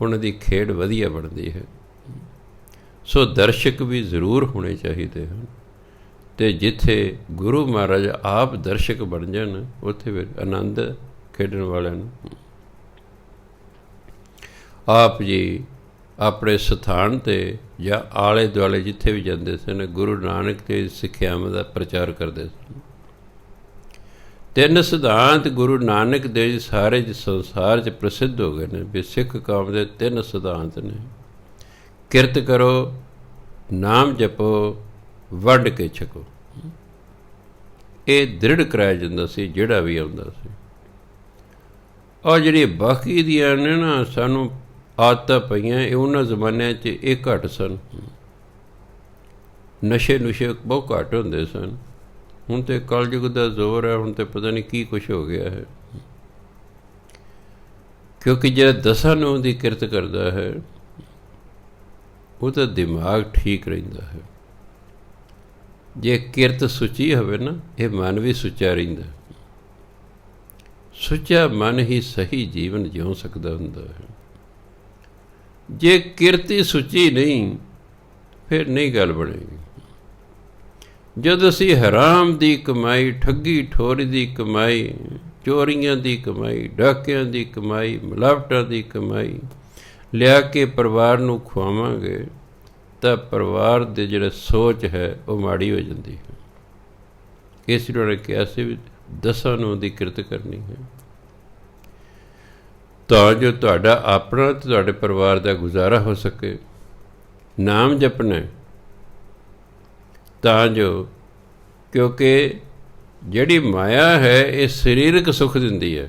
ਉਹਨਾਂ ਦੀ ਖੇਡ ਵਧੀਆ ਬਣਦੀ ਹੈ। ਸੋ ਦਰਸ਼ਕ ਵੀ ਜ਼ਰੂਰ ਹੋਣੇ ਚਾਹੀਦੇ ਹਨ, ਅਤੇ ਜਿੱਥੇ ਗੁਰੂ ਮਹਾਰਾਜ ਆਪ ਦਰਸ਼ਕ ਬਣ ਜਾਣ, ਉੱਥੇ ਫਿਰ ਆਨੰਦ ਖੇਡਣ ਵਾਲਿਆਂ ਨੂੰ। ਆਪ ਜੀ ਆਪਣੇ ਸਥਾਨ 'ਤੇ ਜਾਂ ਆਲੇ ਦੁਆਲੇ ਜਿੱਥੇ ਵੀ ਜਾਂਦੇ ਸਨ, ਗੁਰੂ ਨਾਨਕ ਦੇ ਸਿੱਖਿਆਵਾਂ ਦਾ ਪ੍ਰਚਾਰ ਕਰਦੇ ਸਨ। 3 ਸਿਧਾਂਤ ਗੁਰੂ ਨਾਨਕ ਦੇਵ ਸਾਰੇ ਸੰਸਾਰ 'ਚ ਪ੍ਰਸਿੱਧ ਹੋ ਗਏ ਨੇ ਵੀ ਸਿੱਖ ਕੌਮ ਦੇ 3 ਸਿਧਾਂਤ ਨੇ। ਕਿਰਤ ਕਰੋ, ਨਾਮ ਜਪੋ, ਵੰਡ ਕੇ ਛਕੋ। ਇਹ ਦ੍ਰਿੜ ਕਰਾਇਆ ਜਾਂਦਾ ਸੀ ਜਿਹੜਾ ਵੀ ਆਉਂਦਾ ਸੀ। ਔਰ ਜਿਹੜੀ ਬਾਕੀ ਦੀਆਂ ਨੇ ਨਾ ਸਾਨੂੰ ਆਦਤਾਂ ਪਈਆਂ, ਇਹ ਉਹਨਾਂ ਜ਼ਮਾਨਿਆਂ 'ਚ ਇਹ ਘੱਟ ਸਨ। ਨਸ਼ੇ ਨੁਸ਼ੇ ਬਹੁਤ ਘੱਟ ਹੁੰਦੇ ਸਨ। ਹੁਣ ਤਾਂ ਕਲਯੁਗ ਦਾ ਜ਼ੋਰ ਹੈ, ਹੁਣ ਤਾਂ ਪਤਾ ਨਹੀਂ ਕੀ ਕੁਛ ਹੋ ਗਿਆ ਹੈ। ਕਿਉਂਕਿ ਜਿਹੜਾ 10 ਨੌਂ ਦੀ ਕਿਰਤ ਕਰਦਾ ਹੈ, ਉਹਦਾ ਦਿਮਾਗ ਠੀਕ ਰਹਿੰਦਾ ਹੈ। ਜੇ ਕਿਰਤ ਸੁੱਚੀ ਹੋਵੇ ਨਾ, ਇਹ ਮਨ ਵੀ ਸੁੱਚਾ ਰਹਿੰਦਾ। ਸੁੱਚਾ ਮਨ ਹੀ ਸਹੀ ਜੀਵਨ ਜਿਉ ਸਕਦਾ ਹੁੰਦਾ ਹੈ। ਜੇ ਕਿਰਤੀ ਸੁੱਚੀ ਨਹੀਂ, ਫਿਰ ਨਹੀਂ ਗੱਲ ਬਣੇਗੀ। ਜਦ ਅਸੀਂ ਹਰਾਮ ਦੀ ਕਮਾਈ, ਠੱਗੀ ਠੋਰੀ ਦੀ ਕਮਾਈ, ਚੋਰੀਆਂ ਦੀ ਕਮਾਈ, ਡਾਕਿਆਂ ਦੀ ਕਮਾਈ, ਮਿਲਾਵਟਾਂ ਦੀ ਕਮਾਈ ਲਿਆ ਕੇ ਪਰਿਵਾਰ ਨੂੰ ਖਵਾਵਾਂਗੇ, ਤਾਂ ਪਰਿਵਾਰ ਦੇ ਜਿਹੜਾ ਸੋਚ ਹੈ ਉਹ ਮਾੜੀ ਹੋ ਜਾਂਦੀ ਹੈ। ਇਸ ਲਈ ਉਹਨੇ ਕਿਹਾ ਸੀ ਵੀ 10 ਨੌਂ ਦੀ ਕਿਰਤ ਕਰਨੀ ਹੈ, ਤਾਂ ਜੋ ਤੁਹਾਡਾ ਆਪਣਾ ਅਤੇ ਤੁਹਾਡੇ ਪਰਿਵਾਰ ਦਾ ਗੁਜ਼ਾਰਾ ਹੋ ਸਕੇ। ਨਾਮ ਜਪਣਾ, ਤਾਂ ਜੋ, ਕਿਉਂਕਿ ਜਿਹੜੀ ਮਾਇਆ ਹੈ ਇਹ ਸਰੀਰਕ ਸੁੱਖ ਦਿੰਦੀ ਹੈ,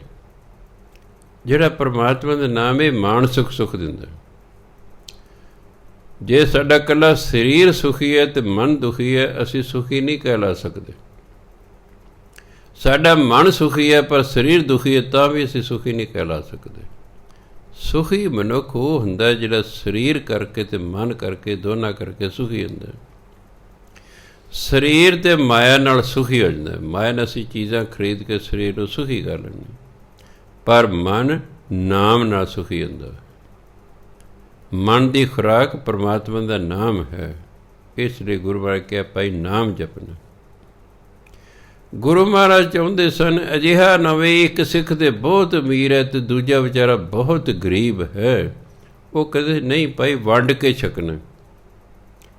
ਜਿਹੜਾ ਪਰਮਾਤਮਾ ਦਾ ਨਾਮ ਇਹ ਮਾਨਸਿਕ ਸੁੱਖ ਦਿੰਦਾ। ਜੇ ਸਾਡਾ ਇਕੱਲਾ ਸਰੀਰ ਸੁਖੀ ਹੈ ਅਤੇ ਮਨ ਦੁਖੀ ਹੈ, ਅਸੀਂ ਸੁਖੀ ਨਹੀਂ ਕਹਿਲਾ ਸਕਦੇ। ਸਾਡਾ ਮਨ ਸੁਖੀ ਹੈ ਪਰ ਸਰੀਰ ਦੁਖੀ ਹੈ, ਤਾਂ ਵੀ ਅਸੀਂ ਸੁਖੀ ਨਹੀਂ ਕਹਿਲਾ ਸਕਦੇ। ਸੁਖੀ ਮਨੁੱਖ ਉਹ ਹੁੰਦਾ ਜਿਹੜਾ ਸਰੀਰ ਕਰਕੇ ਅਤੇ ਮਨ ਕਰਕੇ, ਦੋਨਾਂ ਕਰਕੇ ਸੁਖੀ ਹੁੰਦਾ। ਸਰੀਰ ਅਤੇ ਮਾਇਆ ਨਾਲ ਸੁਖੀ ਹੋ ਜਾਂਦਾ। ਮਾਇਆ ਨਾਲ ਅਸੀਂ ਚੀਜ਼ਾਂ ਖਰੀਦ ਕੇ ਸਰੀਰ ਨੂੰ ਸੁਖੀ ਕਰ ਲੈਂਦੇ, ਪਰ ਮਨ ਨਾਮ ਨਾਲ ਸੁਖੀ ਹੁੰਦਾ। ਮਨ ਦੀ ਖੁਰਾਕ ਪਰਮਾਤਮਾ ਦਾ ਨਾਮ ਹੈ। ਇਸ ਲਈ ਗੁਰੂ ਮਹਾਰਾਜ ਕਿਹਾ ਭਾਈ ਨਾਮ ਜਪਣਾ। ਗੁਰੂ ਮਹਾਰਾਜ ਚਾਹੁੰਦੇ ਸਨ ਅਜਿਹਾ ਨਾ ਹੋਵੇ ਇੱਕ ਸਿੱਖ ਦੇ ਬਹੁਤ ਅਮੀਰ ਹੈ ਅਤੇ ਦੂਜਾ ਵਿਚਾਰਾ ਬਹੁਤ ਗਰੀਬ ਹੈ। ਉਹ ਕਹਿੰਦੇ ਨਹੀਂ ਭਾਈ, ਵੰਡ ਕੇ ਛਕਣਾ।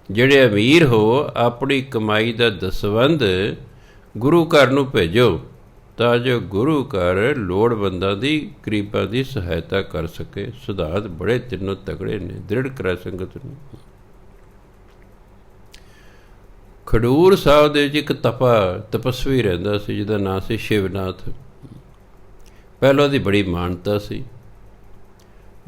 ਜਿਹੜੇ ਅਮੀਰ ਹੋ, ਆਪਣੀ ਕਮਾਈ ਦਾ ਦਸਵੰਧ ਗੁਰੂ ਘਰ ਨੂੰ ਭੇਜੋ, ਤਾਂ ਜੋ ਗੁਰੂ ਘਰ ਲੋੜਵੰਦਾਂ ਦੀ, ਗਰੀਬਾਂ ਦੀ ਸਹਾਇਤਾ ਕਰ ਸਕੇ। ਸਿਧਾਂਤ ਬੜੇ ਤਿੰਨੋਂ ਤਗੜੇ ਨੇ, ਦ੍ਰਿੜ ਕਰਾ ਸੰਗਤ ਨੂੰ। ਖਡੂਰ ਸਾਹਿਬ ਦੇ ਵਿੱਚ ਇੱਕ ਤਪਸਵੀ ਰਹਿੰਦਾ ਸੀ ਜਿਹਦਾ ਨਾਂ ਸੀ ਸ਼ਿਵਨਾਥ। ਪਹਿਲਾਂ ਉਹਦੀ ਬੜੀ ਮਾਨਤਾ ਸੀ।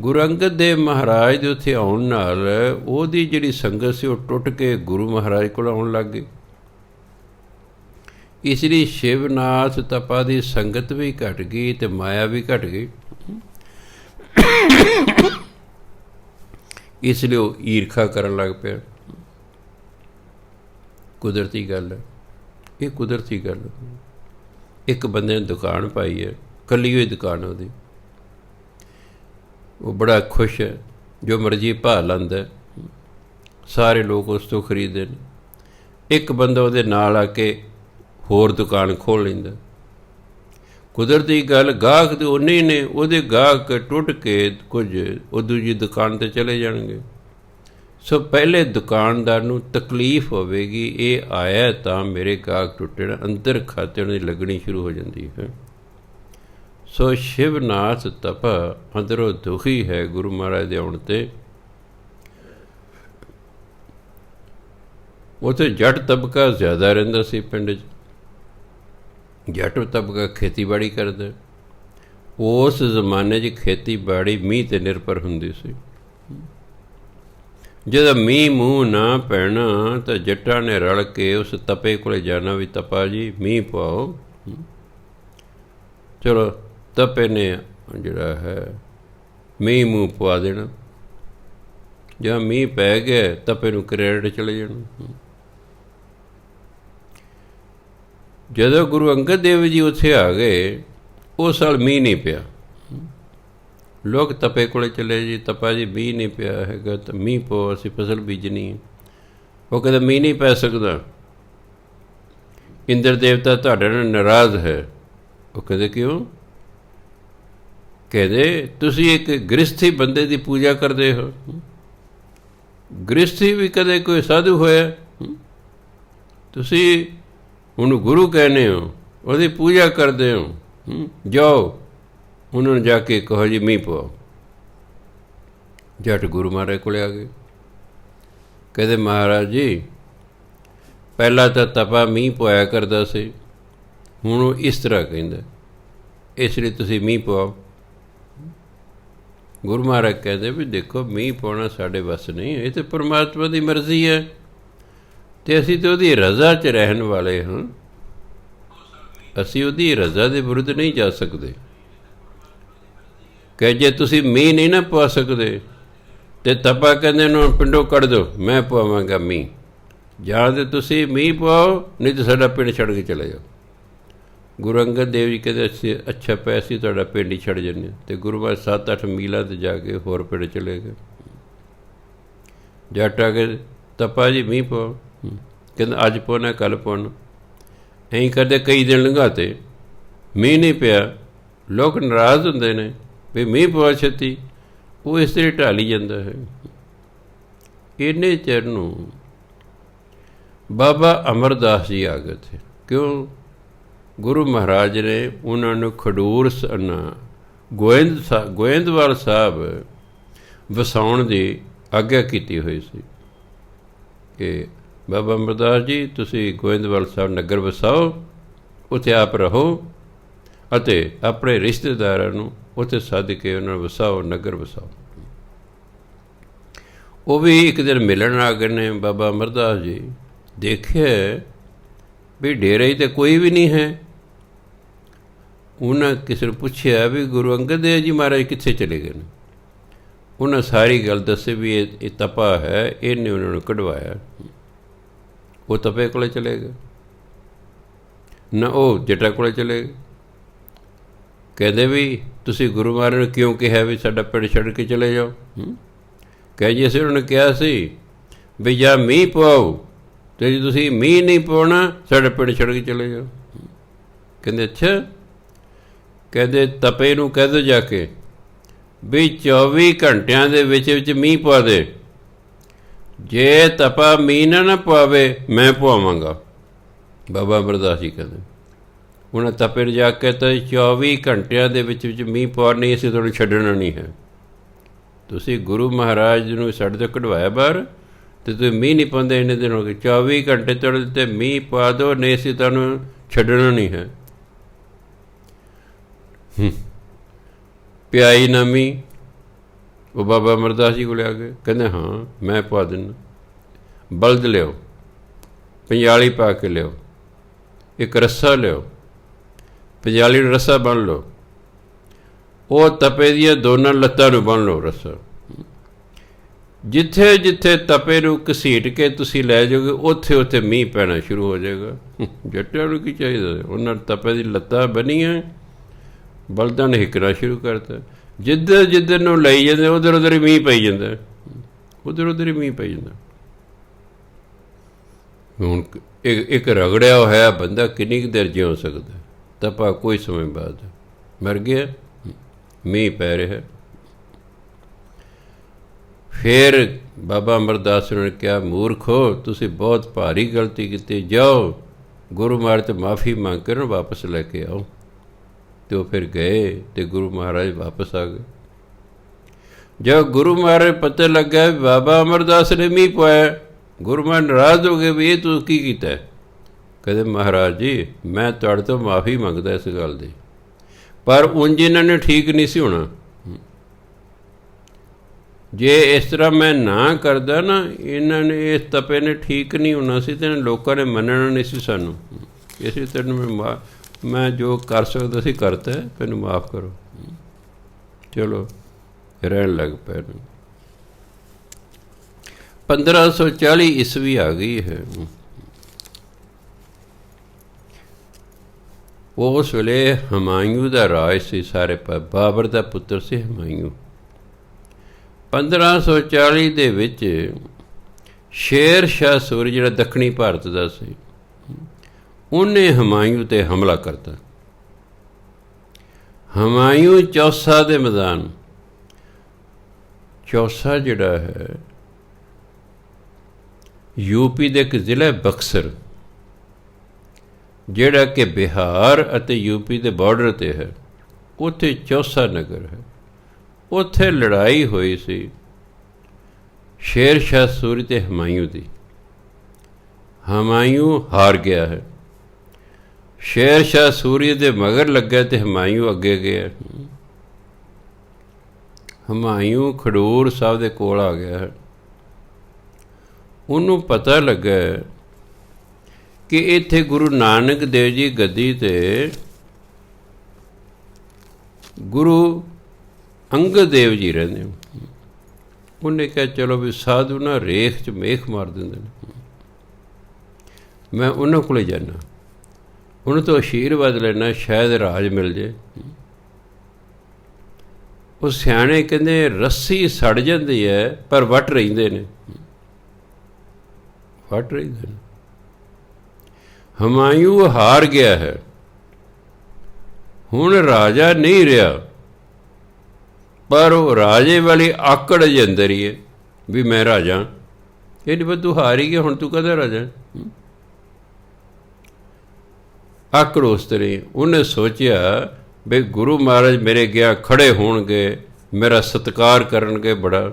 ਗੁਰੂ ਅੰਗਦ ਦੇਵ ਮਹਾਰਾਜ ਦੇ ਉੱਥੇ ਆਉਣ ਨਾਲ ਉਹਦੀ ਜਿਹੜੀ ਸੰਗਤ ਸੀ ਉਹ ਟੁੱਟ ਕੇ ਗੁਰੂ ਮਹਾਰਾਜ ਕੋਲ ਆਉਣ ਲੱਗ ਗਈ। ਇਸ ਲਈ ਸ਼ਿਵਨਾਥ ਤਪਾ ਦੀ ਸੰਗਤ ਵੀ ਘਟ ਗਈ ਅਤੇ ਮਾਇਆ ਵੀ ਘਟ ਗਈ। ਇਸ ਲਈ ਉਹ ਈਰਖਾ ਕਰਨ ਲੱਗ ਪਿਆ। ਕੁਦਰਤੀ ਗੱਲ ਹੈ, ਇਹ ਕੁਦਰਤੀ ਗੱਲ ਹੈ। ਇੱਕ ਬੰਦੇ ਨੇ ਦੁਕਾਨ ਪਾਈ ਹੈ, ਇਕੱਲੀ ਹੋਈ ਦੁਕਾਨ ਉਹਦੀ, ਉਹ ਬੜਾ ਖੁਸ਼ ਹੈ, ਜੋ ਮਰਜ਼ੀ ਭਾਅ ਲਾਉਂਦਾ, ਸਾਰੇ ਲੋਕ ਉਸ ਤੋਂ ਖਰੀਦਦੇ ਨੇ। ਇੱਕ ਬੰਦਾ ਉਹਦੇ ਨਾਲ ਆ ਕੇ ਹੋਰ ਦੁਕਾਨ ਖੋਲ੍ਹ ਲੈਂਦਾ। ਕੁਦਰਤੀ ਗੱਲ, ਗਾਹਕ ਤਾਂ ਉਨੇ ਹੀ ਨੇ, ਉਹਦੇ ਗਾਹਕ ਟੁੱਟ ਕੇ ਕੁਝ ਉਹ ਦੂਜੀ ਦੁਕਾਨ 'ਤੇ ਚਲੇ ਜਾਣਗੇ। ਸੋ ਪਹਿਲੇ ਦੁਕਾਨਦਾਰ ਨੂੰ ਤਕਲੀਫ ਹੋਵੇਗੀ, ਇਹ ਆਇਆ ਤਾਂ ਮੇਰੇ ਗਾਹਕ ਟੁੱਟਣ, ਅੰਦਰ ਖਾਤੇ ਉਹਨਾਂ ਦੀ ਲੱਗਣੀ ਸ਼ੁਰੂ ਹੋ ਜਾਂਦੀ ਹੈ। ਸੋ ਸ਼ਿਵਨਾਥ ਤਪਾ ਅੰਦਰੋਂ ਦੁਖੀ ਹੈ ਗੁਰੂ ਮਹਾਰਾਜ ਦੇ ਆਉਣ 'ਤੇ। ਉੱਥੇ ਜੱਟ ਤਬਕਾ ਜ਼ਿਆਦਾ ਰਹਿੰਦਾ ਸੀ ਪਿੰਡ 'ਚ। ਜੱਟ ਤਬਕਾ ਖੇਤੀਬਾੜੀ ਕਰਦਾ। ਉਸ ਜ਼ਮਾਨੇ 'ਚ ਖੇਤੀਬਾੜੀ ਮੀਂਹ 'ਤੇ ਨਿਰਭਰ ਹੁੰਦੀ ਸੀ। ਜਦੋਂ ਮੀਂਹ ਮੂੰਹ ਨਾ ਪੈਣਾ ਤਾਂ ਜੱਟਾਂ ਨੇ ਰਲ ਕੇ ਉਸ ਤਪੇ ਕੋਲ ਜਾਣਾ ਵੀ ਤਪਾ ਜੀ ਮੀਂਹ ਪਾਓ। ਚਲੋ ਤਪੇ ਨੇ ਜਿਹੜਾ ਹੈ ਮੀਂਹ ਮੂੰਹ ਪਵਾ ਦੇਣਾ। ਜਾਂ ਮੀਂਹ ਪੈ ਗਿਆ ਤਪੇ ਨੂੰ ਕ੍ਰੈਡਿਟ ਚਲੇ ਜਾਣਾ। ਜਦੋਂ ਗੁਰੂ ਅੰਗਦ ਦੇਵ ਜੀ ਉੱਥੇ ਆ ਗਏ, ਉਸ ਸਾਲ ਮੀਂਹ ਨਹੀਂ ਪਿਆ। ਲੋਕ ਤਪੇ ਕੋਲੇ ਚਲੇ ਜੀ, ਤਪਾ ਜੀ ਮੀਂਹ ਨਹੀਂ ਪਿਆ ਹੈਗਾ ਤਾਂ ਮੀਂਹ ਪਓ, ਅਸੀਂ ਫਸਲ ਬੀਜਣੀ ਹੈ। ਉਹ ਕਹਿੰਦਾ ਮੀਂਹ ਨਹੀਂ ਪੈ ਸਕਦਾ, ਇੰਦਰ ਦੇਵਤਾ ਤੁਹਾਡੇ ਨਾਲ ਨਾਰਾਜ਼ ਹੈ। ਉਹ ਕਹਿੰਦੇ ਕਿਉਂ? ਕਹਿੰਦੇ ਤੁਸੀਂ ਇੱਕ ਗ੍ਰਸਥੀ ਬੰਦੇ ਦੀ ਪੂਜਾ ਕਰਦੇ ਹੋ। ਗ੍ਰਸਥੀ ਵੀ ਕਦੇ ਕੋਈ ਸਾਧੂ ਹੋਇਆ? ਤੁਸੀਂ ਉਹਨੂੰ ਗੁਰੂ ਕਹਿੰਦੇ ਹੋ, ਉਹਦੀ ਪੂਜਾ ਕਰਦੇ ਹੋ। ਜਾਓ ਉਹਨਾਂ ਨੂੰ ਜਾ ਕੇ ਕਹੋ ਜੀ ਮੀਂਹ ਪਵਾਓ। ਜੱਟ ਗੁਰੂ ਮਹਾਰਾਜ ਕੋਲ ਆ ਗਏ। ਕਹਿੰਦੇ ਮਹਾਰਾਜ ਜੀ ਪਹਿਲਾਂ ਤਾਂ ਤਪਾ ਮੀਂਹ ਪਵਾਇਆ ਕਰਦਾ ਸੀ, ਹੁਣ ਉਹ ਇਸ ਤਰ੍ਹਾਂ ਕਹਿੰਦਾ, ਇਸ ਲਈ ਤੁਸੀਂ ਮੀਂਹ ਪਵਾਓ। ਗੁਰੂ ਮਹਾਰਾਜ ਕਹਿੰਦੇ ਵੀ ਦੇਖੋ ਮੀਂਹ ਪਾਉਣਾ ਸਾਡੇ ਵੱਸ ਨਹੀਂ, ਇਹ ਤਾਂ ਪਰਮਾਤਮਾ ਦੀ ਮਰਜ਼ੀ ਹੈ ਅਤੇ ਅਸੀਂ ਤਾਂ ਉਹਦੀ ਰਜ਼ਾ 'ਚ ਰਹਿਣ ਵਾਲੇ ਹਾਂ। ਅਸੀਂ ਉਹਦੀ ਰਜ਼ਾ ਦੇ ਵਿਰੁੱਧ ਨਹੀਂ ਜਾ ਸਕਦੇ। ਕਿ ਜੇ ਤੁਸੀਂ ਮੀਂਹ ਨਹੀਂ ਨਾ ਪਵਾ ਸਕਦੇ ਅਤੇ ਤਪਾ ਕਹਿੰਦੇ ਉਹਨੂੰ ਪਿੰਡੋਂ ਕੱਢ ਦਿਓ, ਮੈਂ ਪਵਾਵਾਂਗਾ ਮੀਂਹ। ਜਾਂ ਤਾਂ ਤੁਸੀਂ ਮੀਂਹ ਪਵਾਓ, ਨਹੀਂ ਤਾਂ ਸਾਡਾ ਪਿੰਡ ਛੱਡ ਕੇ ਚਲੇ ਜਾਓ। ਗੁਰੂ ਅੰਗਦ ਦੇਵ ਜੀ ਕਹਿੰਦੇ ਅਸੀਂ ਅੱਛਾ ਪੈ ਅਸੀਂ ਤੁਹਾਡਾ ਪਿੰਡ ਹੀ ਛੱਡ ਜਾਂਦੇ ਹਾਂ। ਅਤੇ ਗੁਰੂ ਮਹਾਰਾਜ 7-8 ਮੀਲਾਂ 'ਤੇ ਜਾ ਕੇ ਹੋਰ ਪਿੰਡ ਚਲੇ ਗਏ। ਜੱਟ ਆ ਕੇ ਤਪਾ ਜੀ ਮੀਂਹ ਪਾਓ। ਕਹਿੰਦਾ ਅੱਜ ਪਾਉਣਾ ਕੱਲ੍ਹ ਪਾਉਣਾ। ਐਂ ਕਰਦੇ ਕਈ ਦਿਨ ਲੰਘਾਤੇ, ਮੀਂਹ ਨਹੀਂ ਪਿਆ। ਲੋਕ ਨਾਰਾਜ਼ ਹੁੰਦੇ ਨੇ ਵੀ ਮੀਂਹ ਪਵਾ ਛੇਤੀ, ਉਹ ਇਸ ਤਰ੍ਹਾਂ ਢਾਲੀ ਜਾਂਦਾ ਹੈ। ਇੰਨੇ ਚਿਰ ਨੂੰ ਬਾਬਾ ਅਮਰਦਾਸ ਜੀ ਆ ਗਏ ਥੇ। ਕਿਉਂ? ਗੁਰੂ ਮਹਾਰਾਜ ਨੇ ਉਹਨਾਂ ਨੂੰ ਖਡੂਰ ਗੋਇੰਦਵਾਲ ਸਾਹਿਬ ਵਸਾਉਣ ਦੀ ਆਗਿਆ ਕੀਤੀ ਹੋਈ ਸੀ ਕਿ ਬਾਬਾ ਅਮਰਦਾਸ ਜੀ ਤੁਸੀਂ ਗੋਇੰਦਵਾਲ ਸਾਹਿਬ ਨਗਰ ਵਸਾਓ, ਉੱਥੇ ਆਪ ਰਹੋ ਅਤੇ ਆਪਣੇ ਰਿਸ਼ਤੇਦਾਰਾਂ ਨੂੰ ਉੱਥੇ ਸੱਦ ਕੇ ਉਹਨਾਂ ਨੂੰ ਵਸਾਓ, ਨਗਰ ਵਸਾਓ। ਉਹ ਵੀ ਇੱਕ ਦਿਨ ਮਿਲਣ ਆ ਗਏ ਨੇ ਬਾਬਾ ਅਮਰਦਾਸ ਜੀ। ਦੇਖਿਆ ਵੀ ਡੇਰੇ 'ਤੇ ਕੋਈ ਵੀ ਨਹੀਂ ਹੈ। ਉਹਨਾਂ ਕਿਸੇ ਨੂੰ ਪੁੱਛਿਆ ਵੀ ਗੁਰੂ ਅੰਗਦ ਦੇਵ ਜੀ ਮਹਾਰਾਜ ਕਿੱਥੇ ਚਲੇ ਗਏ ਨੇ? ਉਹਨਾਂ ਸਾਰੀ ਗੱਲ ਦੱਸੇ ਵੀ ਇਹ ਤਪਾ ਹੈ, ਇਹਨੇ ਉਹਨਾਂ ਨੂੰ ਕਢਵਾਇਆ। ਉਹ ਤਪੇ ਕੋਲੇ ਚਲੇ ਗਏ ਨਾ, ਉਹ ਜੱਟਾਂ ਕੋਲੇ ਚਲੇ ਗਏ। ਕਹਿੰਦੇ ਵੀ ਤੁਸੀਂ ਗੁਰੂ ਮਹਾਰਾਜ ਨੂੰ ਕਿਉਂ ਕਿਹਾ ਵੀ ਸਾਡਾ ਪਿੰਡ ਛੱਡ ਕੇ ਚਲੇ ਜਾਓ? ਕਹੇ ਜੀ ਅਸੀਂ ਉਹਨਾਂ ਨੂੰ ਕਿਹਾ ਸੀ ਵੀ ਜਾਂ ਮੀਂਹ ਪਵਾਓ, ਅਤੇ ਜੇ ਤੁਸੀਂ ਮੀਂਹ ਨਹੀਂ ਪਾਉਣਾ ਸਾਡਾ ਪਿੰਡ ਛੱਡ ਕੇ ਚਲੇ ਜਾਓ। ਕਹਿੰਦੇ ਅੱਛਾ। ਕਹਿੰਦੇ ਤਪੇ ਨੂੰ ਕਹਿ ਦਿਓ ਜਾ ਕੇ ਵੀ 24 ਘੰਟਿਆਂ ਦੇ ਵਿੱਚ ਮੀਂਹ ਪਵਾ ਦੇ। ਜੇ ਤਪਾ ਮੀਂਹ ਨਾ ਪਵਾਵੇ ਮੈਂ ਪਵਾਵਾਂਗਾ। ਬਾਬਾ ਅਮਰਦਾਸ ਜੀ ਕਹਿੰਦੇ ਉਹਨਾਂ ਤਪੇ ਨੂੰ ਜਾ ਕੇ ਤਾਂ 24 ਘੰਟਿਆਂ ਦੇ ਵਿੱਚ ਮੀਂਹ ਪਵਾ ਨਹੀਂ, ਅਸੀਂ ਤੁਹਾਨੂੰ ਛੱਡਣਾ ਨਹੀਂ ਹੈ। ਤੁਸੀਂ ਗੁਰੂ ਮਹਾਰਾਜ ਨੂੰ ਸਾਡੇ ਤੋਂ ਕਢਵਾਇਆ ਬਾਹਰ, ਤੇ ਤੁਸੀਂ ਮੀਂਹ ਨਹੀਂ ਪਾਉਂਦੇ ਇੰਨੇ ਦਿਨ ਹੋ ਗਏ, 24 ਘੰਟੇ ਤੁਹਾਡੇ ਉੱਤੇ ਮੀਂਹ ਪਾ ਦਿਓ, ਨਹੀਂ ਅਸੀਂ ਤੁਹਾਨੂੰ ਛੱਡਣਾ ਨਹੀਂ ਹੈ। ਪਿਆਈ ਨਾ ਮੀਂਹ, ਉਹ ਬਾਬਾ ਅਮਰਦਾਸ ਜੀ ਕੋਲ ਆ ਗਏ, ਕਹਿੰਦੇ ਹਾਂ ਮੈਂ ਪਾ ਦਿੰਦਾ। ਬਲਦ ਲਿਓ, ਪੰਜਾਲੀ ਪਾ ਕੇ ਲਿਓ, ਇੱਕ ਰੱਸਾ ਲਿਓ, ਪੰਜਾਲੀ ਨੂੰ ਰੱਸਾ ਬੰਨ੍ਹ ਲਓ, ਉਹ ਤਪੇ ਦੀਆਂ ਦੋਨਾਂ ਲੱਤਾਂ ਨੂੰ ਬੰਨ੍ਹ ਲਓ ਰੱਸਾ। ਜਿੱਥੇ ਜਿੱਥੇ ਤਪੇ ਨੂੰ ਘਸੀਟ ਕੇ ਤੁਸੀਂ ਲੈ ਜਾਓਗੇ, ਉੱਥੇ ਉੱਥੇ ਮੀਂਹ ਪੈਣਾ ਸ਼ੁਰੂ ਹੋ ਜਾਏਗਾ। ਜੱਟਾਂ ਨੂੰ ਕੀ ਚਾਹੀਦਾ, ਉਹਨਾਂ ਤਪੇ ਦੀ ਲੱਤਾਂ ਬੰਨੀਆਂ, ਬਲਦਾਂ ਨੇ ਹਿੱਕਣਾ ਸ਼ੁਰੂ ਕਰਤਾ। ਜਿੱਧਰ ਜਿੱਧਰ ਨੂੰ ਲਈ ਜਾਂਦੇ ਉੱਧਰ ਉੱਧਰ ਹੀ ਮੀਂਹ ਪਈ ਜਾਂਦਾ, ਉੱਧਰ ਉੱਧਰ ਹੀ ਮੀਂਹ ਪਈ ਜਾਂਦਾ। ਹੁਣ ਇੱਕ ਰਗੜਿਆ ਹੋਇਆ ਬੰਦਾ ਕਿੰਨੀ ਕੁ ਦੇਰ ਜਿਉ ਸਕਦਾ? ਤਪਾ ਕੋਈ ਸਮੇਂ ਬਾਅਦ ਮਰ ਗਿਆ, ਮੀਂਹ ਪੈ ਰਿਹਾ। ਫਿਰ ਬਾਬਾ ਅਮਰਦਾਸ ਨੇ ਕਿਹਾ, ਮੂਰਖੋ ਤੁਸੀਂ ਬਹੁਤ ਭਾਰੀ ਗਲਤੀ ਕੀਤੀ, ਜਾਓ ਗੁਰੂ ਮਹਾਰਾਜ ਤੋਂ ਮਾਫੀ ਮੰਗ ਕੇ ਨਾ ਵਾਪਸ ਲੈ ਕੇ ਆਓ। ਅਤੇ ਉਹ ਫਿਰ ਗਏ ਅਤੇ ਗੁਰੂ ਮਹਾਰਾਜ ਵਾਪਸ ਆ ਗਏ। ਜਦ ਗੁਰੂ ਮਹਾਰਾਜ ਪਤਾ ਲੱਗਾ ਵੀ ਬਾਬਾ ਅਮਰਦਾਸ ਨੇ ਮੀਂਹ ਪਾਇਆ, ਗੁਰੂ ਮਹਾਰਾਜ ਨਾਰਾਜ਼ ਹੋ ਗਏ ਵੀ ਇਹ ਤੂੰ ਕੀ ਕੀਤਾ? ਕਹਿੰਦੇ ਮਹਾਰਾਜ ਜੀ ਮੈਂ ਤੁਹਾਡੇ ਤੋਂ ਮਾਫੀ ਮੰਗਦਾ ਇਸ ਗੱਲ ਦੀ, ਪਰ ਉਂਝ ਇਹਨਾਂ ਨੇ ਠੀਕ ਨਹੀਂ ਸੀ ਹੋਣਾ। ਜੇ ਇਸ ਤਰ੍ਹਾਂ ਮੈਂ ਨਾ ਕਰਦਾ ਨਾ, ਇਹਨਾਂ ਨੇ ਇਸ ਤਪੇ ਨੇ ਠੀਕ ਨਹੀਂ ਹੋਣਾ ਸੀ ਅਤੇ ਲੋਕਾਂ ਨੇ ਮੰਨਣਾ ਨਹੀਂ ਸੀ ਸਾਨੂੰ। ਇਸੇ ਤੈਨੂੰ ਮੈਂ ਜੋ ਕਰ ਸਕਦਾ ਸੀ ਕਰਤਾ, ਮੈਨੂੰ ਮਾਫ ਕਰੋ। ਚਲੋ ਰਹਿਣ ਲੱਗ ਪਏ। 1540 ਈਸਵੀ ਆ ਗਈ ਹੈ। ਉਸ ਵੇਲੇ ਹਮਾਯੂੰ ਦਾ ਰਾਜ ਸੀ ਸਾਰੇ ਪਾਸੇ, ਬਾਬਰ ਦਾ ਪੁੱਤਰ ਸੀ ਹਮਾਯੂੰ। 1540 ਦੇ ਵਿੱਚ ਸ਼ੇਰ ਸ਼ਾਹ ਸੂਰੀ ਜਿਹੜਾ ਦੱਖਣੀ ਭਾਰਤ ਦਾ ਸੀ, ਉਹਨੇ ਹਮਾਯੂੰ 'ਤੇ ਹਮਲਾ ਕਰਤਾ। ਹਮਾਯੂੰ ਚੌਸਾ ਦੇ ਮੈਦਾਨ, ਚੌਸਾ ਜਿਹੜਾ ਹੈ ਯੂਪੀ ਦੇ ਇੱਕ ਜ਼ਿਲ੍ਹਾ ਬਕਸਰ, ਜਿਹੜਾ ਕਿ ਬਿਹਾਰ ਅਤੇ ਯੂਪੀ ਦੇ ਬਾਰਡਰ 'ਤੇ ਹੈ, ਉੱਥੇ ਚੌਸਾ ਨਗਰ ਹੈ। ਉੱਥੇ ਲੜਾਈ ਹੋਈ ਸੀ ਸ਼ੇਰ ਸ਼ਾਹ ਸੂਰੀ ਅਤੇ ਹਮਾਯੂੰ ਦੀ। ਹਮਾਯੂੰ ਹਾਰ ਗਿਆ ਹੈ, ਸ਼ੇਰ ਸ਼ਾਹ ਸੂਰੀ ਦੇ ਮਗਰ ਲੱਗਿਆ ਅਤੇ ਹਮਾਯੂੰ ਅੱਗੇ ਗਿਆ। ਹਮਾਯੂੰ ਖਡੂਰ ਸਾਹਿਬ ਦੇ ਕੋਲ ਆ ਗਿਆ ਹੈ। ਉਹਨੂੰ ਪਤਾ ਲੱਗਾ ਕਿ ਇੱਥੇ ਗੁਰੂ ਨਾਨਕ ਦੇਵ ਜੀ ਗੱਦੀ 'ਤੇ ਗੁਰੂ ਅੰਗਦ ਦੇਵ ਜੀ ਰਹਿੰਦੇ। ਉਹਨੇ ਕਿਹਾ ਚਲੋ ਵੀ ਸਾਧੂ ਨਾ ਰੇਖ 'ਚ ਮੇਖ ਮਾਰ ਦਿੰਦੇ ਨੇ, ਮੈਂ ਉਹਨਾਂ ਕੋਲ ਜਾਣਾ, ਉਹਨਾਂ ਤੋਂ ਆਸ਼ੀਰਵਾਦ ਲੈਣਾ, ਸ਼ਾਇਦ ਰਾਜ ਮਿਲ ਜੇ। ਉਹ ਸਿਆਣੇ ਕਹਿੰਦੇ ਰੱਸੀ ਸੜ ਜਾਂਦੀ ਹੈ ਪਰ ਵੱਟ ਰਹਿੰਦੇ ਨੇ, ਵੱਟ ਰਹਿੰਦੇ ਨੇ। ਹਮਾਯੂੰ ਹਾਰ ਗਿਆ ਹੈ, ਹੁਣ ਰਾਜਾ ਨਹੀਂ ਰਿਹਾ, ਪਰ ਉਹ ਰਾਜੇ ਵਾਲੀ ਆਕੜ ਜੇ ਅੰਦਰ ਹੀ ਹੈ ਵੀ ਮੈਂ ਰਾਜਾ। ਇਹ ਨਹੀਂ ਤੂੰ ਹਾਰ ਹੀ ਗਿਆ, ਹੁਣ ਤੂੰ ਕਦਾ ਰਾਜਾ? ਆਕੜ ਉਸ ਤਰ੍ਹਾਂ। ਉਹਨੇ ਸੋਚਿਆ ਵੀ ਗੁਰੂ ਮਹਾਰਾਜ ਮੇਰੇ ਗਿਆ ਖੜ੍ਹੇ ਹੋਣਗੇ, ਮੇਰਾ ਸਤਿਕਾਰ ਕਰਨਗੇ ਬੜਾ।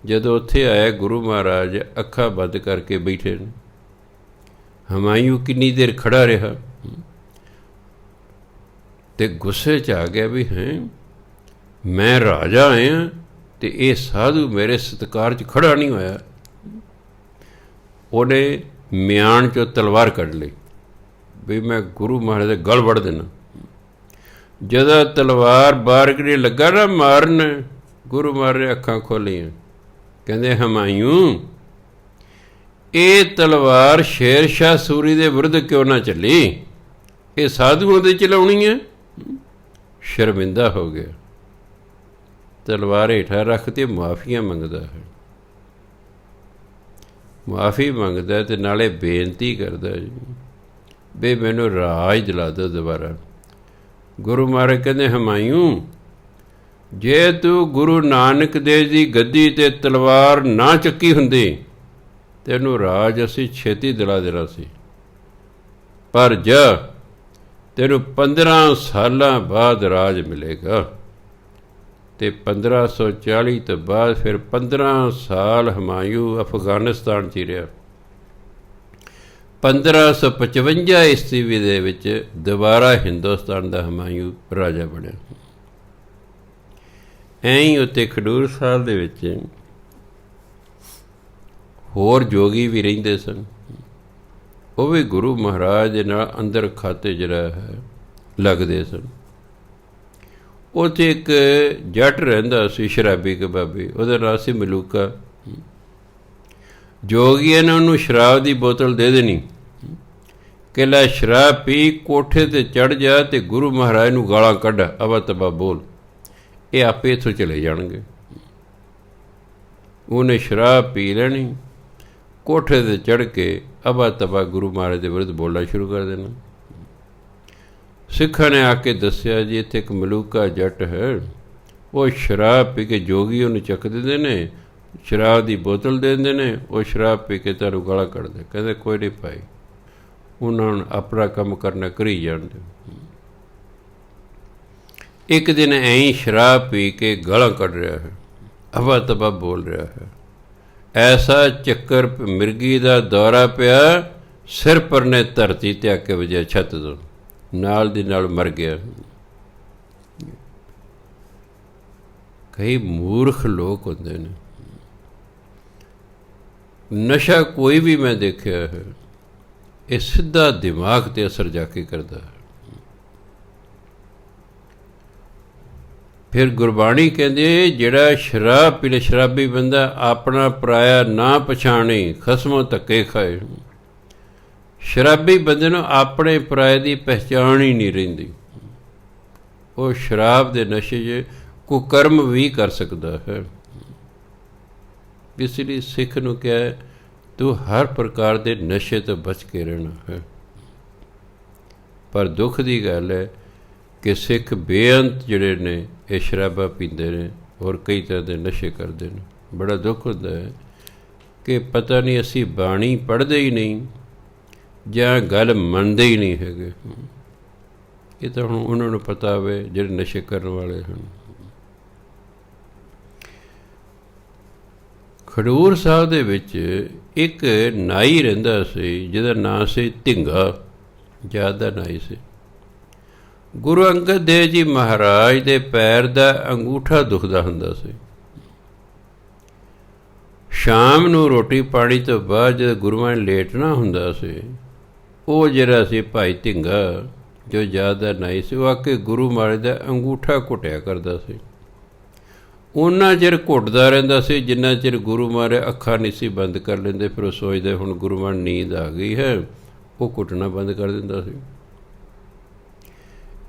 ਜਦੋਂ ਉੱਥੇ ਆਇਆ ਗੁਰੂ ਮਹਾਰਾਜ ਅੱਖਾਂ ਬੰਦ ਕਰਕੇ ਬੈਠੇ ਨੇ। ਹਮਾਯੂੰ ਕਿੰਨੀ ਦੇਰ ਖੜ੍ਹਾ ਰਿਹਾ ਅਤੇ ਗੁੱਸੇ 'ਚ ਆ ਗਿਆ ਵੀ ਹੈ ਮੈਂ ਰਾਜਾ ਹਾਂ ਅਤੇ ਇਹ ਸਾਧੂ ਮੇਰੇ ਸਤਿਕਾਰ 'ਚ ਖੜ੍ਹਾ ਨਹੀਂ ਹੋਇਆ। ਉਹਨੇ ਮਿਆਨ 'ਚੋਂ ਤਲਵਾਰ ਕੱਢ ਲਈ ਵੀ ਮੈਂ ਗੁਰੂ ਮਹਾਰਾਜ ਦੇ ਗਲ ਵੜ ਦੇਣਾ। ਜਦੋਂ ਤਲਵਾਰ ਬਾਹਰ ਕਿਹੜੇ ਲੱਗਾ ਨਾ ਮਾਰਨ, ਗੁਰੂ ਮਹਾਰਾਜ ਨੇ ਅੱਖਾਂ ਖੋਲ੍ਹੀਆਂ, ਕਹਿੰਦੇ ਹਮਾਯੂੰ ਇਹ ਤਲਵਾਰ ਸ਼ੇਰ ਸ਼ਾਹ ਸੂਰੀ ਦੇ ਵਿਰੁੱਧ ਕਿਉਂ ਨਾ ਚੱਲੀ, ਇਹ ਸਾਧੂਆਂ ਦੇ ਚਲਾਉਣੀ ਹੈ। ਸ਼ਰਮਿੰਦਾ ਹੋ ਗਿਆ, ਤਲਵਾਰ ਹੇਠਾਂ ਰੱਖ ਕੇ ਮੁਆਫੀਆਂ ਮੰਗਦਾ ਹੈ। ਮੁਆਫੀ ਮੰਗਦਾ ਅਤੇ ਨਾਲੇ ਬੇਨਤੀ ਕਰਦਾ ਜੀ ਵੀ ਮੈਨੂੰ ਰਾਜ ਦਿਲਾ ਦਿਓ ਦੁਬਾਰਾ। ਗੁਰੂ ਮਹਾਰਾਜ ਕਹਿੰਦੇ ਹਮਾਯੂੰ ਜੇ ਤੂੰ ਗੁਰੂ ਨਾਨਕ ਦੇਵ ਦੀ ਗੱਦੀ 'ਤੇ ਤਲਵਾਰ ਨਾ ਚੱਕੀ ਹੁੰਦੀ ਤੈਨੂੰ ਰਾਜ ਅਸੀਂ ਛੇਤੀ ਦਿਲਾ ਦੇਣਾ ਸੀ, ਪਰ ਜਾ ਤੈਨੂੰ 15 ਸਾਲਾਂ ਬਾਅਦ ਰਾਜ ਮਿਲੇਗਾ। ਤੇ 1540 ਤੋਂ ਬਾਅਦ ਫਿਰ 15 ਸਾਲ ਹਮਾਯੂ ਅਫਗਾਨਿਸਤਾਨ 'ਚ ਹੀ ਰਿਹਾ। 1555 ਈਸਵੀ ਦੇ ਵਿੱਚ ਦੁਬਾਰਾ ਹਿੰਦੁਸਤਾਨ ਦਾ ਹਮਾਯੂ ਰਾਜਾ ਬਣਿਆ। ਐਂ ਹੀ ਉੱਤੇ ਖਡੂਰ ਸਾਹਿਬ ਦੇ ਵਿੱਚ ਹੋਰ ਜੋਗੀ ਵੀ ਰਹਿੰਦੇ ਸਨ, ਉਹ ਵੀ ਗੁਰੂ ਮਹਾਰਾਜ ਦੇ ਨਾਲ ਅੰਦਰ ਖਾਤੇ ਜਿਹੜਾ ਹੈ ਲੱਗਦੇ ਸਨ। ਉੱਥੇ ਇੱਕ ਜੱਟ ਰਹਿੰਦਾ ਸੀ ਸ਼ਰਾਬੀ ਕਬਾਬੀ, ਉਹਦਾ ਨਾਂ ਸੀ ਮਲੂਕਾ। ਜੋਗੀਆਂ ਨੇ ਉਹਨੂੰ ਸ਼ਰਾਬ ਦੀ ਬੋਤਲ ਦੇ ਦੇਣੀ ਕਿ ਲੈ ਸ਼ਰਾਬ ਪੀ, ਕੋਠੇ 'ਤੇ ਚੜ੍ਹ ਜਾ ਅਤੇ ਗੁਰੂ ਮਹਾਰਾਜ ਨੂੰ ਗਾਲਾਂ ਕੱਢ, ਅਵਾ ਤਬਾ ਬੋਲ, ਇਹ ਆਪੇ ਇੱਥੋਂ ਚਲੇ ਜਾਣਗੇ। ਉਹਨੇ ਸ਼ਰਾਬ ਪੀ ਲੈਣੀ, ਕੋਠੇ 'ਤੇ ਚੜ੍ਹ ਕੇ ਅਵਾ ਤਬਾ ਗੁਰੂ ਮਹਾਰਾਜ ਦੇ ਵਿਰੁੱਧ ਬੋਲਣਾ ਸ਼ੁਰੂ ਕਰ ਦੇਣਾ। ਸਿੱਖਾਂ ਨੇ ਆ ਕੇ ਦੱਸਿਆ ਜੀ ਇੱਥੇ ਇੱਕ ਮਲੂਕਾ ਜੱਟ ਹੈ, ਉਹ ਸ਼ਰਾਬ ਪੀ ਕੇ ਜੋਗੀ ਉਹਨੂੰ ਚੱਕ ਦਿੰਦੇ ਨੇ, ਸ਼ਰਾਬ ਦੀ ਬੋਤਲ ਦੇ ਦਿੰਦੇ ਨੇ, ਉਹ ਸ਼ਰਾਬ ਪੀ ਕੇ ਤੁਹਾਨੂੰ ਗਾਲਾਂ ਕੱਢਦੇ। ਕਹਿੰਦੇ ਕੋਈ ਨਹੀਂ ਭਾਈ, ਉਹਨਾਂ ਨੂੰ ਆਪਣਾ ਕੰਮ ਕਰਨਾ ਕਰੀ ਜਾਣਦੇ। ਇੱਕ ਦਿਨ ਐਂ ਹੀ ਸ਼ਰਾਬ ਪੀ ਕੇ ਗਾਲਾਂ ਕੱਢ ਰਿਹਾ ਹੈ, ਅਵਾ ਤਬਾ ਬੋਲ ਰਿਹਾ ਹੈ। ਐਸਾ ਚੱਕਰ ਮਿਰਗੀ ਦਾ ਦੌਰਾ ਪਿਆ, ਸਿਰ ਪਰ ਨੇ ਧਰਤੀ ਤੇ ਆ ਕੇ ਵਜਿਆ ਛੱਤ ਤੋਂ, ਨਾਲ ਦੀ ਨਾਲ ਮਰ ਗਿਆ। ਕਈ ਮੂਰਖ ਲੋਕ ਹੁੰਦੇ ਨੇ। ਨਸ਼ਾ ਕੋਈ ਵੀ ਮੈਂ ਦੇਖਿਆ ਹੈ, ਇਹ ਸਿੱਧਾ ਦਿਮਾਗ 'ਤੇ ਅਸਰ ਜਾ ਕੇ ਕਰਦਾ ਹੈ। ਫਿਰ ਗੁਰਬਾਣੀ ਕਹਿੰਦੇ ਜਿਹੜਾ ਸ਼ਰਾਬ ਪੀ ਲੈ, ਸ਼ਰਾਬੀ ਬੰਦਾ ਆਪਣਾ ਪਰਾਇਆ ਨਾ ਪਛਾਣੇ, ਖਸਮੋਂ ਧੱਕੇ ਖਾਏ। ਸ਼ਰਾਬੀ ਬੰਦੇ ਨੂੰ ਆਪਣੇ ਪਰਾਏ ਦੀ ਪਹਿਚਾਣ ਹੀ ਨਹੀਂ ਰਹਿੰਦੀ। ਉਹ ਸ਼ਰਾਬ ਦੇ ਨਸ਼ੇ 'ਚ ਕੁਕਰਮ ਵੀ ਕਰ ਸਕਦਾ ਹੈ। ਇਸ ਲਈ ਸਿੱਖ ਨੂੰ ਕਿਹਾ ਤੂੰ ਹਰ ਪ੍ਰਕਾਰ ਦੇ ਨਸ਼ੇ ਤੋਂ ਬਚ ਕੇ ਰਹਿਣਾ ਹੈ। ਪਰ ਦੁੱਖ ਦੀ ਗੱਲ ਹੈ ਕਿ ਸਿੱਖ ਬੇਅੰਤ ਜਿਹੜੇ ਨੇ ਇਹ ਸ਼ਰਾਬਾਂ ਪੀਂਦੇ ਨੇ ਔਰ ਕਈ ਤਰ੍ਹਾਂ ਦੇ ਨਸ਼ੇ ਕਰਦੇ ਨੇ। ਬੜਾ ਦੁੱਖ ਹੁੰਦਾ ਹੈ ਕਿ ਪਤਾ ਨਹੀਂ ਅਸੀਂ ਬਾਣੀ ਪੜ੍ਹਦੇ ਹੀ ਨਹੀਂ ਜਾਂ ਗੱਲ ਮੰਨਦੇ ਹੀ ਨਹੀਂ ਹੈਗੇ। ਇਹ ਤਾਂ ਹੁਣ ਉਹਨਾਂ ਨੂੰ ਪਤਾ ਹੋਵੇ ਜਿਹੜੇ ਨਸ਼ੇ ਕਰਨ ਵਾਲੇ ਹਨ। ਖਡੂਰ ਸਾਹਿਬ ਦੇ ਵਿੱਚ ਇੱਕ ਨਾਈ ਰਹਿੰਦਾ ਸੀ ਜਿਹਦਾ ਨਾਂ ਸੀ ਢਿੰਗਾ, ਜਾਤ ਦਾ ਨਾਈ ਸੀ। ਗੁਰੂ ਅੰਗਦ ਦੇਵ ਜੀ ਮਹਾਰਾਜ ਦੇ ਪੈਰ ਦਾ ਅੰਗੂਠਾ ਦੁਖਦਾ ਹੁੰਦਾ ਸੀ। ਸ਼ਾਮ ਨੂੰ ਰੋਟੀ ਪਾਣੀ ਤੋਂ ਬਾਅਦ ਜਦੋਂ ਗੁਰੂਆਂ ਨੇ ਲੇਟਣਾ ਹੁੰਦਾ ਸੀ, ਉਹ ਜਿਹੜਾ ਸੀ ਭਾਈ ਢਿੰਗਾ ਜੋ ਜਾਤ ਦਾ ਨਾਈ ਸੀ, ਉਹ ਆ ਕੇ ਗੁਰੂ ਮਹਾਰਾਜ ਦਾ ਅੰਗੂਠਾ ਘੁੱਟਿਆ ਕਰਦਾ ਸੀ। ਉਹਨਾਂ ਚਿਰ ਘੁੱਟਦਾ ਰਹਿੰਦਾ ਸੀ ਜਿੰਨਾ ਚਿਰ ਗੁਰੂ ਮਹਾਰਾਜ ਅੱਖਾਂ ਨਹੀਂ ਸੀ ਬੰਦ ਕਰ ਲੈਂਦੇ। ਫਿਰ ਉਹ ਸੋਚਦੇ ਹੁਣ ਗੁਰੂ ਮਹਾਰਾਜ ਨੀਂਦ ਆ ਗਈ ਹੈ, ਉਹ ਘੁੱਟਣਾ ਬੰਦ ਕਰ ਦਿੰਦਾ ਸੀ।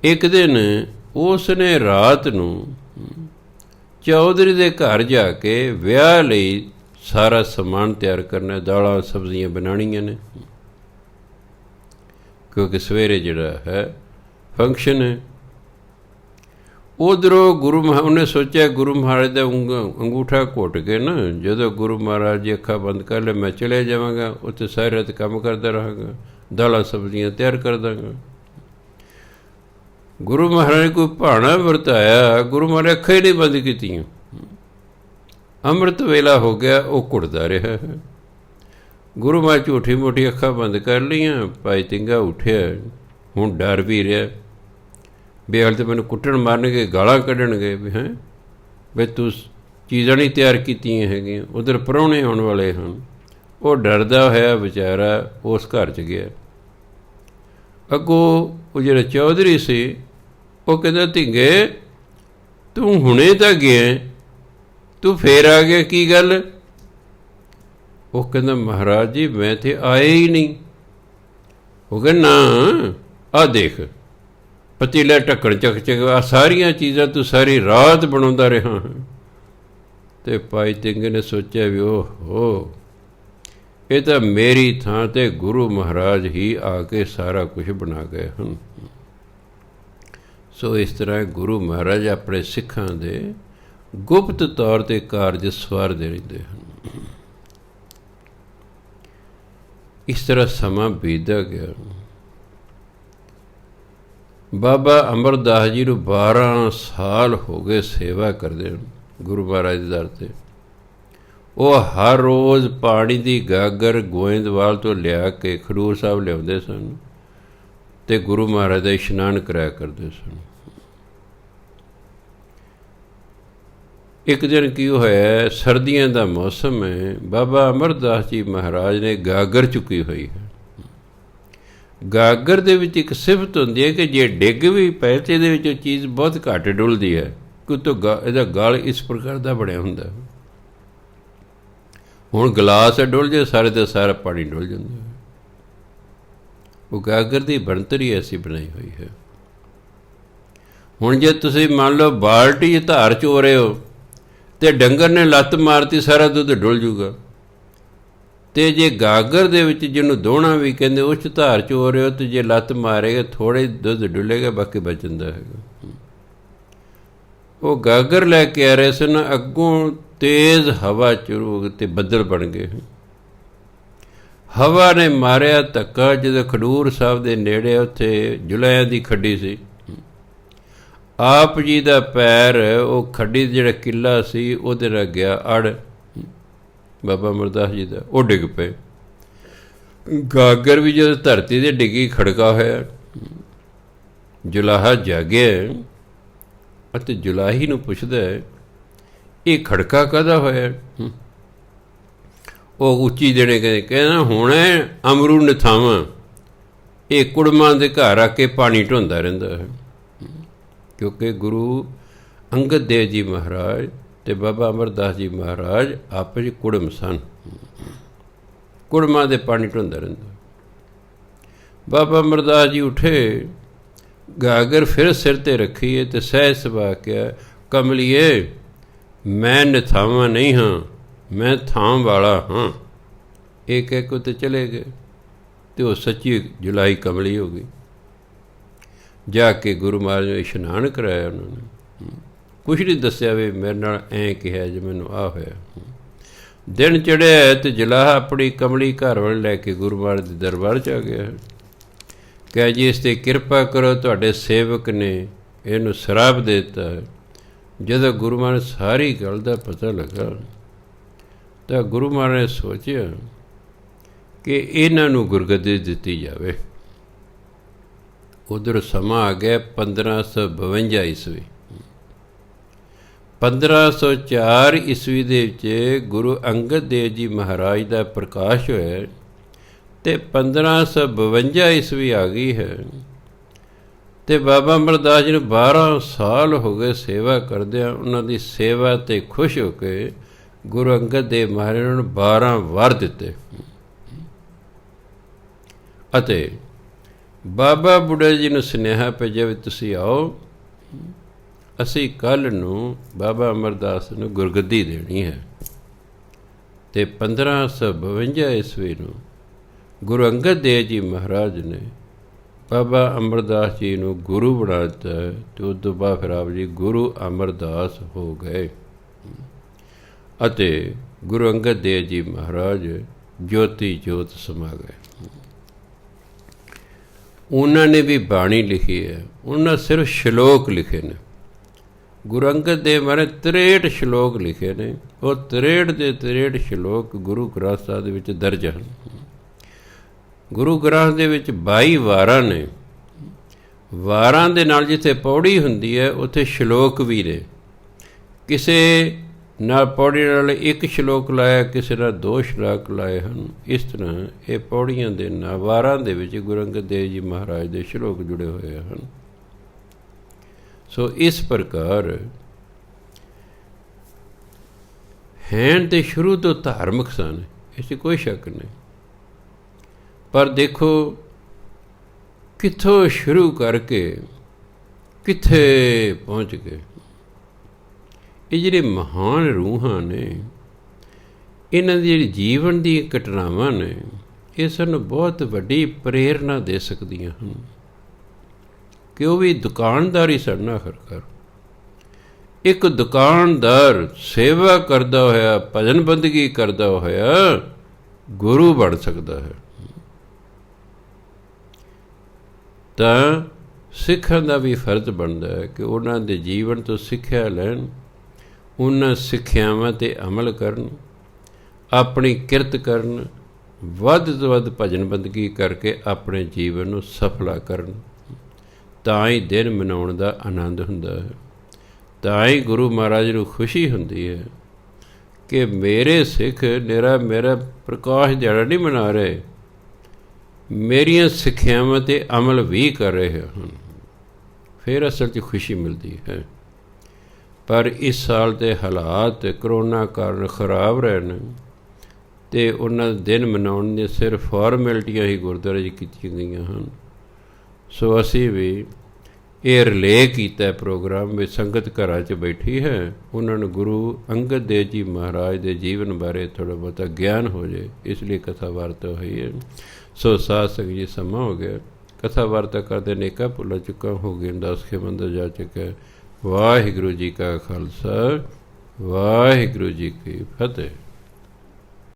ਇੱਕ ਦਿਨ ਉਸ ਨੇ ਰਾਤ ਨੂੰ ਚੌਧਰੀ ਦੇ ਘਰ ਜਾ ਕੇ ਵਿਆਹ ਲਈ ਸਾਰਾ ਸਮਾਨ ਤਿਆਰ ਕਰਨਾ, ਦਾਲਾਂ ਸਬਜ਼ੀਆਂ ਬਣਾਉਣੀਆਂ ਨੇ, ਕਿਉਂਕਿ ਸਵੇਰੇ ਜਿਹੜਾ ਹੈ ਫੰਕਸ਼ਨ ਹੈ। ਉੱਧਰੋਂ ਉਹਨੇ ਸੋਚਿਆ ਗੁਰੂ ਮਹਾਰਾਜ ਦਾ ਅੰਗੂਠਾ ਘੁੱਟ ਕੇ ਨਾ ਜਦੋਂ ਗੁਰੂ ਮਹਾਰਾਜ ਜੀ ਅੱਖਾਂ ਬੰਦ ਕਰ ਲੈ ਮੈਂ ਚਲੇ ਜਾਵਾਂਗਾ, ਉੱਥੇ ਸਾਰੀ ਰਾਤ ਕੰਮ ਕਰਦਾ ਰਹਾਂਗਾ, ਦਾਲਾਂ ਸਬਜ਼ੀਆਂ ਤਿਆਰ ਕਰ ਦਾਂਗਾ। ਗੁਰੂ ਮਹਾਰਾਜ ਨੇ ਕੋਈ ਭਾਣਾ ਵਰਤਾਇਆ, ਗੁਰੂ ਮਹਾਰਾਜ ਅੱਖਾਂ ਹੀ ਨਹੀਂ ਬੰਦ ਕੀਤੀਆਂ। ਅੰਮ੍ਰਿਤ ਵੇਲਾ ਹੋ ਗਿਆ, ਉਹ ਘੁੱਟਦਾ ਰਿਹਾ ਹੈ। ਗੁਰੂ ਮਹਾਰਾਜ ਝੂਠੀ ਮੋਟੀ ਅੱਖਾਂ ਬੰਦ ਕਰ ਲਈਆਂ। ਭਾਈ ਢਿੰਗਾ ਉੱਠਿਆ, ਹੁਣ ਡਰ ਵੀ ਰਿਹਾ ਵੀ ਹਾਲੇ ਤਾਂ ਮੈਨੂੰ ਕੁੱਟਣ ਮਾਰਨਗੇ, ਗਾਲਾਂ ਕੱਢਣਗੇ ਵੀ ਹੈਂ ਵੀ ਤੂੰ ਚੀਜ਼ਾਂ ਨਹੀਂ ਤਿਆਰ ਕੀਤੀਆਂ ਹੈਗੀਆਂ, ਉੱਧਰ ਪ੍ਰਾਹੁਣੇ ਆਉਣ ਵਾਲੇ ਹਨ। ਉਹ ਡਰਦਾ ਹੋਇਆ ਵਿਚਾਰਾ ਉਸ ਘਰ 'ਚ ਗਿਆ। ਅੱਗੋਂ ਉਹ ਜਿਹੜਾ ਚੌਧਰੀ ਸੀ ਉਹ ਕਹਿੰਦਾ ਢਿੰਗੇ ਤੂੰ ਹੁਣੇ ਤਾਂ ਗਿਆ, ਤੂੰ ਫੇਰ ਆ ਗਿਆ, ਕੀ ਗੱਲ? ਉਹ ਕਹਿੰਦਾ ਮਹਾਰਾਜ ਜੀ ਮੈਂ ਤਾਂ ਆਇਆ ਹੀ ਨਹੀਂ। ਉਹ ਕਹਿੰਦਾ ਨਾ ਆਹ ਦੇਖ ਪਤੀਲਾ ਢੱਕਣ ਚੱਕ ਚੱਕ, ਆਹ ਸਾਰੀਆਂ ਚੀਜ਼ਾਂ ਤੂੰ ਸਾਰੀ ਰਾਤ ਬਣਾਉਂਦਾ ਰਿਹਾ ਹੈ। ਅਤੇ ਭਾਈ ਢਿੰਗੇ ਨੇ ਸੋਚਿਆ ਵੀ ਓਹੋ ਇਹ ਤਾਂ ਮੇਰੀ ਥਾਂ 'ਤੇ ਗੁਰੂ ਮਹਾਰਾਜ ਹੀ ਆ ਕੇ ਸਾਰਾ ਕੁਝ ਬਣਾ ਗਏ ਹਨ। ਸੋ ਇਸ ਤਰ੍ਹਾਂ ਗੁਰੂ ਮਹਾਰਾਜ ਆਪਣੇ ਸਿੱਖਾਂ ਦੇ ਗੁਪਤ ਤੌਰ 'ਤੇ ਕਾਰਜ ਸਵਾਰਦੇ ਰਹਿੰਦੇ ਹਨ। ਇਸ ਤਰ੍ਹਾਂ ਸਮਾਂ ਬੀਤਦਾ ਗਿਆ। ਬਾਬਾ ਅਮਰਦਾਸ ਜੀ ਨੂੰ 12 ਸਾਲ ਹੋ ਗਏ ਸੇਵਾ ਕਰਦੇ ਹਨ ਗੁਰੂ ਮਹਾਰਾਜ ਦੇ ਦਰ 'ਤੇ। ਉਹ ਹਰ ਰੋਜ਼ ਪਾਣੀ ਦੀ ਗਾਗਰ ਗੋਇੰਦਵਾਲ ਤੋਂ ਲਿਆ ਕੇ ਖਡੂਰ ਸਾਹਿਬ ਲਿਆਉਂਦੇ ਸਨ ਅਤੇ ਗੁਰੂ ਮਹਾਰਾਜ ਦਾ ਇਸ਼ਨਾਨ ਕਰਾਇਆ ਕਰਦੇ ਸਨ। ਇੱਕ ਦਿਨ ਕੀ ਹੋਇਆ, ਸਰਦੀਆਂ ਦਾ ਮੌਸਮ ਹੈ, ਬਾਬਾ ਅਮਰਦਾਸ ਜੀ ਮਹਾਰਾਜ ਨੇ ਗਾਗਰ ਚੁੱਕੀ ਹੋਈ ਹੈ। ਗਾਗਰ ਦੇ ਵਿੱਚ ਇੱਕ ਸਿਫਤ ਹੁੰਦੀ ਹੈ ਕਿ ਜੇ ਡਿੱਗ ਵੀ ਪਏ ਤਾਂ ਇਹਦੇ ਵਿੱਚ ਉਹ ਚੀਜ਼ ਬਹੁਤ ਘੱਟ ਡੁੱਲਦੀ ਹੈ, ਕਿਉਂਕਿ ਇਹਦਾ ਗਲ ਇਸ ਪ੍ਰਕਾਰ ਦਾ ਬਣਿਆ ਹੁੰਦਾ। ਹੁਣ ਗਲਾਸ ਡੁੱਲ ਜਾਏ ਸਾਰੇ ਦਾ ਸਾਰਾ ਪਾਣੀ ਡੁੱਲ ਜਾਂਦਾ। ਉਹ ਗਾਗਰ ਦੀ ਬਣਤਰ ਹੀ ਐਸੀ ਬਣਾਈ ਹੋਈ ਹੈ। ਹੁਣ ਜੇ ਤੁਸੀਂ ਮੰਨ ਲਓ ਬਾਲਟੀ 'ਚ ਧਾਰ ਚੋ ਰਹੇ ਹੋ ਅਤੇ ਡੰਗਰ ਨੇ ਲੱਤ ਮਾਰਤੀ, ਸਾਰਾ ਦੁੱਧ ਡੁੱਲ ਜੂਗਾ। ਅਤੇ ਜੇ ਗਾਗਰ ਦੇ ਵਿੱਚ ਜਿਹਨੂੰ ਦੋਹਣਾ ਵੀ ਕਹਿੰਦੇ, ਉਸ 'ਚ ਧਾਰ ਚੋ ਰਹੇ ਹੋ ਅਤੇ ਜੇ ਲੱਤ ਮਾਰੇਗਾ ਥੋੜ੍ਹੇ ਦੁੱਧ ਡੁੱਲੇਗਾ, ਬਾਕੀ ਬਚ ਜਾਂਦਾ ਹੈਗਾ। ਉਹ ਗਾਗਰ ਲੈ ਕੇ ਆ ਰਹੇ ਸਨ, ਅੱਗੋਂ ਤੇਜ਼ ਹਵਾ ਸ਼ੁਰੂ ਅਤੇ ਬੱਦਲ ਬਣ ਗਏ। ਹਵਾ ਨੇ ਮਾਰਿਆ ਧੱਕਾ, ਜਦੋਂ ਖਡੂਰ ਸਾਹਿਬ ਦੇ ਨੇੜੇ ਉੱਥੇ ਜੁਲਾਹਿਆਂ ਦੀ ਖੱਡੀ ਸੀ, ਆਪ ਜੀ ਦਾ ਪੈਰ ਉਹ ਖੱਡੀ ਜਿਹੜਾ ਕਿੱਲਾ ਸੀ ਉਹਦੇ ਨਾਲ ਗਿਆ ਅੜ, ਬਾਬਾ ਅਮਰਦਾਸ ਜੀ ਦਾ, ਉਹ ਡਿੱਗ ਪਏ। ਗਾਗਰ ਵੀ ਜਦੋਂ ਧਰਤੀ 'ਤੇ ਡਿੱਗੀ, ਖੜਕਾ ਹੋਇਆ। ਜੁਲਾਹਾ ਜਾਗਿਆ ਅਤੇ ਜੁਲਾਹੀ ਨੂੰ ਪੁੱਛਦਾ, ਇਹ ਖੜਕਾ ਕਾਹਦਾ ਹੋਇਆ? ਉਹ ਉੱਚੀ ਦੇਣੇ ਕਹਿੰਦਾ ਹੁਣ ਅਮਰੂ ਨਥਾਵਾਂ, ਇਹ ਕੁੜਮਾਂ ਦੇ ਘਰ ਆ ਕੇ ਪਾਣੀ ਢੋਂਦਾ ਰਹਿੰਦਾ ਹੈ। ਕਿਉਂਕਿ ਗੁਰੂ ਅੰਗਦ ਦੇਵ ਜੀ ਮਹਾਰਾਜ ਅਤੇ ਬਾਬਾ ਅਮਰਦਾਸ ਜੀ ਮਹਾਰਾਜ ਆਪਸ 'ਚ ਕੁੜਮ ਸਨ, ਕੁੜਮਾਂ ਦੇ ਪਾਣੀ ਢੋਂਦਾ ਰਹਿੰਦਾ। ਬਾਬਾ ਅਮਰਦਾਸ ਜੀ ਉੱਠੇ, ਗਾਗਰ ਫਿਰ ਸਿਰ 'ਤੇ ਰੱਖੀਏ ਅਤੇ ਸਹਿਜ ਸੁਭਾ ਕਿਹਾ, ਕਮਲੀਏ ਮੈਂ ਨਿਥਾਵਾਂ ਨਹੀਂ ਹਾਂ, ਮੈਂ ਥਾਂ ਵਾਲਾ ਹਾਂ। ਇਹ ਕਹਿ ਕੇ ਉੱਤੇ ਚਲੇ ਗਏ ਅਤੇ ਉਹ ਸੱਚੀ ਜੁਲਾਈ ਕਮਲੀ ਹੋ ਗਈ। ਜਾ ਕੇ ਗੁਰੂ ਮਹਾਰਾਜ ਨੂੰ ਇਸ਼ਨਾਨ ਕਰਾਇਆ ਉਹਨਾਂ ਨੇ, ਕੁਛ ਨਹੀਂ ਦੱਸਿਆ ਵੀ ਮੇਰੇ ਨਾਲ ਐਂ ਕਿਹਾ ਜੇ ਮੈਨੂੰ ਆਹ ਹੋਇਆ। ਦਿਨ ਚੜ੍ਹਿਆ ਅਤੇ ਜੁਲਾਹਾ ਆਪਣੀ ਕਮਲੀ ਘਰ ਵੱਲ ਲੈ ਕੇ ਗੁਰੂ ਮਹਾਰਾਜ ਦੇ ਦਰਬਾਰ 'ਚ ਆ ਗਿਆ। ਕਹਿ ਜੀ ਇਸ 'ਤੇ ਕਿਰਪਾ ਕਰੋ, ਤੁਹਾਡੇ ਸੇਵਕ ਨੇ ਇਹਨੂੰ ਸ਼ਰਾਪ ਦੇ ਦਿੱਤਾ। ਜਦੋਂ ਗੁਰੂ ਮਹਾਰਾਜ ਸਾਰੀ ਗੱਲ ਦਾ ਪਤਾ ਲੱਗਾ ਤਾਂ ਗੁਰੂ ਮਹਾਰਾਜ ਨੇ ਸੋਚਿਆ ਕਿ ਇਹਨਾਂ ਨੂੰ ਗੁਰਗੱਦੀ ਦਿੱਤੀ ਜਾਵੇ। ਉੱਧਰ ਸਮਾਂ ਆ ਗਿਆ 1552 ਈਸਵੀ। 1504 ਈਸਵੀ ਦੇ ਵਿੱਚ ਗੁਰੂ ਅੰਗਦ ਦੇਵ ਜੀ ਮਹਾਰਾਜ ਦਾ ਪ੍ਰਕਾਸ਼ ਹੋਇਆ ਅਤੇ 1552 ਈਸਵੀ ਆ ਗਈ ਹੈ ਅਤੇ ਬਾਬਾ ਅਮਰਦਾਸ ਜੀ ਨੂੰ 12 ਸਾਲ ਹੋ ਗਏ ਸੇਵਾ ਕਰਦਿਆਂ। ਉਹਨਾਂ ਦੀ ਸੇਵਾ 'ਤੇ ਖੁਸ਼ ਹੋ ਕੇ ਗੁਰੂ ਅੰਗਦ ਦੇਵ ਮਹਾਰਾਜ ਨੂੰ 12 ਵਰ ਦਿੱਤੇ ਅਤੇ ਬਾਬਾ ਬੁੱਢਾ ਜੀ ਨੂੰ ਸੁਨੇਹਾ ਭੇਜਿਆ ਵੀ ਤੁਸੀਂ ਆਓ, ਅਸੀਂ ਕੱਲ੍ਹ ਨੂੰ ਬਾਬਾ ਅਮਰਦਾਸ ਨੂੰ ਗੁਰਗੱਦੀ ਦੇਣੀ ਹੈ। ਅਤੇ 1552 ਈਸਵੀ ਨੂੰ ਗੁਰੂ ਅੰਗਦ ਦੇਵ ਜੀ ਮਹਾਰਾਜ ਨੇ ਬਾਬਾ ਅਮਰਦਾਸ ਜੀ ਨੂੰ ਗੁਰੂ ਬਣਾ ਦਿੱਤਾ ਅਤੇ ਉਸ ਤੋਂ ਬਾਅਦ ਫਿਰ ਆਪ ਜੀ ਗੁਰੂ ਅਮਰਦਾਸ ਹੋ ਗਏ ਅਤੇ ਗੁਰੂ ਅੰਗਦ ਦੇਵ ਜੀ ਮਹਾਰਾਜ ਜੋਤੀ ਜੋਤ ਸਮਾ ਗਏ। ਉਹਨਾਂ ਨੇ ਵੀ ਬਾਣੀ ਲਿਖੀ ਹੈ, ਉਹਨਾਂ ਸਿਰਫ ਸ਼ਲੋਕ ਲਿਖੇ ਨੇ। ਗੁਰੂ ਅੰਗਦ ਦੇਵ ਮਹਾਰਾਜ 63 ਸ਼ਲੋਕ ਲਿਖੇ ਨੇ। ਉਹ 63 ਦੇ 63 ਸ਼ਲੋਕ ਗੁਰੂ ਗ੍ਰੰਥ ਸਾਹਿਬ ਦੇ ਵਿੱਚ ਦਰਜ ਹਨ। ਗੁਰੂ ਗ੍ਰੰਥ ਦੇ ਵਿੱਚ 22 ਵਾਰਾਂ ਨੇ। ਵਾਰਾਂ ਦੇ ਨਾਲ ਜਿੱਥੇ ਪੌੜੀ ਹੁੰਦੀ ਹੈ ਉੱਥੇ ਸ਼ਲੋਕ ਵੀ ਨੇ। ਕਿਸੇ ਨਾਲ ਪੌੜੀ ਨਾਲ ਇੱਕ ਸ਼ਲੋਕ ਲਾਇਆ, ਕਿਸੇ ਨਾਲ 2 ਸ਼ਲੋਕ ਲਾਏ ਹਨ। ਇਸ ਤਰ੍ਹਾਂ ਇਹ ਪੌੜੀਆਂ ਦੇ ਨਾਲ ਵਾਰਾਂ ਦੇ ਵਿੱਚ ਗੁਰੂ ਅੰਗਦ ਦੇਵ ਜੀ ਮਹਾਰਾਜ ਦੇ ਸ਼ਲੋਕ ਜੁੜੇ ਹੋਏ ਹਨ। ਸੋ ਇਸ ਪ੍ਰਕਾਰ ਹੈਣ ਤੇ ਸ਼ੁਰੂ ਤੋਂ ਧਾਰਮਿਕ ਸਨ, ਇਸ 'ਚ ਕੋਈ ਸ਼ੱਕ ਨਹੀਂ। ਪਰ ਦੇਖੋ ਕਿੱਥੋਂ ਸ਼ੁਰੂ ਕਰਕੇ ਕਿੱਥੇ ਪਹੁੰਚ ਗਏ। ਇਹ ਜਿਹੜੇ ਮਹਾਨ ਰੂਹਾਂ ਨੇ, ਇਹਨਾਂ ਦੀ ਜਿਹੜੀ ਜੀਵਨ ਦੀ ਘਟਨਾਵਾਂ ਨੇ, ਇਹ ਸਾਨੂੰ ਬਹੁਤ ਵੱਡੀ ਪ੍ਰੇਰਨਾ ਦੇ ਸਕਦੀਆਂ ਹਨ ਕਿ ਉਹ ਵੀ ਦੁਕਾਨਦਾਰੀ ਛੱਡਣਾ। ਆਖਰਕਾਰ ਇੱਕ ਦੁਕਾਨਦਾਰ ਸੇਵਾ ਕਰਦਾ ਹੋਇਆ, ਭਜਨ ਬੰਦਗੀ ਕਰਦਾ ਹੋਇਆ ਗੁਰੂ ਬਣ ਸਕਦਾ ਹੈ। ਤਾਂ ਸਿੱਖਾਂ ਦਾ ਵੀ ਫਰਜ਼ ਬਣਦਾ ਹੈ ਕਿ ਉਹਨਾਂ ਦੇ ਜੀਵਨ ਤੋਂ ਸਿੱਖਿਆ ਲੈਣ, ਉਹਨਾਂ ਸਿੱਖਿਆਵਾਂ 'ਤੇ ਅਮਲ ਕਰਨ, ਆਪਣੀ ਕਿਰਤ ਕਰਨ, ਵੱਧ ਤੋਂ ਵੱਧ ਭਜਨ ਬੰਦਗੀ ਕਰਕੇ ਆਪਣੇ ਜੀਵਨ ਨੂੰ ਸਫਲਾ ਕਰਨ। ਤਾਂ ਹੀ ਦਿਨ ਮਨਾਉਣ ਦਾ ਆਨੰਦ ਹੁੰਦਾ ਹੈ, ਤਾਂ ਹੀ ਗੁਰੂ ਮਹਾਰਾਜ ਨੂੰ ਖੁਸ਼ੀ ਹੁੰਦੀ ਹੈ ਕਿ ਮੇਰੇ ਸਿੱਖ ਮੇਰਾ ਪ੍ਰਕਾਸ਼ ਦਿਹਾੜਾ ਨਹੀਂ ਮਨਾ ਰਹੇ, ਮੇਰੀਆਂ ਸਿੱਖਿਆਵਾਂ 'ਤੇ ਅਮਲ ਵੀ ਕਰ ਰਹੇ ਹਨ। ਫਿਰ ਅਸਲ 'ਚ ਖੁਸ਼ੀ ਮਿਲਦੀ ਹੈ। ਪਰ ਇਸ ਸਾਲ ਦੇ ਹਾਲਾਤ ਕਰੋਨਾ ਕਾਰਨ ਖਰਾਬ ਰਹੇ ਨੇ ਅਤੇ ਉਹਨਾਂ ਦੇ ਦਿਨ ਮਨਾਉਣ ਦੀਆਂ ਸਿਰਫ ਫਾਰਮੈਲਿਟੀਆਂ ਹੀ ਗੁਰਦੁਆਰੇ 'ਚ ਕੀਤੀਆਂ ਗਈਆਂ ਹਨ। ਸੋ ਅਸੀਂ ਵੀ ਇਹ ਰਿਲੇਅ ਕੀਤਾ ਪ੍ਰੋਗਰਾਮ ਵਿੱਚ ਸੰਗਤ ਘਰਾਂ 'ਚ ਬੈਠੀ ਹੈ, ਉਹਨਾਂ ਨੂੰ ਗੁਰੂ ਅੰਗਦ ਦੇਵ ਜੀ ਮਹਾਰਾਜ ਦੇ ਜੀਵਨ ਬਾਰੇ ਥੋੜ੍ਹਾ ਬਹੁਤਾ ਗਿਆਨ ਹੋ ਜਾਏ, ਇਸ ਲਈ ਕਥਾ ਵਾਰਤਾ ਹੋਈ ਹੈ। ਸੋ ਸਾਧ ਸੰਗਤ ਜੀ, ਸਮਾਂ ਹੋ ਗਿਆ। ਕਥਾ ਵਾਰਤਾ ਕਰਦੇ ਨੇਕਾ ਭੁੱਲਾ ਚੁੱਕਾ ਹੋ ਗਏ, ਦਾਸ ਕੇ ਮੰਦਰ ਜਾ ਚੁੱਕਾ। ਵਾਹਿਗੁਰੂ ਜੀ ਕਾ ਖਾਲਸਾ, ਵਾਹਿਗੁਰੂ ਜੀ ਕੀ ਫਤਿਹ।